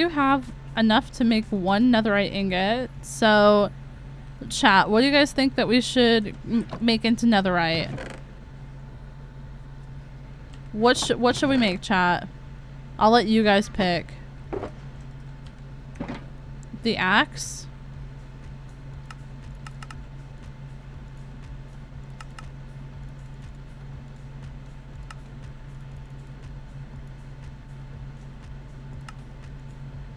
have enough to make one netherite ingot. So, chat, what do you guys think that we should make into netherite? What should we make, chat? I'll let you guys pick. The axe?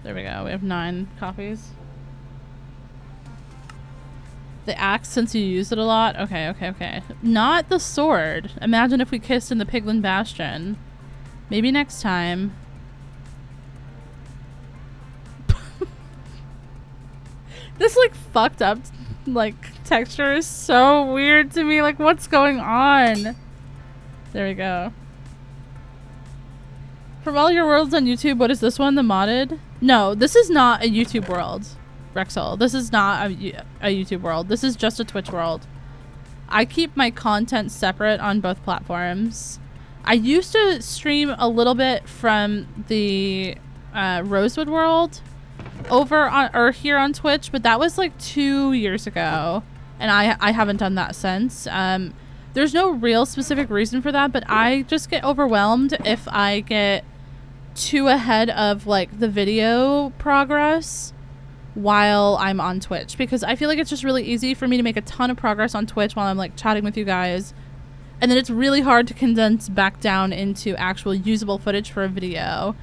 There we go. We have 9 copies. The axe, since you use it a lot? Okay, okay, okay. Not the sword. Imagine if we kissed in the Piglin Bastion. Maybe next time. This, like, fucked up, like, texture is so weird to me. Like, what's going on? There we go. From all your worlds on YouTube, what is this one? The modded? No, this is not a YouTube world, Rexel. This is not a YouTube world. This is just a Twitch world. I keep my content separate on both platforms. I used to stream a little bit from the Rosewood world over on, or here on Twitch, but that was like 2 years ago, and I haven't done that since. There's no real specific reason for that, but I just get overwhelmed if I get too ahead of like the video progress while I'm on Twitch, because I feel like it's just really easy for me to make a ton of progress on Twitch while I'm like chatting with you guys, and then it's really hard to condense back down into actual usable footage for a video.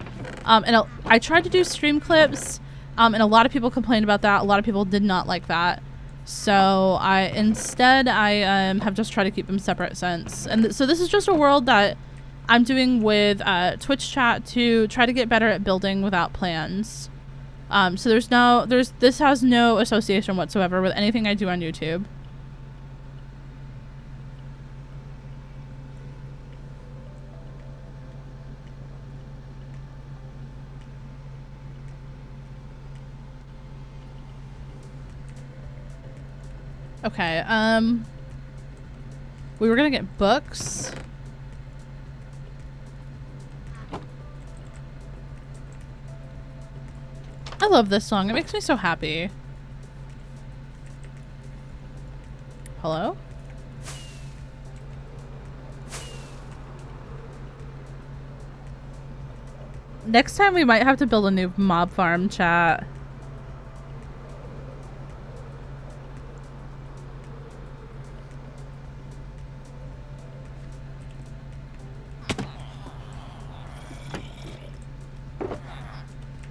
And I tried to do stream clips, and a lot of people complained about that. A lot of people did not like that. So I have just tried to keep them separate since. And so this is just a world that I'm doing with Twitch chat to try to get better at building without plans. So this has no association whatsoever with anything I do on YouTube. Okay, we were gonna get books. I love this song. It makes me so happy. Hello? Next time we might have to build a new mob farm, chat.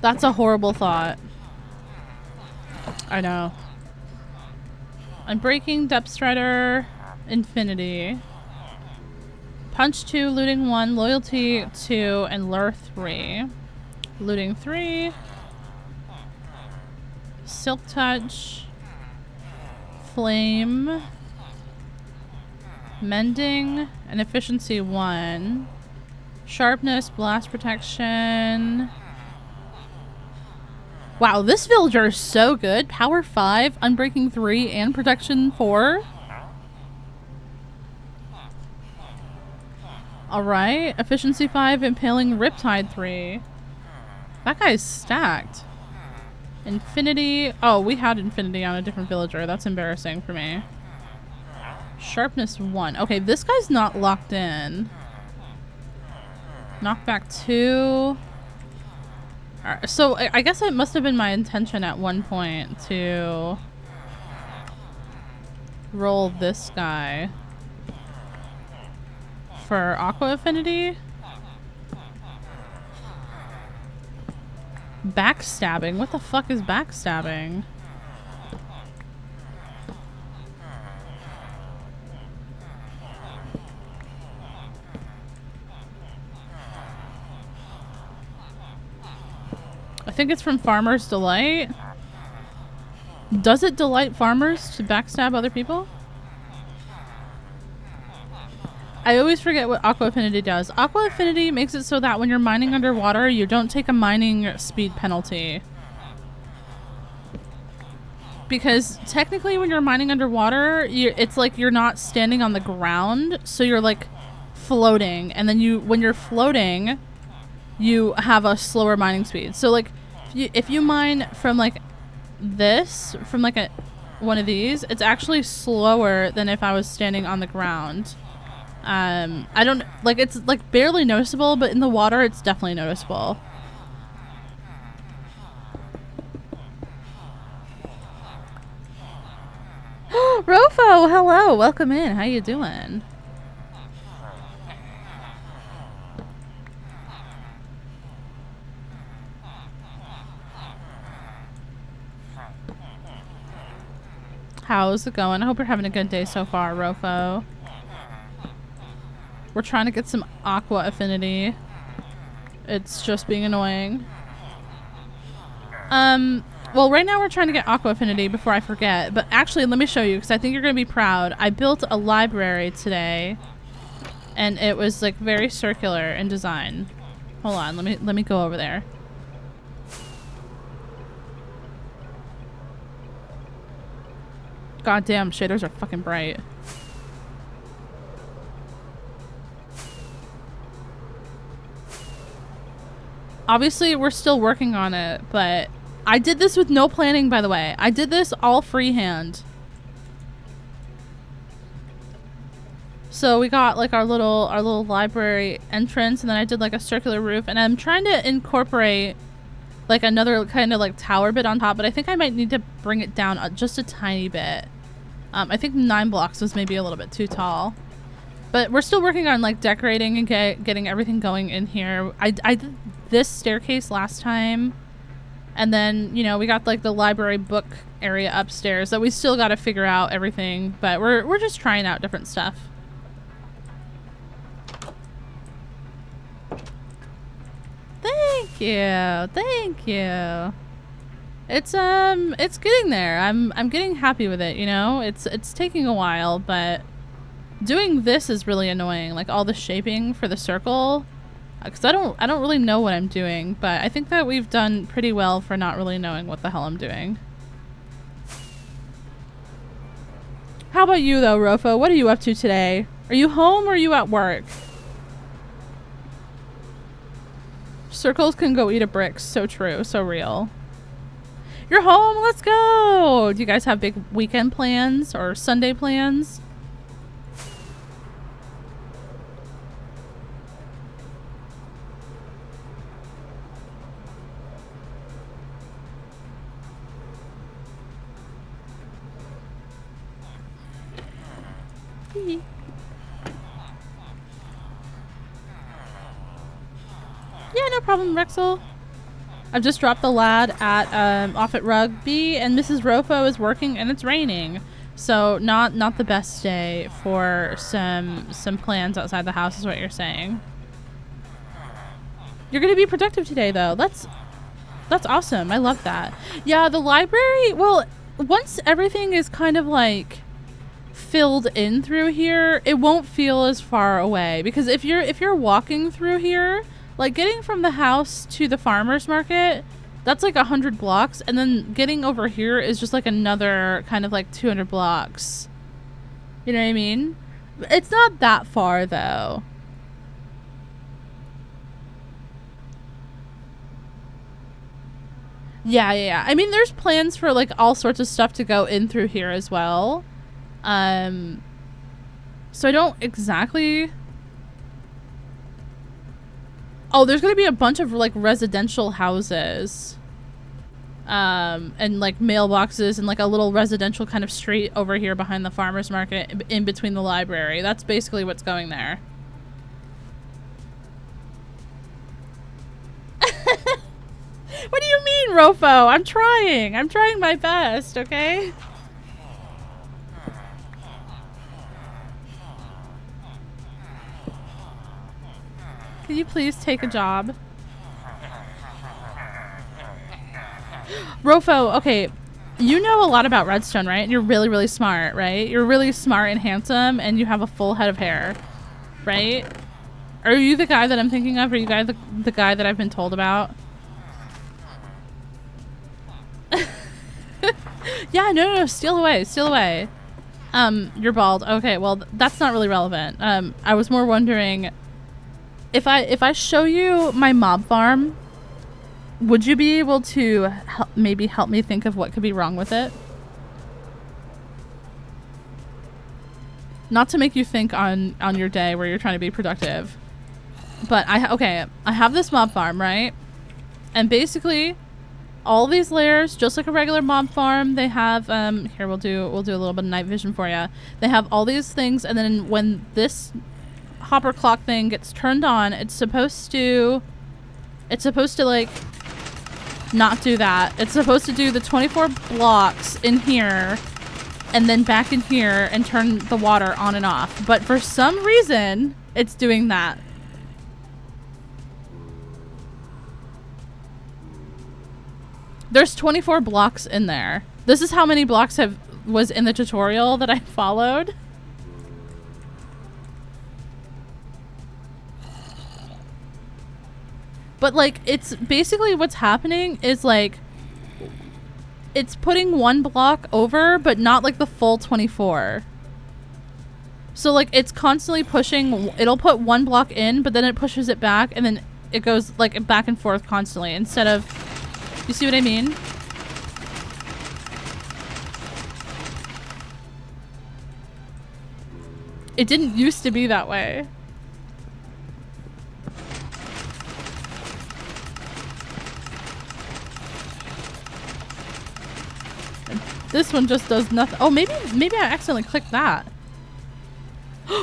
That's a horrible thought. I know. Unbreaking, Depth Strider, Infinity. Punch 2, Looting 1, Loyalty 2, and Lure 3. Looting 3. Silk Touch. Flame. Mending, and Efficiency 1. Sharpness, Blast Protection. Wow, this villager is so good. Power 5, Unbreaking 3, and Protection 4. Alright, Efficiency 5, Impaling Riptide 3. That guy's stacked. Infinity. Oh, we had Infinity on a different villager. That's embarrassing for me. Sharpness 1. Okay, this guy's not locked in. Knockback 2. Alright, so I guess it must have been my intention at one point to roll this guy for Aqua Affinity. Backstabbing? What the fuck is backstabbing? I think it's from Farmer's Delight. Does it delight farmers to backstab other people? I always forget what Aqua Affinity does. Aqua Affinity makes it so that when you're mining underwater, you don't take a mining speed penalty. Because technically when you're mining underwater, it's like you're not standing on the ground, so you're like floating. And then when you're floating, you have a slower mining speed. So like if you mine from like this, from like one of these, it's actually slower than if I was standing on the ground. I don't like, it's like barely noticeable, but in the water it's definitely noticeable. Rofo, hello, welcome in. How you doing? How's it going? I hope you're having a good day so far, Rofo. We're trying to get some Aqua Affinity. It's just being annoying. Well, right now we're trying to get Aqua Affinity before I forget. But actually, let me show you, because I think you're going to be proud. I built a library today. And it was, like, very circular in design. Hold on, let me go over there. God damn, shaders are fucking bright. Obviously, we're still working on it, but I did this with no planning, by the way. I did this all freehand. So we got like our little library entrance, and then I did like a circular roof, and I'm trying to incorporate like another kind of like tower bit on top, but I think I might need to bring it down just a tiny bit. I think 9 blocks was maybe a little bit too tall. But we're still working on like decorating and getting everything going in here. I did this staircase last time. And then, you know, we got like the library book area upstairs that we still got to figure out everything. But we're just trying out different stuff. Thank you. Thank you. It's getting there. I'm getting happy with it, you know? It's taking a while, but doing this is really annoying. Like all the shaping for the circle, because I don't really know what I'm doing, but I think that we've done pretty well for not really knowing what the hell I'm doing. How about you though, Rofo? What are you up to today? Are you home or are you at work? Circles can go eat a brick. So true. So real. You're home. Let's go. Do you guys have big weekend plans or Sunday plans? Yeah, no problem, Rexel. I've just dropped the lad at off at rugby, and Mrs. Rofo is working, and it's raining. So not the best day for some plans outside the house is what you're saying. You're gonna be productive today though. That's awesome. I love that. Yeah, the library, well, once everything is kind of like filled in through here, it won't feel as far away, because if you're walking through here, like getting from the house to the farmer's market, that's like 100 blocks, and then getting over here is just like another kind of like 200 blocks. You know what I mean? It's not that far though. Yeah. I mean, there's plans for like all sorts of stuff to go in through here as well. So I don't exactly... Oh, there's gonna be a bunch of like residential houses. And like mailboxes and like a little residential kind of street over here behind the farmer's market in between the library. That's basically what's going there. What do you mean, Rofo? I'm trying my best, okay? Can you please take a job? Rofo, okay, you know a lot about redstone, right? You're really, really smart, right? You're really smart and handsome, and you have a full head of hair, right? Are you the guy that I'm thinking of? Are you the guy that I've been told about? Yeah, no, steal away. You're bald. Okay, well, that's not really relevant. I was more wondering, if I show you my mob farm, would you be able to maybe help me think of what could be wrong with it? Not to make you think on your day where you're trying to be productive, but I have this mob farm, right? And basically, all these layers, just like a regular mob farm, they have here, we'll do a little bit of night vision for you. They have all these things, and then when this hopper clock thing gets turned on, it's supposed to like not do that. It's supposed to do the 24 blocks in here and then back in here and turn the water on and off. But for some reason, it's doing that. There's 24 blocks in there. This is how many blocks was in the tutorial that I followed. But like, it's basically what's happening is like, it's putting one block over, but not like the full 24. So like, it's constantly pushing, it'll put one block in, but then it pushes it back, and then it goes like back and forth constantly instead of, you see what I mean? It didn't used to be that way. This one just does nothing. Oh, maybe I accidentally clicked that.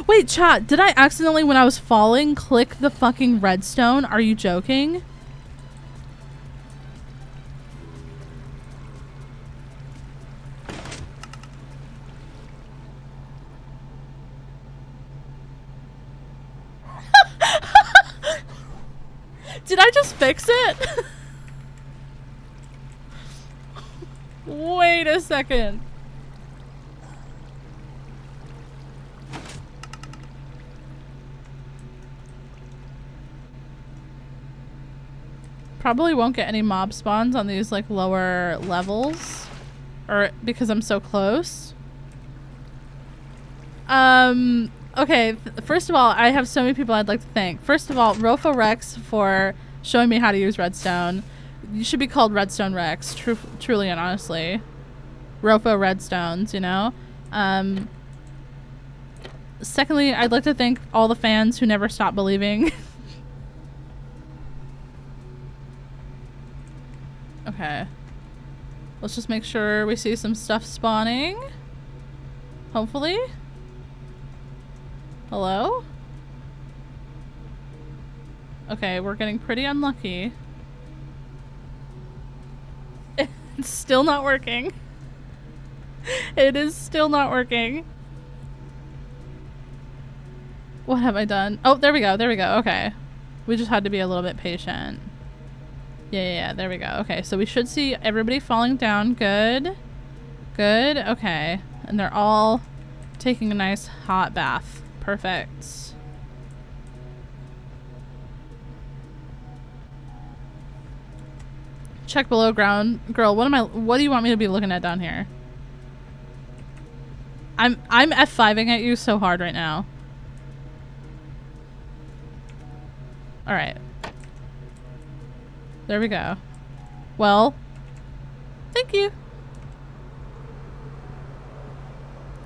Wait, chat, did I accidentally, when I was falling, click the fucking redstone? Are you joking? Did I just fix it? Wait a second. Probably won't get any mob spawns on these like lower levels, or because I'm so close. Okay, first of all, I have so many people I'd like to thank. First of all, Rofo Rex for showing me how to use redstone. You should be called Redstone Rex, truly and honestly. Rofo Redstones, you know? Secondly, I'd like to thank all the fans who never stop believing. Okay. Let's just make sure we see some stuff spawning. Hopefully. Hello? Okay, we're getting pretty unlucky. It's still not working. It is still not working. What have I done? Oh, there we go. There we go. Okay. We just had to be a little bit patient. Yeah. There we go. Okay, so we should see everybody falling down. Good. Good. Okay. And they're all taking a nice hot bath. Perfect. Check below ground. Girl, what do you want me to be looking at down here? I'm F5ing at you so hard right now. Alright. There we go. Well, thank you.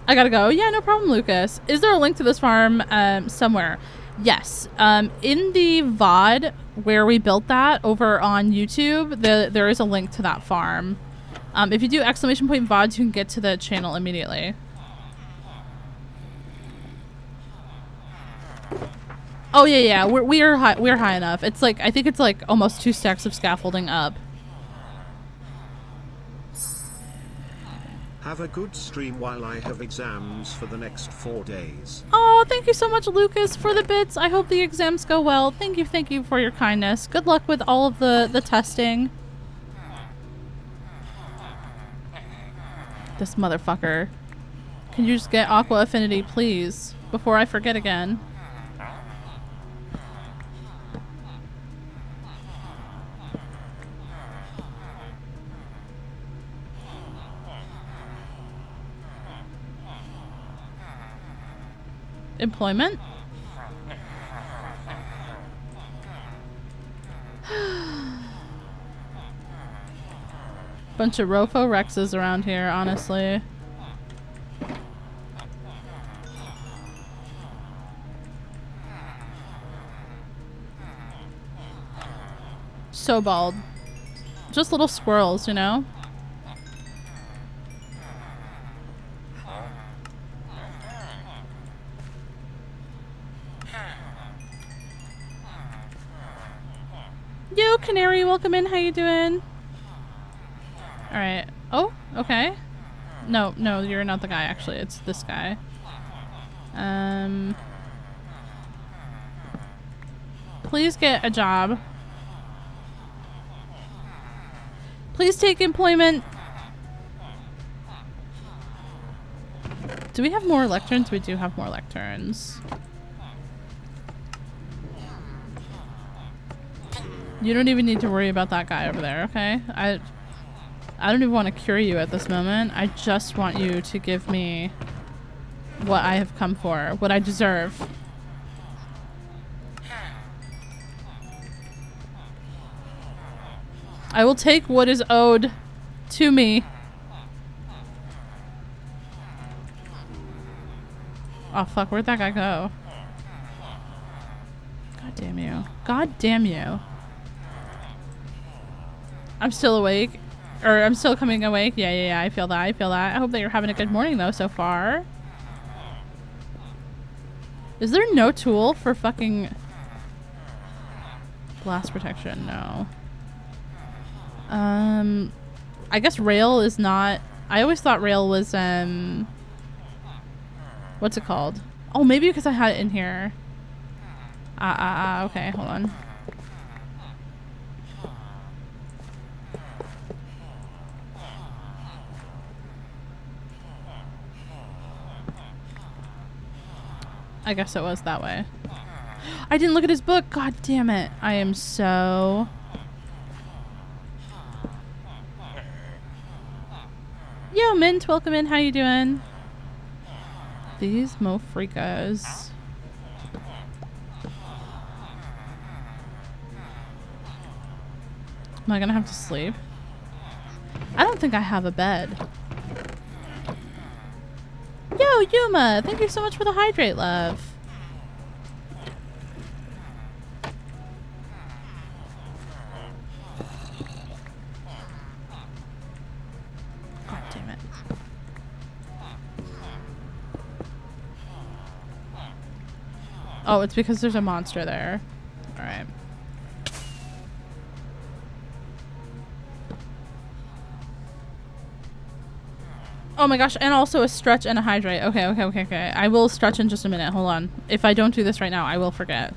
I gotta go. Yeah, no problem, Lucas. Is there a link to this farm somewhere? Yes. In the VOD where we built that over on YouTube, there is a link to that farm. If you do ! VODs, you can get to the channel immediately. Oh yeah. We're high enough. It's like, I think it's like almost 2 stacks of scaffolding up. Have a good stream while I have exams for the next 4 days. Oh, thank you so much, Lucas, for the bits. I hope the exams go well. Thank you for your kindness. Good luck with all of the testing. This motherfucker. Can you just get Aqua Affinity, please? Before I forget again. Employment? Bunch of Rofo Rexes around here, honestly. So bald. Just little squirrels, you know? Yo, Canary, welcome in. How you doing? Alright. Oh, okay. No, you're not the guy, actually. It's this guy. Please get a job. Please take employment. Do we have more lecterns? We do have more lecterns. You don't even need to worry about that guy over there, okay? I don't even want to cure you at this moment. I just want you to give me what I have come for, what I deserve. I will take what is owed to me. Oh fuck, where'd that guy go? God damn you. God damn you. I'm still awake. Or I'm still coming awake. Yeah, I feel that. I hope that you're having a good morning though so far. Is there no tool for fucking blast protection? No. I guess rail is not. I always thought rail was what's it called? Oh, maybe because I had it in here. Okay, hold on. I guess it was that way. I didn't look at his book. God damn it. I am so... Yo, Mint, welcome in. How you doing? These mofreakas. Am I gonna have to sleep? I don't think I have a bed. Yo, Yuma! Thank you so much for the hydrate, love. God damn it. Oh, it's because there's a monster there. Alright. Oh my gosh, and also a stretch and a hydrate. Okay. I will stretch in just a minute. Hold on. If I don't do this right now, I will forget.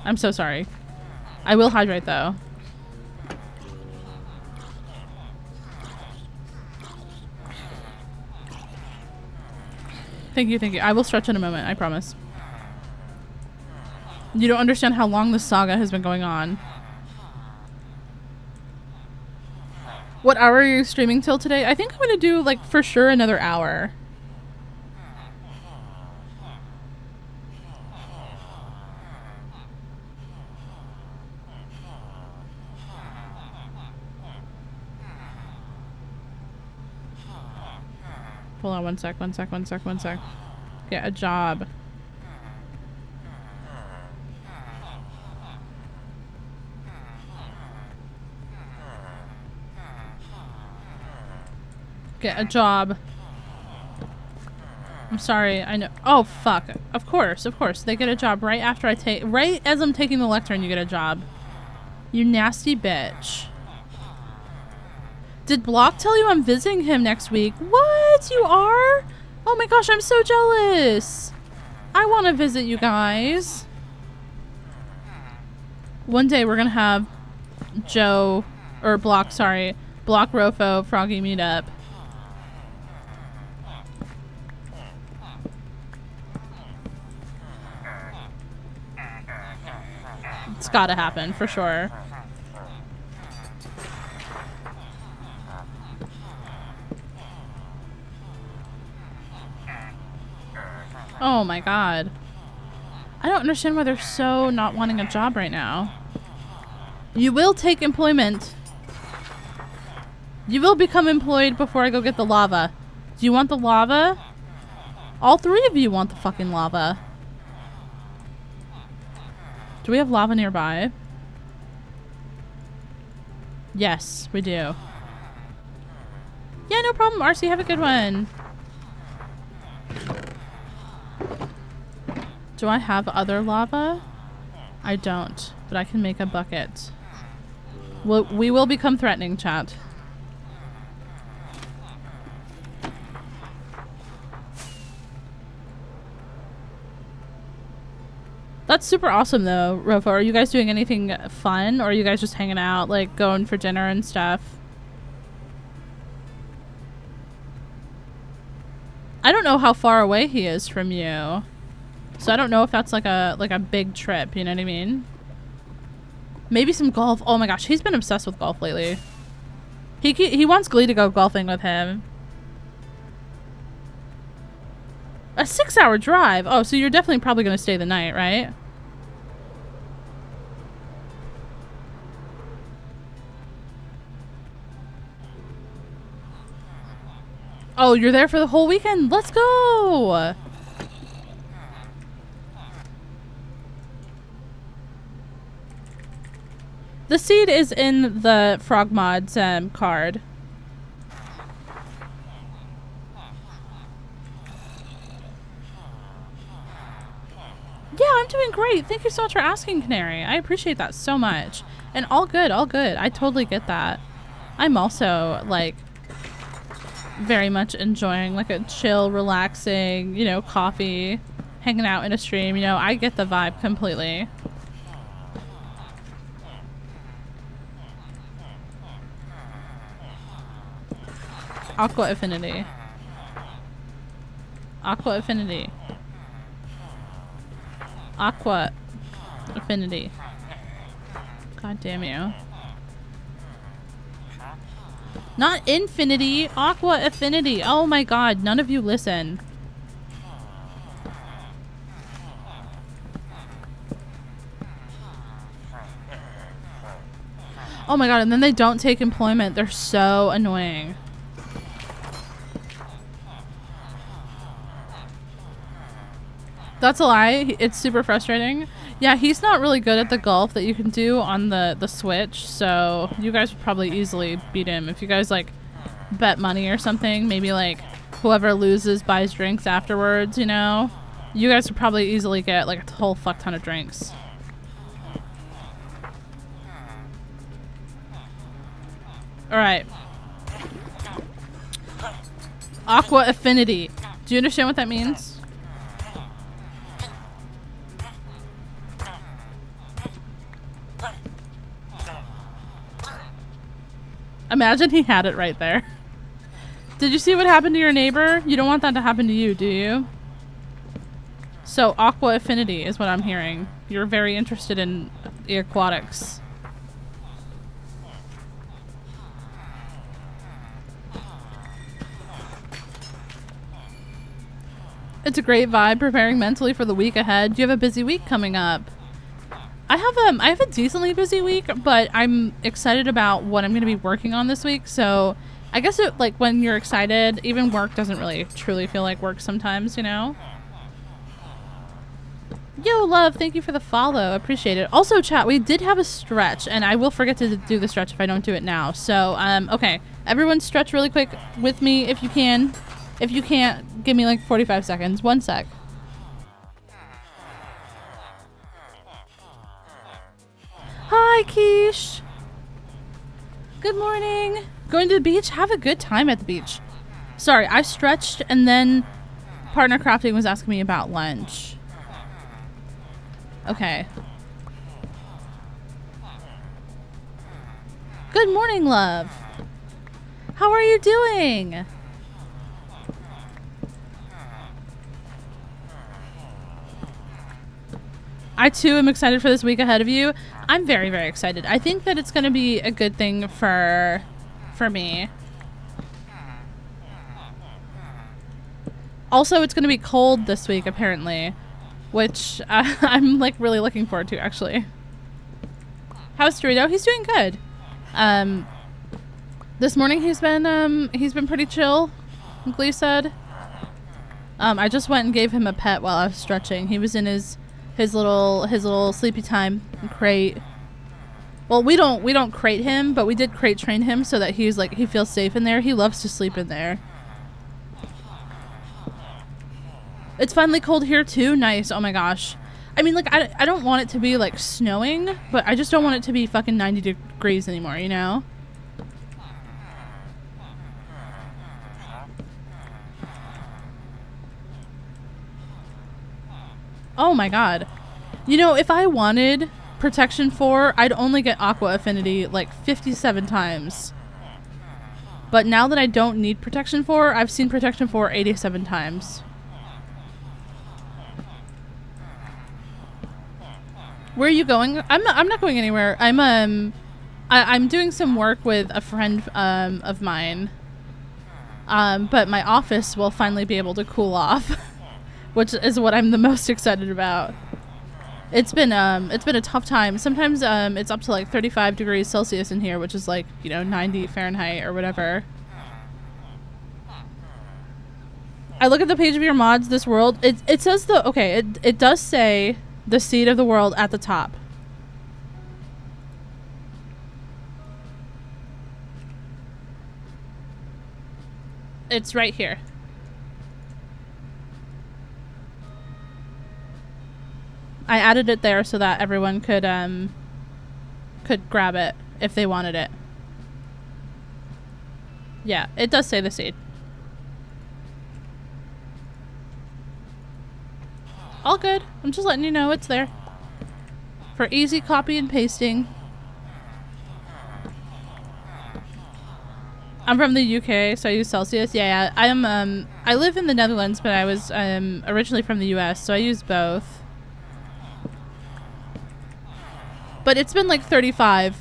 I'm so sorry. I will hydrate though. Thank you. I will stretch in a moment, I promise. You don't understand how long this saga has been going on. What hour are you streaming till today? I think I'm gonna do, like, for sure another hour. Hold on, one sec. Get a job. Get a job. I'm sorry, I know. Oh, fuck. Of course. They get a job right after I take... Right as I'm taking the lectern, you get a job. You nasty bitch. Did Block tell you I'm visiting him next week? What? You are? Oh my gosh, I'm so jealous. I want to visit you guys. One day we're going to have Joe... Or Block, sorry. Block, Rofo, Froggy meetup. It's gotta happen, for sure. Oh my god. I don't understand why they're so not wanting a job right now. You will take employment. You will become employed before I go get the lava. Do you want the lava? All three of you want the fucking lava. Do we have lava nearby? Yes, we do. Yeah, no problem, RC. Have a good one. Do I have other lava? I don't, but I can make a bucket. We will become threatening, chat. That's super awesome though, Rofo. Are you guys doing anything fun, or are you guys just hanging out, like going for dinner and stuff? I don't know how far away he is from you, so I don't know if that's like a big trip. You know what I mean? Maybe some golf. Oh my gosh, he's been obsessed with golf lately. He wants Glee to go golfing with him. A 6-hour drive. Oh, so you're definitely probably gonna stay the night, right? Oh, you're there for the whole weekend? Let's go! The seed is in the Frog Mods card. Yeah, I'm doing great. Thank you so much for asking, Canary. I appreciate that so much. And all good, all good. I totally get that. I'm also, like, very much enjoying, like, a chill, relaxing, you know, coffee, hanging out in a stream. You know, I get the vibe completely. Aqua Affinity. Aqua Affinity. Aqua Affinity. God damn you. Not Infinity, Aqua Affinity. Oh my god, none of you listen. Oh my god, and then they don't take employment. They're so annoying. That's a lie. It's super frustrating. Yeah, he's not really good at the golf that you can do on the Switch, so you guys would probably easily beat him. If you guys, like, bet money or something, maybe, like, whoever loses buys drinks afterwards, you know? You guys would probably easily get, like, a whole fuck ton of drinks. Alright. Aqua affinity. Do you understand what that means? Imagine he had it right there. Did you see what happened to your neighbor? You don't want that to happen to you, do you? So aqua affinity is what I'm hearing. You're very interested in the aquatics. It's a great vibe preparing mentally for the week ahead. Do you have a busy week coming up? I have a decently busy week, but I'm excited about what I'm going to be working on this week. So I guess it, like, when you're excited, even work doesn't really truly feel like work sometimes, you know? Yo, love, thank you for the follow. Appreciate it. Also, chat, we did have a stretch, and I will forget to do the stretch if I don't do it now. So, okay. Everyone stretch really quick with me if you can. If you can't, give me like 45 seconds. 1 sec. Hi, Quiche. Good morning. Going to the beach? Have a good time at the beach. Sorry, I stretched and then Partner Crafting was asking me about lunch. Okay. Good morning, love. How are you doing? I too am excited for this week ahead of you. I'm very, very excited. I think that it's going to be a good thing for me. Also, it's going to be cold this week, apparently, which I'm like really looking forward to, actually. How's Dorito? He's doing good. This morning he's been pretty chill, Glee said. I just went and gave him a pet while I was stretching. He was in his little sleepy time crate. Well, we don't crate him, but we did crate train him so that he feels safe in there. He loves to sleep in there. It's finally cold here too. Nice. Oh my gosh. I mean, like, I don't want it to be like snowing, but I just don't want it to be fucking 90 degrees anymore, you know? Oh my god. You know, if I wanted Protection 4, I'd only get Aqua Affinity like 57 times. But now that I don't need Protection 4, I've seen Protection 4 87 times. Where are you going? I'm not going anywhere. I'm doing some work with a friend of mine. But my office will finally be able to cool off, which is what I'm the most excited about. It's been a tough time. Sometimes it's up to like 35 degrees Celsius in here, which is like, you know, 90 Fahrenheit or whatever. I look at the page of your mods, this world. It says it does say the seed of the world at the top. It's right here. I added it there so that everyone could grab it if they wanted it. Yeah, it does say the seed. All good. I'm just letting you know it's there. For easy copy and pasting. I'm from the UK, so I use Celsius. Yeah, I live in the Netherlands, but I was originally from the US, so I use both. But it's been like 35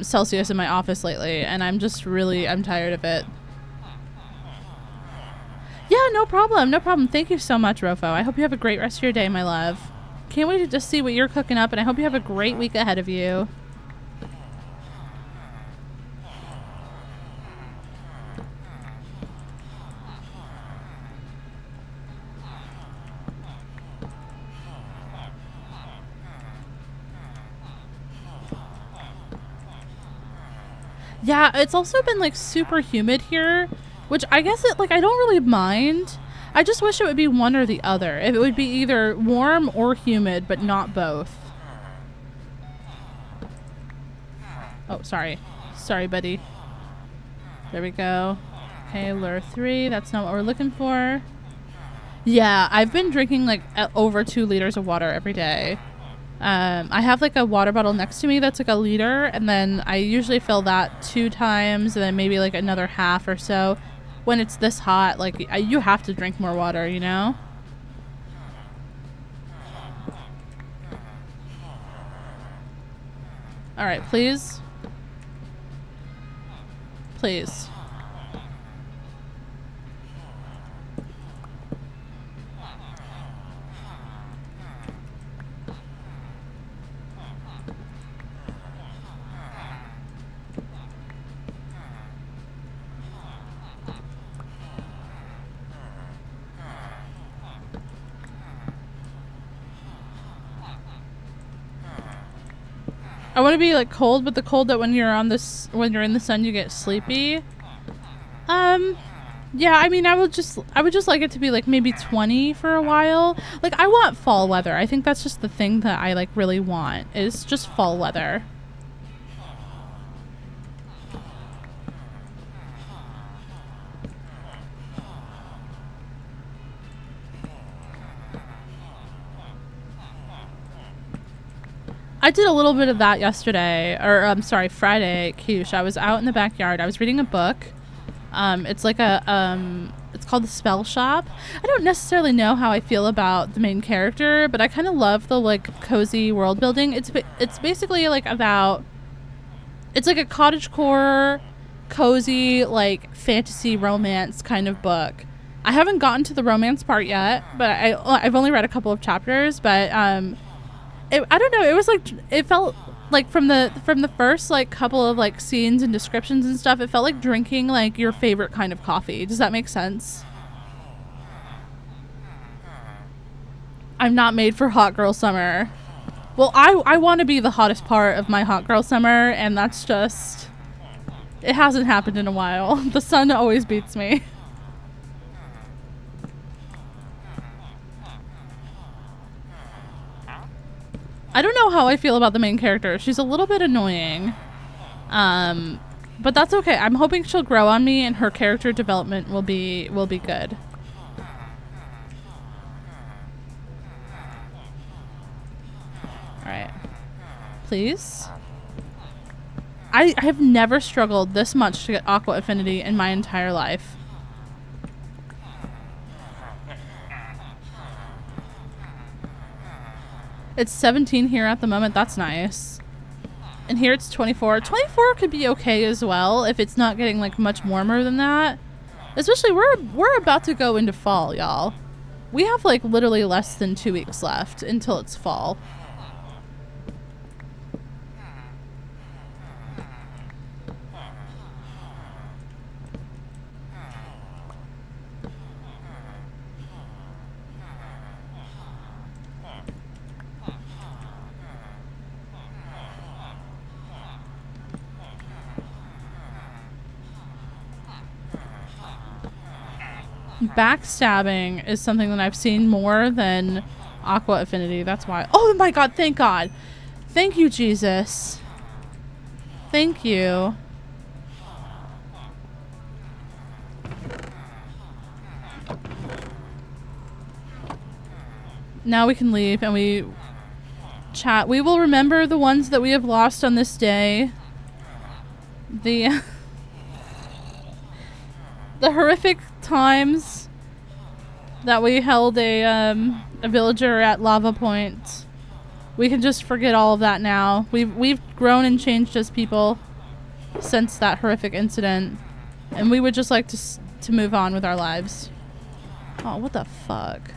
Celsius in my office lately, and I'm tired of it. Yeah, no problem. No problem. Thank you so much, Rofo. I hope you have a great rest of your day, my love. Can't wait to just see what you're cooking up, and I hope you have a great week ahead of you. Yeah, it's also been like super humid here, which I guess I don't really mind. I just wish it would be one or the other. If it would be either warm or humid, but not both. Oh, sorry. Sorry, buddy. There we go. Okay, lure 3. That's not what we're looking for. Yeah, I've been drinking like over 2 liters of water every day. I have like a water bottle next to me that's like a liter, and then I usually fill that 2 times, and then maybe like another half or so. When it's this hot, like you have to drink more water, you know? All right, please. Please. I want to be like cold, but the cold that when you're in the sun you get sleepy. Yeah, I mean I would just like it to be like maybe 20 for a while. Like I want fall weather. I think that's just the thing that I like really want, is just fall weather. I did a little bit of that yesterday, or Friday, Quiche. I was out in the backyard. I was reading a book. It's like it's called The Spell Shop. I don't necessarily know how I feel about the main character, but I kind of love the like cozy world building. It's basically like it's like a cottagecore, cozy like fantasy romance kind of book. I haven't gotten to the romance part yet, but I've only read a couple of chapters, but I don't know. It was like, it felt like from the first like couple of like scenes and descriptions and stuff, it felt like drinking like your favorite kind of coffee. Does that make sense? I'm not made for hot girl summer. Well, I want to be the hottest part of my hot girl summer, and that's just, it hasn't happened in a while. The sun always beats me. I don't know how I feel about the main character. She's a little bit annoying. But that's okay. I'm hoping she'll grow on me and her character development will be good. All right. Please. I have never struggled this much to get Aqua Affinity in my entire life. It's 17 here at the moment. That's nice. And here it's 24. 24 could be okay as well if it's not getting like much warmer than that. Especially we're about to go into fall, y'all. We have like literally less than 2 weeks left until it's fall. Backstabbing is something that I've seen more than Aqua Affinity. That's why. Oh my god, thank God. Thank you, Jesus. Thank you. Now we can leave and we chat. We will remember the ones that we have lost on this day. The horrific times that we held a villager at Lava Point. We can just forget all of that now. We've grown and changed as people since that horrific incident, and we would just like to move on with our lives. Oh, what the fuck?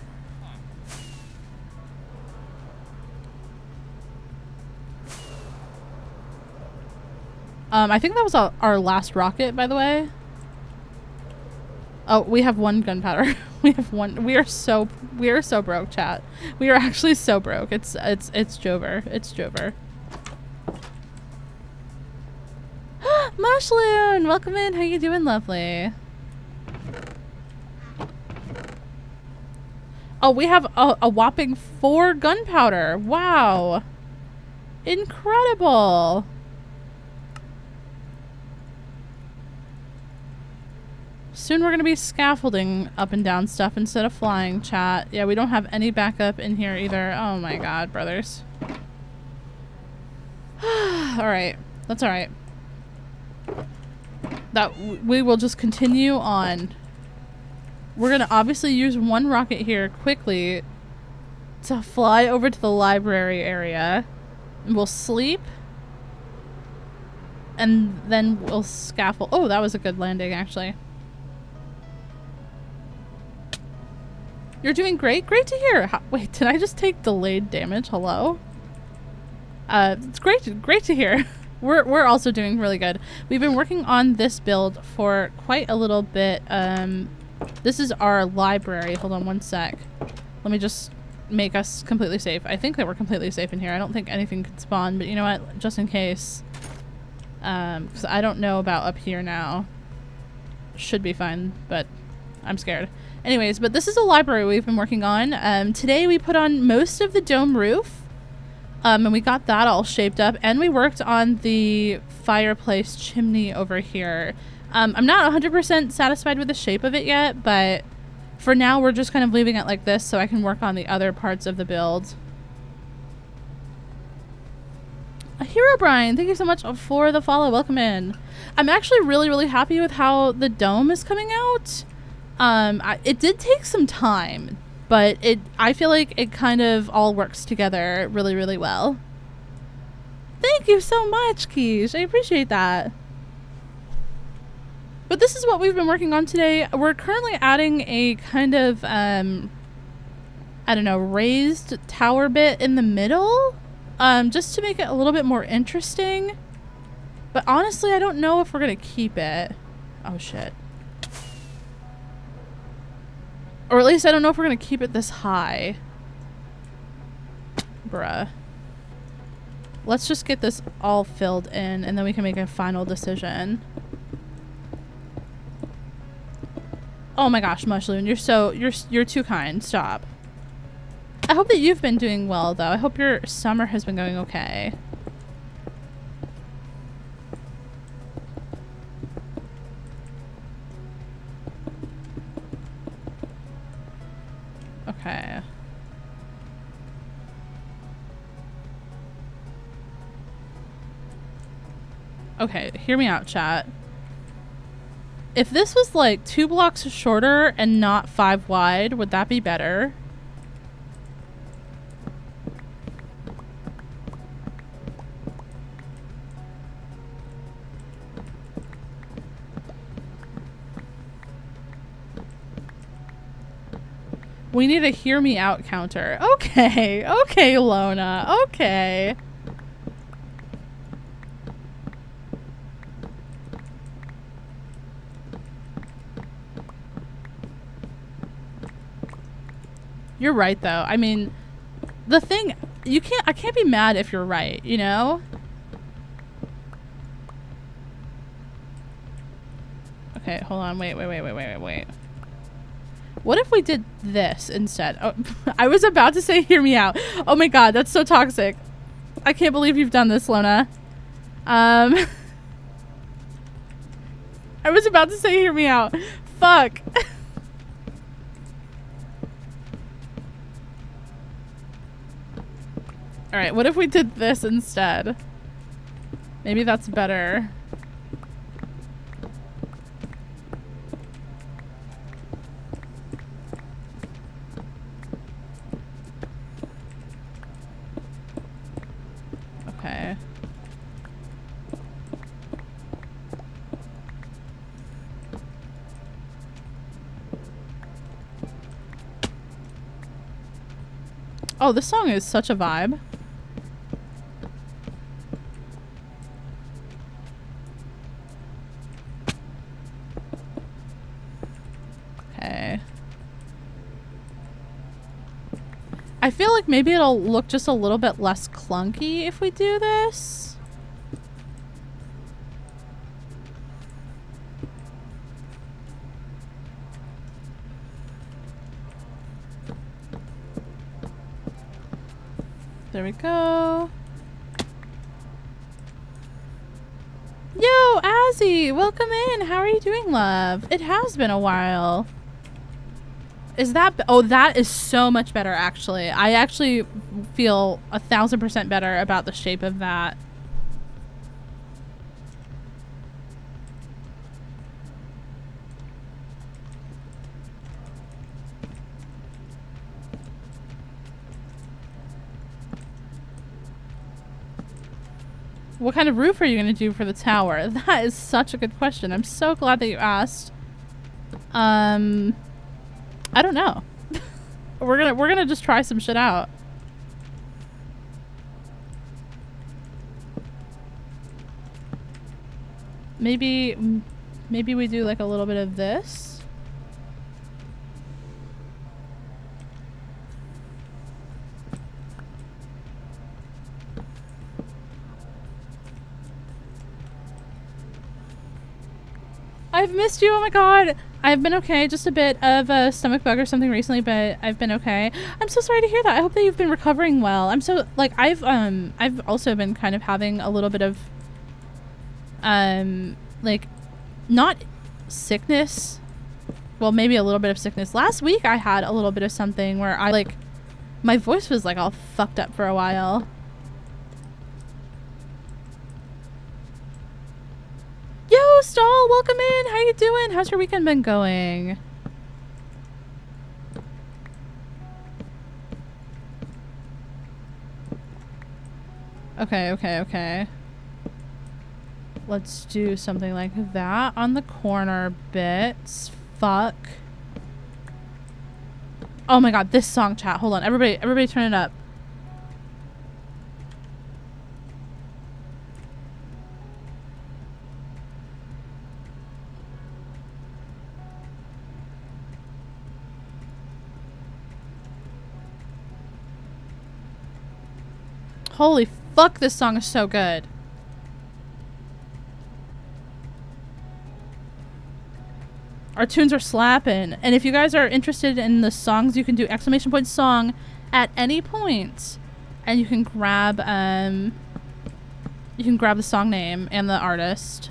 I think that was our last rocket, by the way. Oh, we have 1 gunpowder. We have 1. We are so broke, chat. We are actually so broke. It's Jover. It's Jover. Mushloon, welcome in. How you doing, lovely? Oh, we have a whopping 4 gunpowder. Wow. Incredible. Soon we're going to be scaffolding up and down stuff instead of flying, chat. Yeah, we don't have any backup in here either. Oh my god, brothers. Alright. That's alright. We will just continue on. We're going to obviously use one rocket here quickly to fly over to the library area. And we'll sleep. And then we'll scaffold. Oh, that was a good landing, actually. You're doing great. Great to hear. Wait, did I just take delayed damage? Hello? It's great to hear. We're also doing really good. We've been working on this build for quite a little bit. This is our library. Hold on one sec. Let me just make us completely safe. I think that we're completely safe in here. I don't think anything could spawn, but you know what? Just in case. Because I don't know about up here now. Should be fine, but I'm scared. Anyways, but this is a library we've been working on. Today we put on most of the dome roof. And we got that all shaped up. And we worked on the fireplace chimney over here. I'm not 100% satisfied with the shape of it yet, but for now we're just kind of leaving it like this so I can work on the other parts of the build. Hero Brian, thank you so much for the follow. Welcome in. I'm actually really happy with how the dome is coming out. It did take some time, but I feel like it kind of all works together really well. Thank you so much, Keish. I appreciate that. But this is what we've been working on today. We're currently adding a kind of, I don't know, raised tower bit in the middle, just to make it a little bit more interesting. But honestly, I don't know if we're going to keep it. Oh, shit. Or at least I don't know if we're going to keep it this high. Bruh. Let's just get this all filled in and then we can make a final decision. Oh my gosh, Mushloon, you're too kind. Stop. I hope that you've been doing well though. I hope your summer has been going okay. Okay. Okay, hear me out, chat. If this was like 2 blocks shorter and not 5 wide, would that be better? We need a hear me out counter. Okay. Okay, Lona. Okay. You're right though. I mean, the thing, I can't be mad if you're right, you know? Okay, hold on. Wait. What if we did this instead? Oh, I was about to say hear me out. Oh my god, that's so toxic. I can't believe you've done this, Lona. I was about to say hear me out. Fuck. Alright, what if we did this instead? Maybe that's better. Okay. Oh, this song is such a vibe. Okay. I feel like maybe it'll look just a little bit less clunky if we do this. There we go. Yo, Azzy, welcome in. How are you doing, love? It has been a while. Is that... Oh, that is so much better, actually. I actually feel 1000% better about the shape of that. What kind of roof are you going to do for the tower? That is such a good question. I'm so glad that you asked. I don't know. we're gonna just try some shit out. Maybe we do like a little bit of this. I've missed you. Oh my god. I've been okay. Just a bit of a stomach bug or something recently, but I've been okay. I'm so sorry to hear that. I hope that you've been recovering well. I'm so like I've also been kind of having a little bit of like not sickness. Well, maybe a little bit of sickness. Last week I had a little bit of something where I like my voice was like all fucked up for a while. Yo, Stall, welcome in. How you doing? How's your weekend been going? Okay. Let's do something like that on the corner bits. Fuck. Oh my god, this song, chat. Hold on. Everybody turn it up. Holy fuck, this song is so good. Our tunes are slapping. And if you guys are interested in the songs, you can do ! Song at any point. And you can grab the song name and the artist.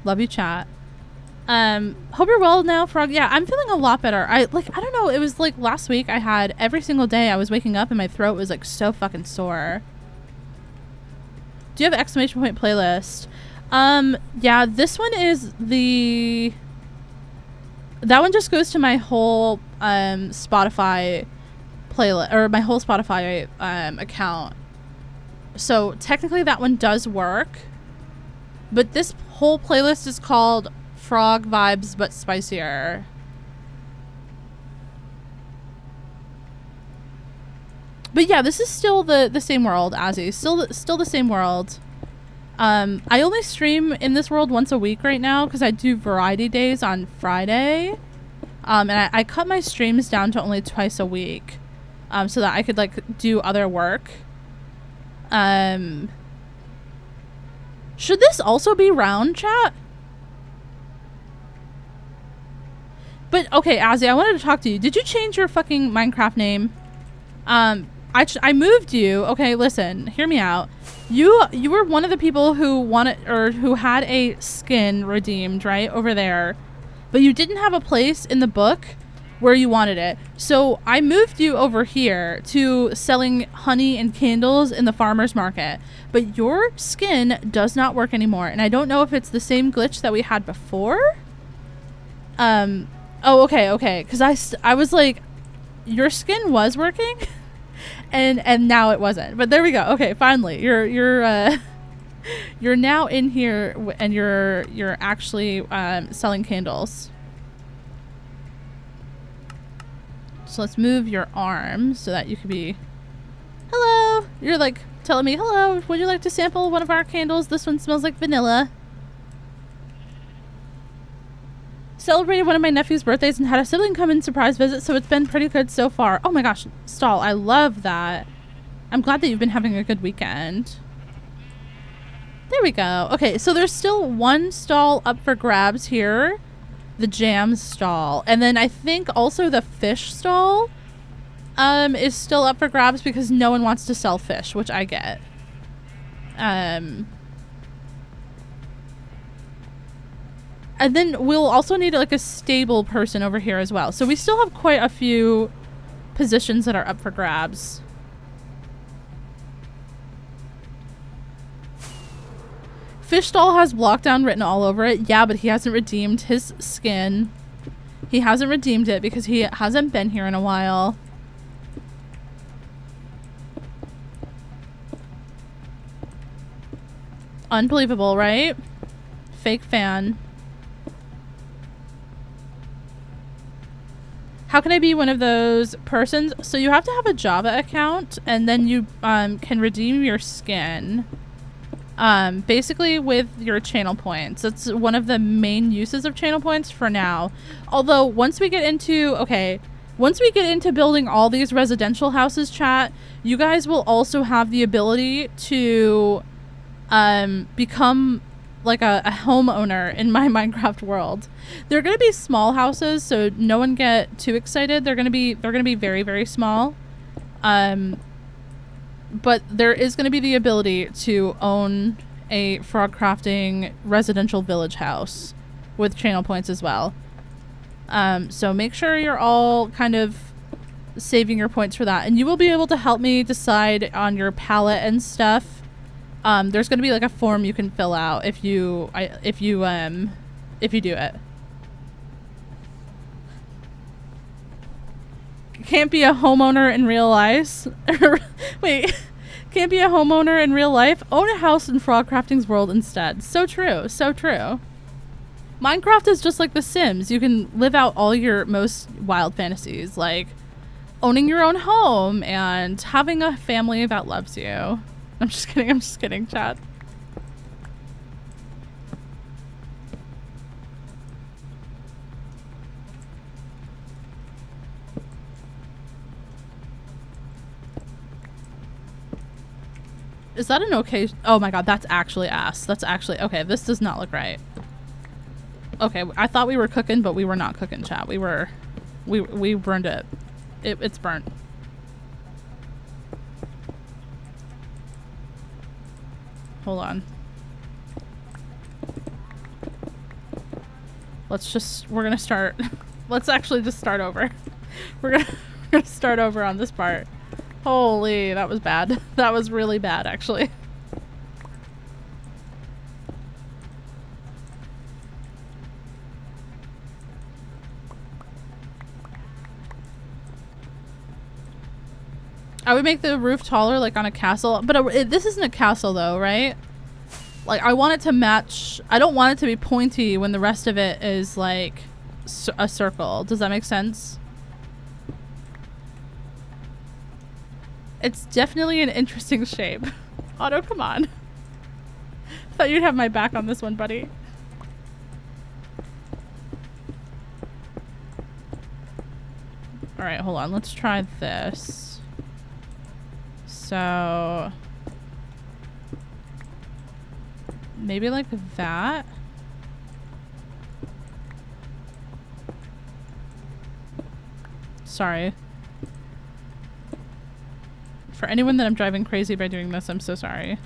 Love you, chat. Hope you're well now, Frog. Yeah, I'm feeling a lot better. I don't know, it was like last week I had every single day I was waking up and my throat was like so fucking sore. Do you have ! Playlist? Yeah, this one is that one just goes to my whole Spotify playlist, or my whole Spotify account. So technically that one does work, but this whole playlist is called Frog Vibes But Spicier. But yeah, this is still the same world, Azzy. Still the same world. I only stream in this world once a week right now because I do variety days on Friday. And I cut my streams down to only twice a week, so that I could like do other work. Should this also be round, chat? But okay, Azzy, I wanted to talk to you. Did you change your fucking Minecraft name? I moved you. Okay, listen, hear me out. You were one of the people who wanted, or who had a skin redeemed right over there, but you didn't have a place in the book where you wanted it. So I moved you over here to selling honey and candles in the farmer's market. But your skin does not work anymore, and I don't know if it's the same glitch that we had before. Oh, okay. Because I was like, your skin was working, and now it wasn't. But there we go. Okay, finally, you're now in here, and you're actually selling candles. So let's move your arm so that you could be. Hello. You're like telling me, hello. Would you like to sample one of our candles? This one smells like vanilla. Celebrated one of my nephew's birthdays and had a sibling come in surprise visit, so it's been pretty good so far. Oh my gosh, Stall, I love that. I'm glad that you've been having a good weekend. There we go. Okay, so there's still one stall up for grabs here. The jam stall. And then I think also the fish stall is still up for grabs because no one wants to sell fish, which I get. And then we'll also need like a stable person over here as well. So we still have quite a few positions that are up for grabs. Fish stall has Blockdown written all over it. Yeah, but he hasn't redeemed his skin. He hasn't redeemed it because he hasn't been here in a while. Unbelievable, right? Fake fan. How can I be one of those persons? So you have to have a Java account, and then you can redeem your skin. Basically with your channel points. That's one of the main uses of channel points for now. Although once we get into, building all these residential houses, chat, you guys will also have the ability to become like a homeowner in my Minecraft world. They're going to be small houses, so no one get too excited. They're going to be very, very small. But there is going to be the ability to own a frog crafting residential village house with channel points as well. So make sure you're all kind of saving your points for that. And you will be able to help me decide on your palette and stuff. There's going to be like a form you can fill out if you do it. Can't be a homeowner in real life. Wait, can't be a homeowner in real life. Own a house in Frog Crafting's world instead. So true, so true. Minecraft is just like The Sims. You can live out all your most wild fantasies, like owning your own home and having a family that loves you. I'm just kidding, chat. Is that an okay? Oh my god, that's actually ass. That's actually, okay, this does not look right. Okay, I thought we were cooking, but we were not cooking, chat. We burned it. It's burnt. Hold on. We're gonna start. Let's actually just start over. We're gonna start over on this part. Holy, that was bad. That was really bad, actually. I would make the roof taller, like on a castle, but this isn't a castle though, right? Like, I want it to match. I don't want it to be pointy when the rest of it is like a circle. Does that make sense? It's definitely an interesting shape. Otto, come on. Thought you'd have my back on this one, buddy. All right, hold on. Let's try this. So maybe like that. Sorry. For anyone that I'm driving crazy by doing this, I'm so sorry.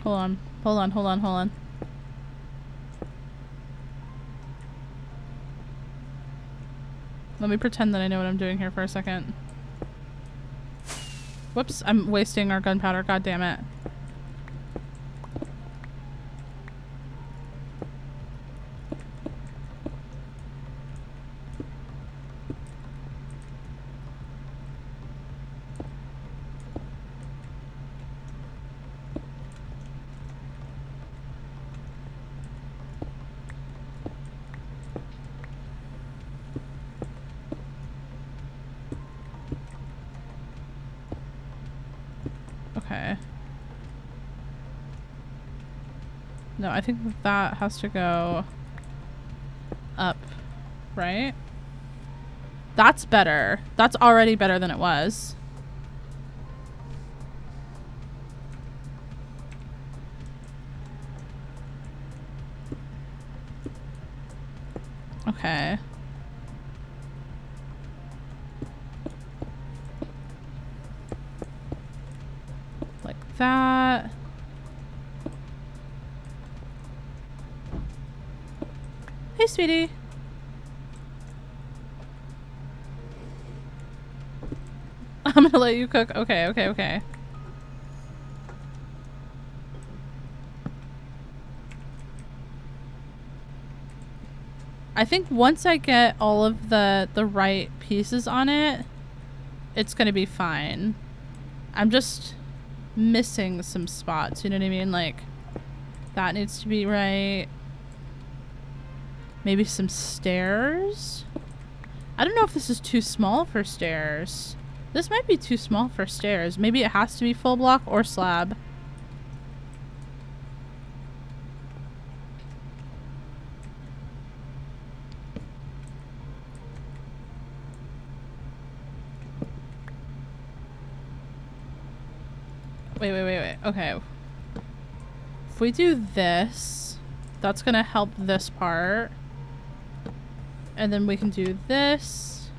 Hold on. Let me pretend that I know what I'm doing here for a second. Whoops, I'm wasting our gunpowder, god damn it. Okay. No, I think that has to go up, right? That's better. That's already better than it was. Okay. Like that. Hey, sweetie. I'm gonna let you cook. Okay, okay, okay. I think once I get all of the right pieces on it, it's gonna be fine. I'm just missing some spots, you know what I mean? Like, that needs to be right. Maybe some stairs? I don't know if this is too small for stairs. This might be too small for stairs. Maybe it has to be full block or slab. Wait. Okay. If we do this, that's gonna help this part. And then we can do this.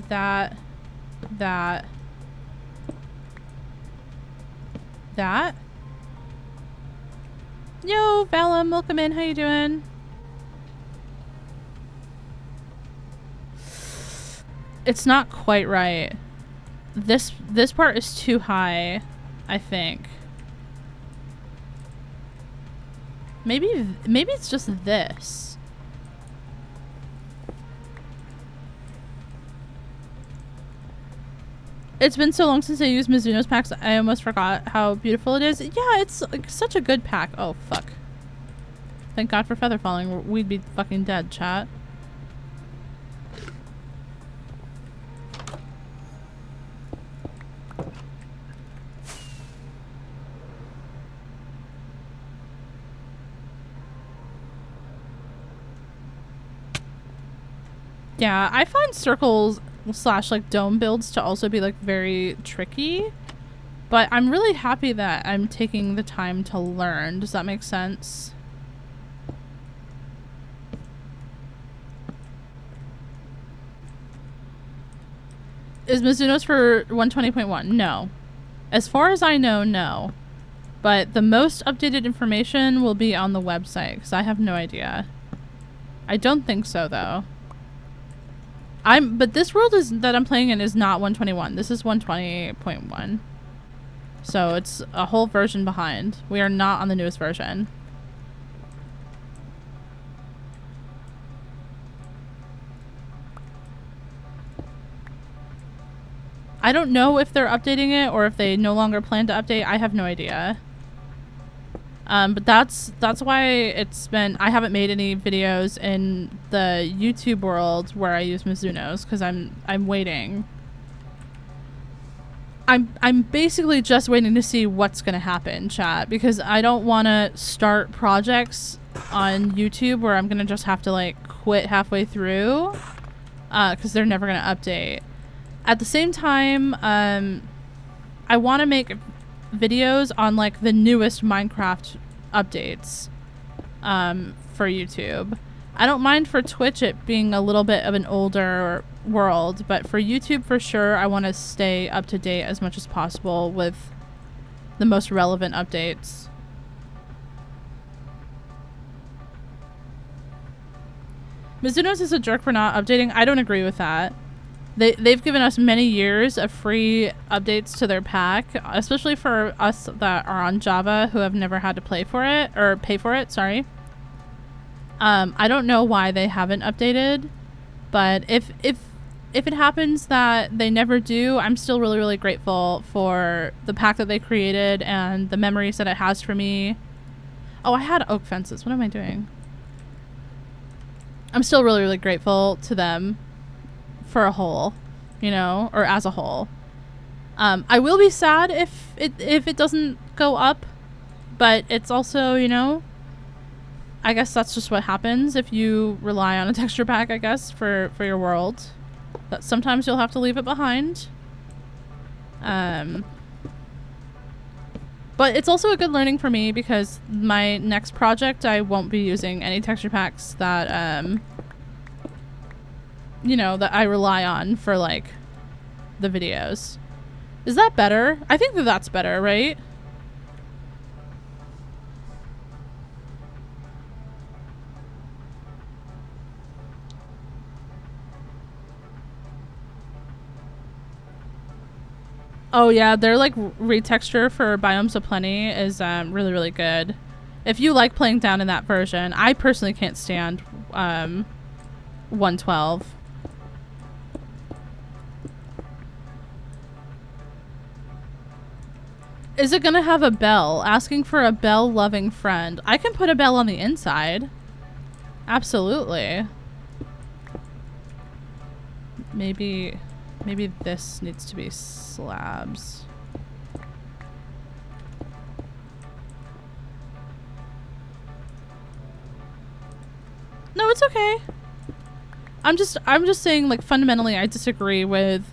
That. Yo, Valum, welcome in. How you doing? It's not quite right. This part is too high, I think. Maybe it's just this. It's been so long since I used Mizuno's packs, I almost forgot how beautiful it is. Yeah, it's like such a good pack. Oh, fuck. Thank God for feather falling. We'd be fucking dead, chat. Yeah, I find circles / like dome builds to also be like very tricky, but I'm really happy that I'm taking the time to learn. Does that make sense? Is Mizuno's for 120.1? No. As far as I know, no. But the most updated information will be on the website, because I have no idea. I don't think so, though. But this world that I'm playing in is not 121. This is 120.1. So it's a whole version behind. We are not on the newest version. I don't know if they're updating it or if they no longer plan to update. I have no idea. But that's why I haven't made any videos in the YouTube world where I use Mizuno's, because I'm waiting. I'm basically just waiting to see what's gonna happen, chat, because I don't want to start projects on YouTube where I'm gonna just have to like quit halfway through, because they're never gonna update. At the same time, I want to make videos on like the newest Minecraft updates for YouTube. I don't mind for Twitch it being a little bit of an older world, but for YouTube for sure I want to stay up to date as much as possible with the most relevant updates. Mizuno's is a jerk for not updating. I don't agree with that. They've given us many years of free updates to their pack, especially for us that are on Java who have never had to pay for it, sorry. I don't know why they haven't updated, but if it happens that they never do, I'm still really, really grateful for the pack that they created and the memories that it has for me. Oh, I had oak fences. What am I doing? I'm still really, really grateful to them for a whole, you know, or as a whole. I will be sad if it doesn't go up, but it's also, you know, I guess that's just what happens if you rely on a texture pack, I guess, for your world. That sometimes you'll have to leave it behind. But it's also a good learning for me because my next project, I won't be using any texture packs that, you know, that I rely on for, like, the videos. Is that better? I think that that's better, right? Oh yeah, their like retexture for Biomes of Plenty is really, really good. If you like playing down in that version, I personally can't stand 112. Is it gonna have a bell? Asking for a bell-loving friend. I can put a bell on the inside. Absolutely. Maybe this needs to be slabs. No, it's okay. I'm just saying, like, fundamentally I disagree with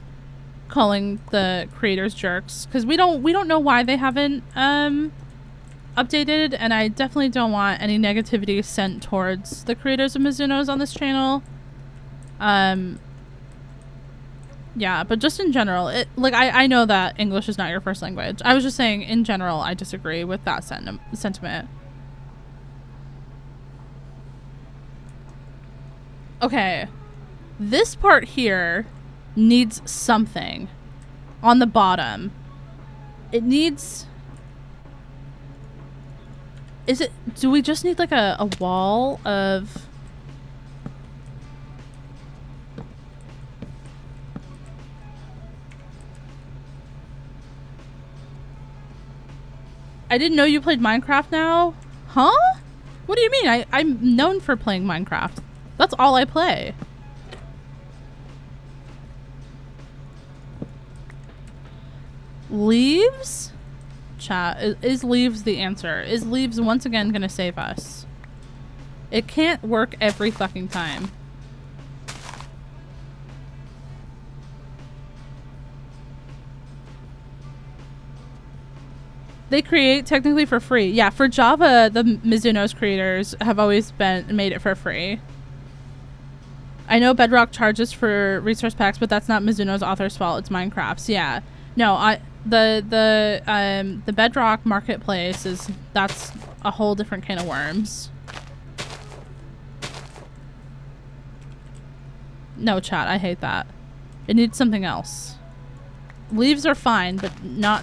calling the creators jerks because we don't know why they haven't updated, and I definitely don't want any negativity sent towards the creators of Mizuno's on this channel. Yeah, but just in general, I know that English is not your first language. I was just saying, in general, I disagree with that sentiment. Okay. This part here needs something on the bottom. It needs... do we just need like a wall of... I didn't know you played Minecraft now? Huh? What do you mean? I'm known for playing Minecraft. That's all I play. Leaves? Chat. Is leaves the answer? Is leaves once again gonna save us? It can't work every fucking time. They create technically for free. Yeah, for Java, the Mizuno's creators have always made it for free. I know Bedrock charges for resource packs, but that's not Mizuno's author's fault. It's Minecraft's. Yeah. No, the Bedrock marketplace that's a whole different can of worms. No, chat, I hate that. It needs something else. Leaves are fine, but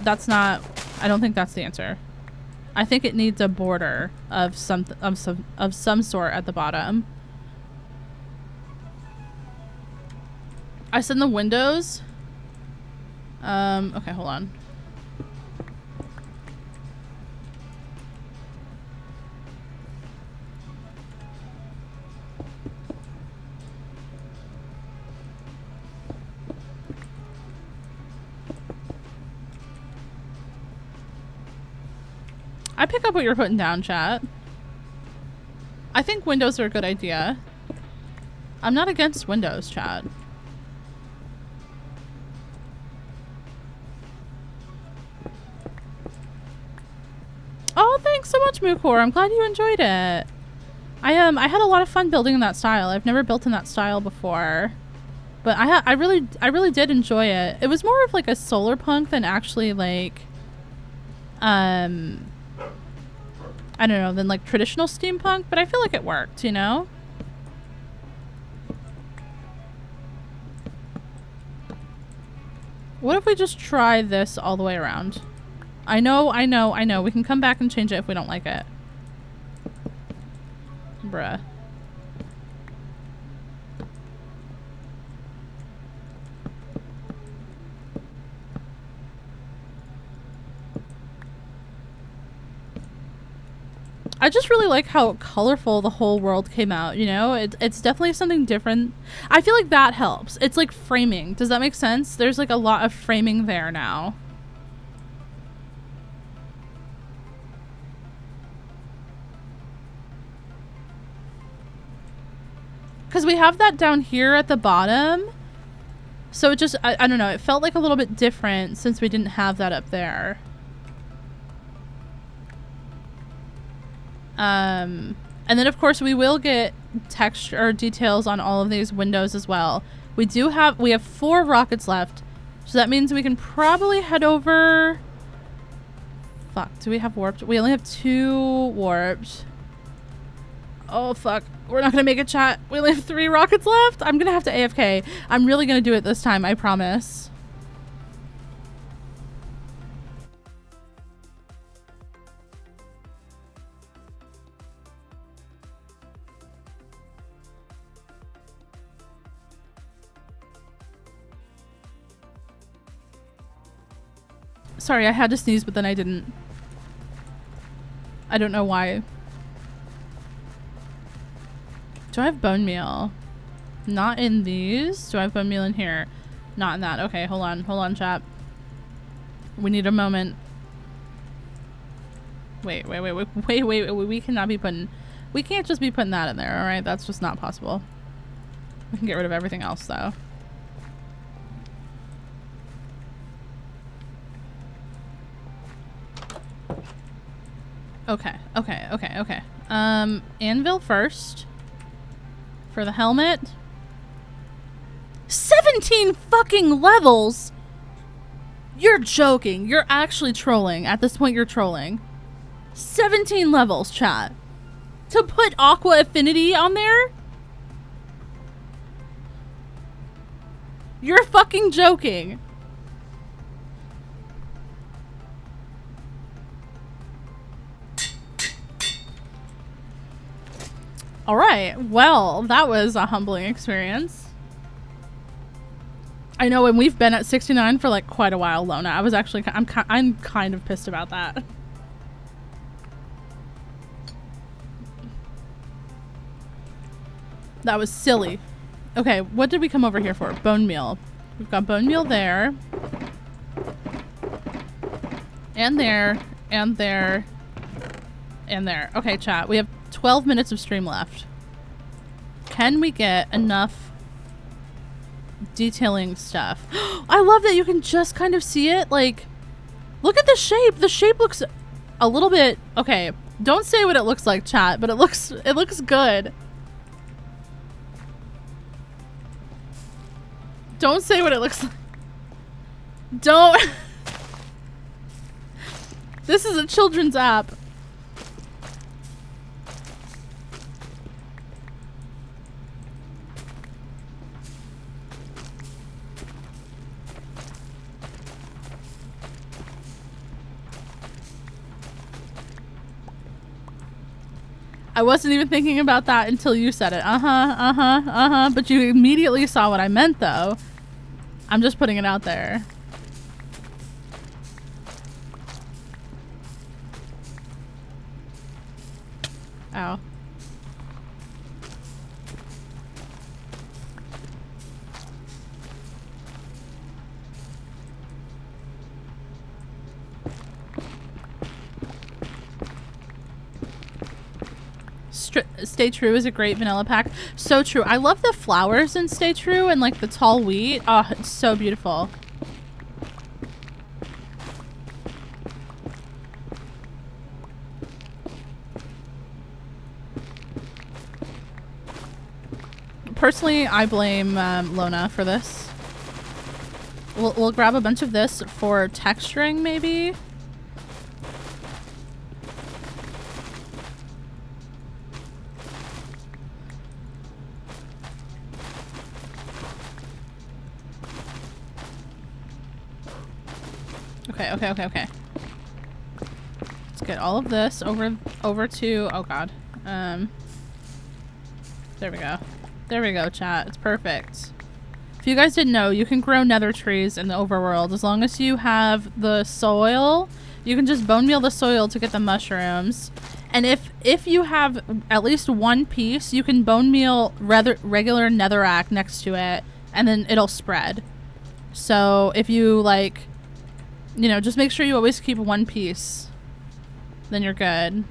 that's not, I don't think that's the answer. I think it needs a border of some sort at the bottom. I said in the windows. Okay, hold on. I pick up what you're putting down, chat. I think windows are a good idea. I'm not against windows, chat. Oh, thanks so much, Mukor. I'm glad you enjoyed it. I had a lot of fun building in that style. I've never built in that style before, but I really did enjoy it. It was more of like a solar punk than actually like I don't know, than like traditional steampunk, but I feel like it worked, you know? What if we just try this all the way around? I know. We can come back and change it if we don't like it. Bruh. I just really like how colorful the whole world came out, you know? It's definitely something different. I feel like that helps. It's like framing. Does that make sense? There's like a lot of framing there now. Because we have that down here at the bottom. So it just, I don't know, it felt like a little bit different since we didn't have that up there. And then of course we will get texture or details on all of these windows as well. We have 4 rockets left. So that means we can probably head over. Fuck, do we have warped? We only have 2 warped. Oh fuck, we're not gonna make it, chat. We only have 3 rockets left. I'm gonna have to AFK. I'm really gonna do it this time, I promise. Sorry, I had to sneeze, but then I didn't. I don't know why. Do I have bone meal? Not in these. Do I have bone meal in here? Not in that. Okay, hold on, chat. We need a moment. Wait. We cannot be putting... We can't just be putting that in there, alright? That's just not possible. We can get rid of everything else, though. Okay. Anvil first. For the helmet. 17 fucking levels! You're joking. You're actually trolling. At this point, you're trolling. 17 levels, chat. To put Aqua Affinity on there? You're fucking joking. All right, well, that was a humbling experience. I know, and we've been at 69 for like quite a while, Lona. I was actually, I'm kind of pissed about that. That was silly. Okay, what did we come over here for? Bone meal. We've got bone meal there. And there, and there, and there. Okay, chat, we have 12 minutes of stream left. Can we get enough detailing stuff? I love that you can just kind of see it. Like, look at the shape. The shape looks a little bit... Okay, don't say what it looks like, chat, but it looks good. Don't say what it looks like. Don't... This is a children's app. I wasn't even thinking about that until you said it. But you immediately saw what I meant, though. I'm just putting it out there. Ow. Stay True is a great vanilla pack. So true. I love the flowers in Stay True and like the tall wheat. Oh, it's so beautiful. Personally, I blame Lona for this. We'll grab a bunch of this for texturing, maybe. Okay. Let's get all of this over to, oh god. There we go, chat. It's perfect. If you guys didn't know, you can grow nether trees in the overworld as long as you have the soil. You can just bone meal the soil to get the mushrooms. And if you have at least one piece, you can bone meal regular netherrack next to it, and then it'll spread. So if you like, you know, just make sure you always keep one piece. Then you're good.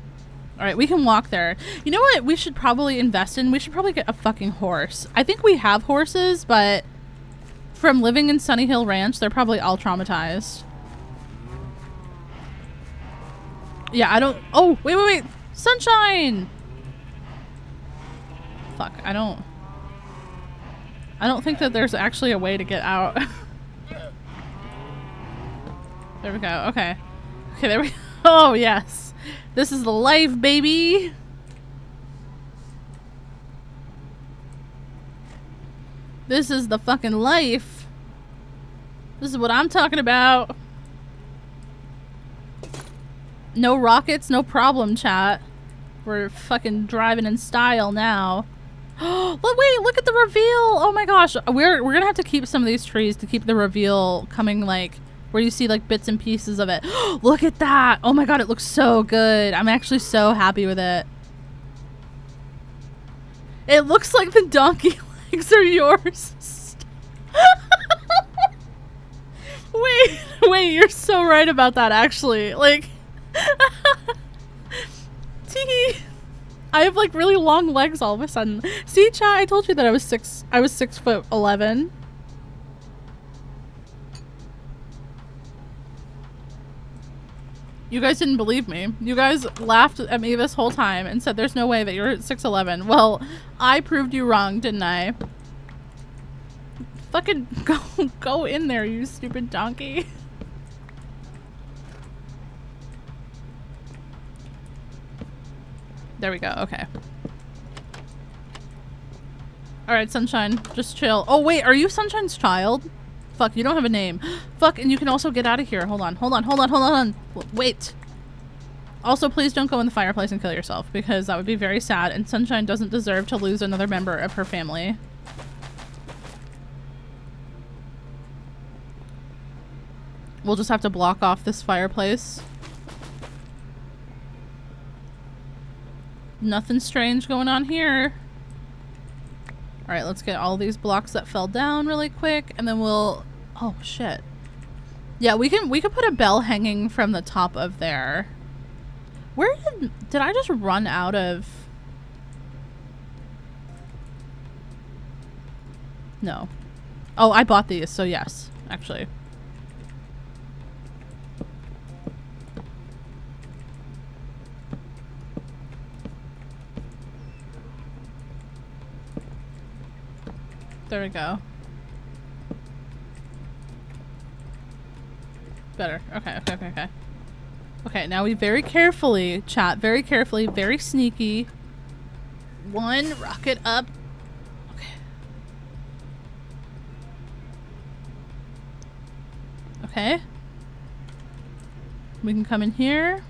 Alright, we can walk there. You know what we should probably invest in? We should probably get a fucking horse. I think we have horses, but from living in Sunny Hill Ranch, they're probably all traumatized. Yeah, I don't... Oh, wait. Sunshine! Fuck, I don't think that there's actually a way to get out. There we go. Okay. Okay, there we go. Oh, yes. This is the life, baby. This is the fucking life. This is what I'm talking about. No rockets, no problem, chat. We're fucking driving in style now. Oh, wait, look at the reveal. Oh my gosh. We're gonna have to keep some of these trees to keep the reveal coming, like, where you see like bits and pieces of it. Look at that. Oh my god, it looks so good. I'm actually so happy with it. It looks like the donkey legs are yours. Wait, you're so right about that, actually. Like, tee. I have like really long legs all of a sudden. See, chat, I told you that I was 6'11". You guys didn't believe me. You guys laughed at me this whole time and said there's no way that you're 6'11". Well, I proved you wrong, didn't I? Fucking go in there, you stupid donkey. There we go. Okay. Alright, Sunshine. Just chill. Oh, wait. Are you Sunshine's child? Fuck, you don't have a name. Fuck, and you can also get out of here. Hold on. Wait. Also, please don't go in the fireplace and kill yourself, because that would be very sad, and Sunshine doesn't deserve to lose another member of her family. We'll just have to block off this fireplace. Nothing strange going on here. Alright, let's get all these blocks that fell down really quick, and then we'll... Oh, shit. Yeah, we could put a bell hanging from the top of there. Where did I just run out of... No. Oh, I bought these, so yes, actually. There we go. Better. Okay. Okay, now we very carefully, chat, very carefully, very sneaky. One rocket up. Okay. Okay. We can come in here.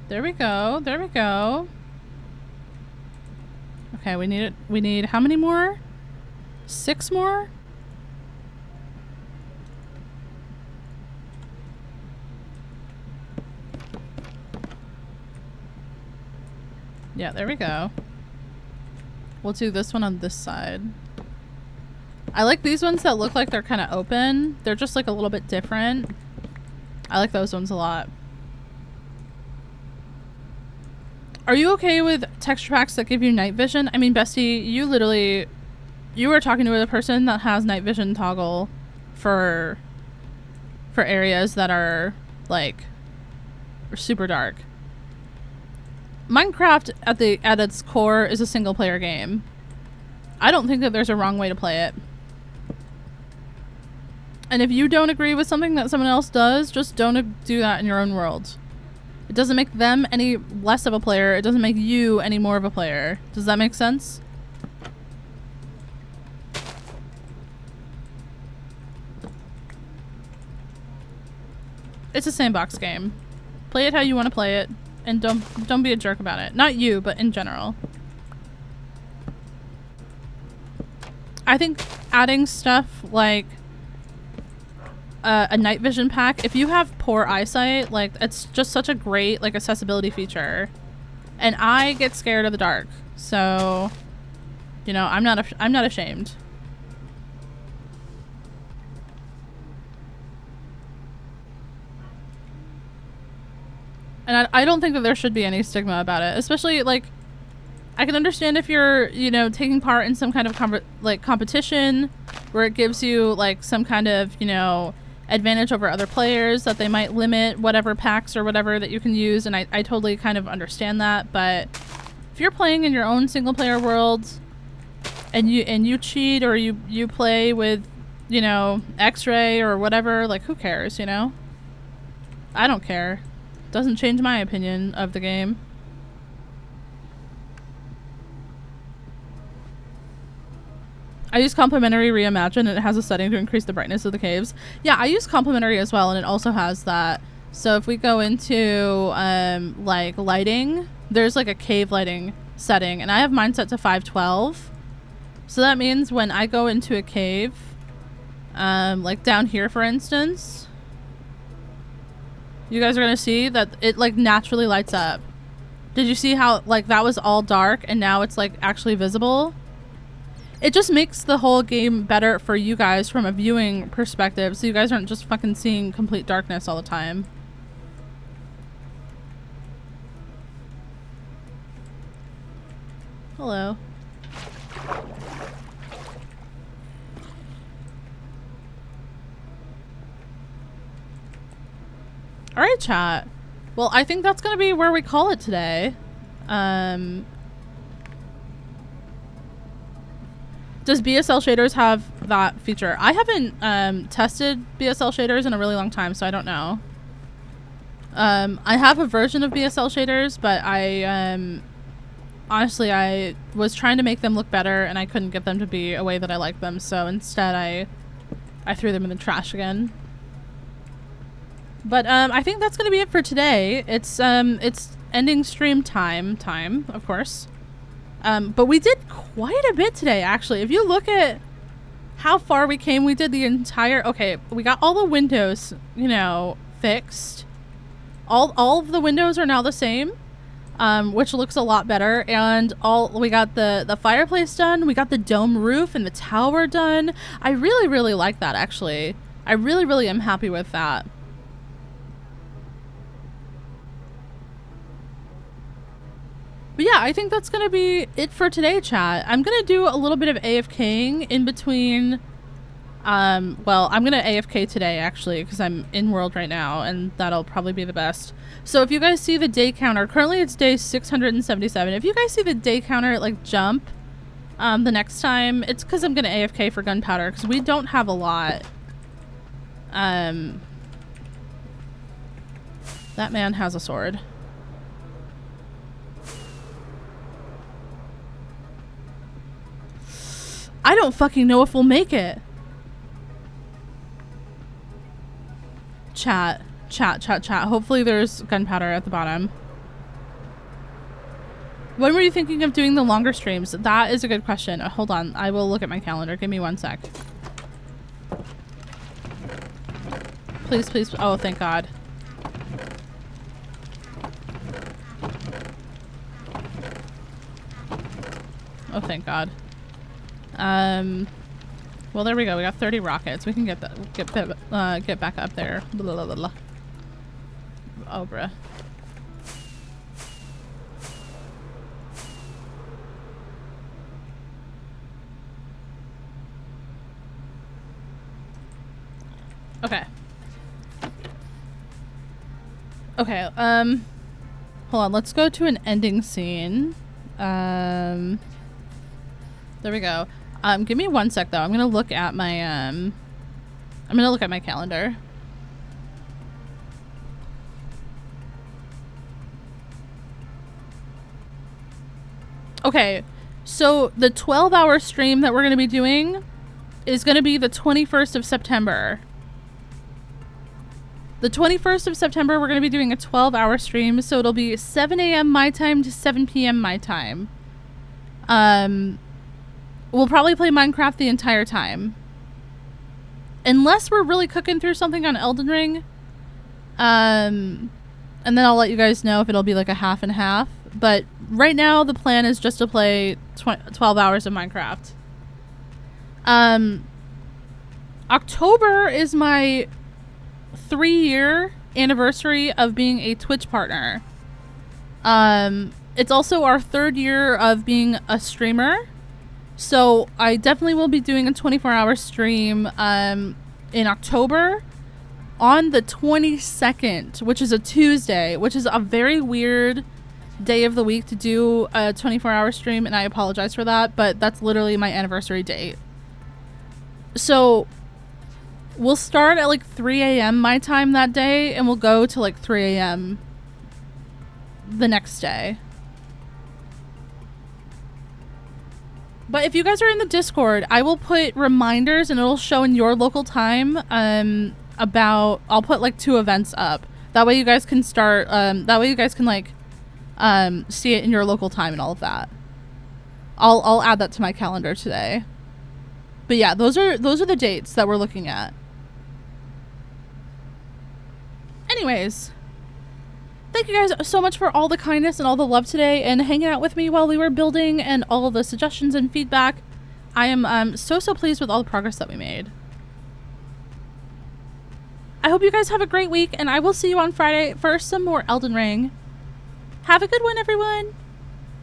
There we go. There we go. Okay, we need how many more? 6 more? Yeah, there we go. We'll do this one on this side. I like these ones that look like they're kind of open. They're just like a little bit different. I like those ones a lot. Are you okay with texture packs that give you night vision? I mean, Bestie, you were talking to a person that has night vision toggle for areas that are like super dark. Minecraft at its core is a single player game. I don't think that there's a wrong way to play it. And if you don't agree with something that someone else does, just don't do that in your own world. It doesn't make them any less of a player. It doesn't make you any more of a player. Does that make sense? It's a sandbox game. Play it how you want to play it, and don't be a jerk about it. Not you, but in general. I think adding stuff like a night vision pack, if you have poor eyesight, like, it's just such a great like accessibility feature. And I get scared of the dark, so you know, I'm not ashamed. And I don't think that there should be any stigma about it, especially, like, I can understand if you're, you know, taking part in some kind of competition where it gives you, like, some kind of, you know, advantage over other players, that they might limit whatever packs or whatever that you can use, and I totally kind of understand that. But if you're playing in your own single player world and you cheat, or you play with, you know, X-ray or whatever, like, who cares, you know? I don't care. Doesn't change my opinion of the game. I use complementary reimagine, and it has a setting to increase the brightness of the caves. Yeah, I use complementary as well, and it also has that. So if we go into like lighting, there's like a cave lighting setting, and I have mine set to 512. So that means when I go into a cave, like down here for instance, you guys are gonna see that it like naturally lights up. Did you see how like that was all dark and now it's like actually visible? It just makes the whole game better for you guys from a viewing perspective, so you guys aren't just fucking seeing complete darkness all the time. Hello. Alright, chat. Well, I think that's gonna be where we call it today. Does BSL shaders have that feature? I haven't tested BSL shaders in a really long time, so I don't know. I have a version of BSL shaders, but honestly, I was trying to make them look better, and I couldn't get them to be a way that I like them, so instead I threw them in the trash again. But I think that's gonna be it for today. It's ending stream time, of course. But we did quite a bit today, actually. If you look at how far we came, we did the entire... Okay, we got all the windows, you know, fixed. All of the windows are now the same, which looks a lot better. And we got the fireplace done. We got the dome roof and the tower done. I really, really like that, actually. I really, really am happy with that. But yeah, I think that's going to be it for today, chat. I'm going to do a little bit of AFKing in between. Well, I'm going to AFK today, actually, because I'm in world right now, and that'll probably be the best. So if you guys see the day counter, currently it's day 677. If you guys see the day counter, like, jump the next time, it's because I'm going to AFK for gunpowder, because we don't have a lot. That man has a sword. I don't fucking know if we'll make it. Chat. Hopefully there's gunpowder at the bottom. When were you thinking of doing the longer streams? That is a good question. Hold on. I will look at my calendar. Give me 1 sec. Please, please. Oh, thank God. Oh, thank God. Well, there we go. We got 30 rockets. We can get back up there. Blah, blah, blah, blah. Oh, bruh. Okay. Okay, hold on. Let's go to an ending scene. There we go. Give me 1 sec though. I'm gonna look at my calendar. Okay, so the 12-hour stream that we're gonna be doing is gonna be the 21st of September. The 21st of September, we're gonna be doing a 12-hour stream, so it'll be 7 a.m. my time to 7 p.m. my time. We'll probably play Minecraft the entire time. Unless we're really cooking through something on Elden Ring. And then I'll let you guys know if it'll be like a half and half. But right now, the plan is just to play 12 hours of Minecraft. October is my 3-year anniversary of being a Twitch partner. It's also our 3rd year of being a streamer. So I definitely will be doing a 24-hour stream in October on the 22nd, which is a Tuesday, which is a very weird day of the week to do a 24-hour stream, and I apologize for that, but that's literally my anniversary date. So we'll start at like 3 a.m. my time that day, and we'll go to like 3 a.m. the next day. But if you guys are in the Discord, I will put reminders and it'll show in your local time I'll put like 2 events up. That way you guys can start that way you guys can like see it in your local time and all of that. I'll add that to my calendar today. But yeah, those are the dates that we're looking at. Anyways, thank you guys so much for all the kindness and all the love today and hanging out with me while we were building and all of the suggestions and feedback. I am so pleased with all the progress that we made. I hope you guys have a great week, and I will see you on Friday for some more Elden Ring. Have a good one, everyone!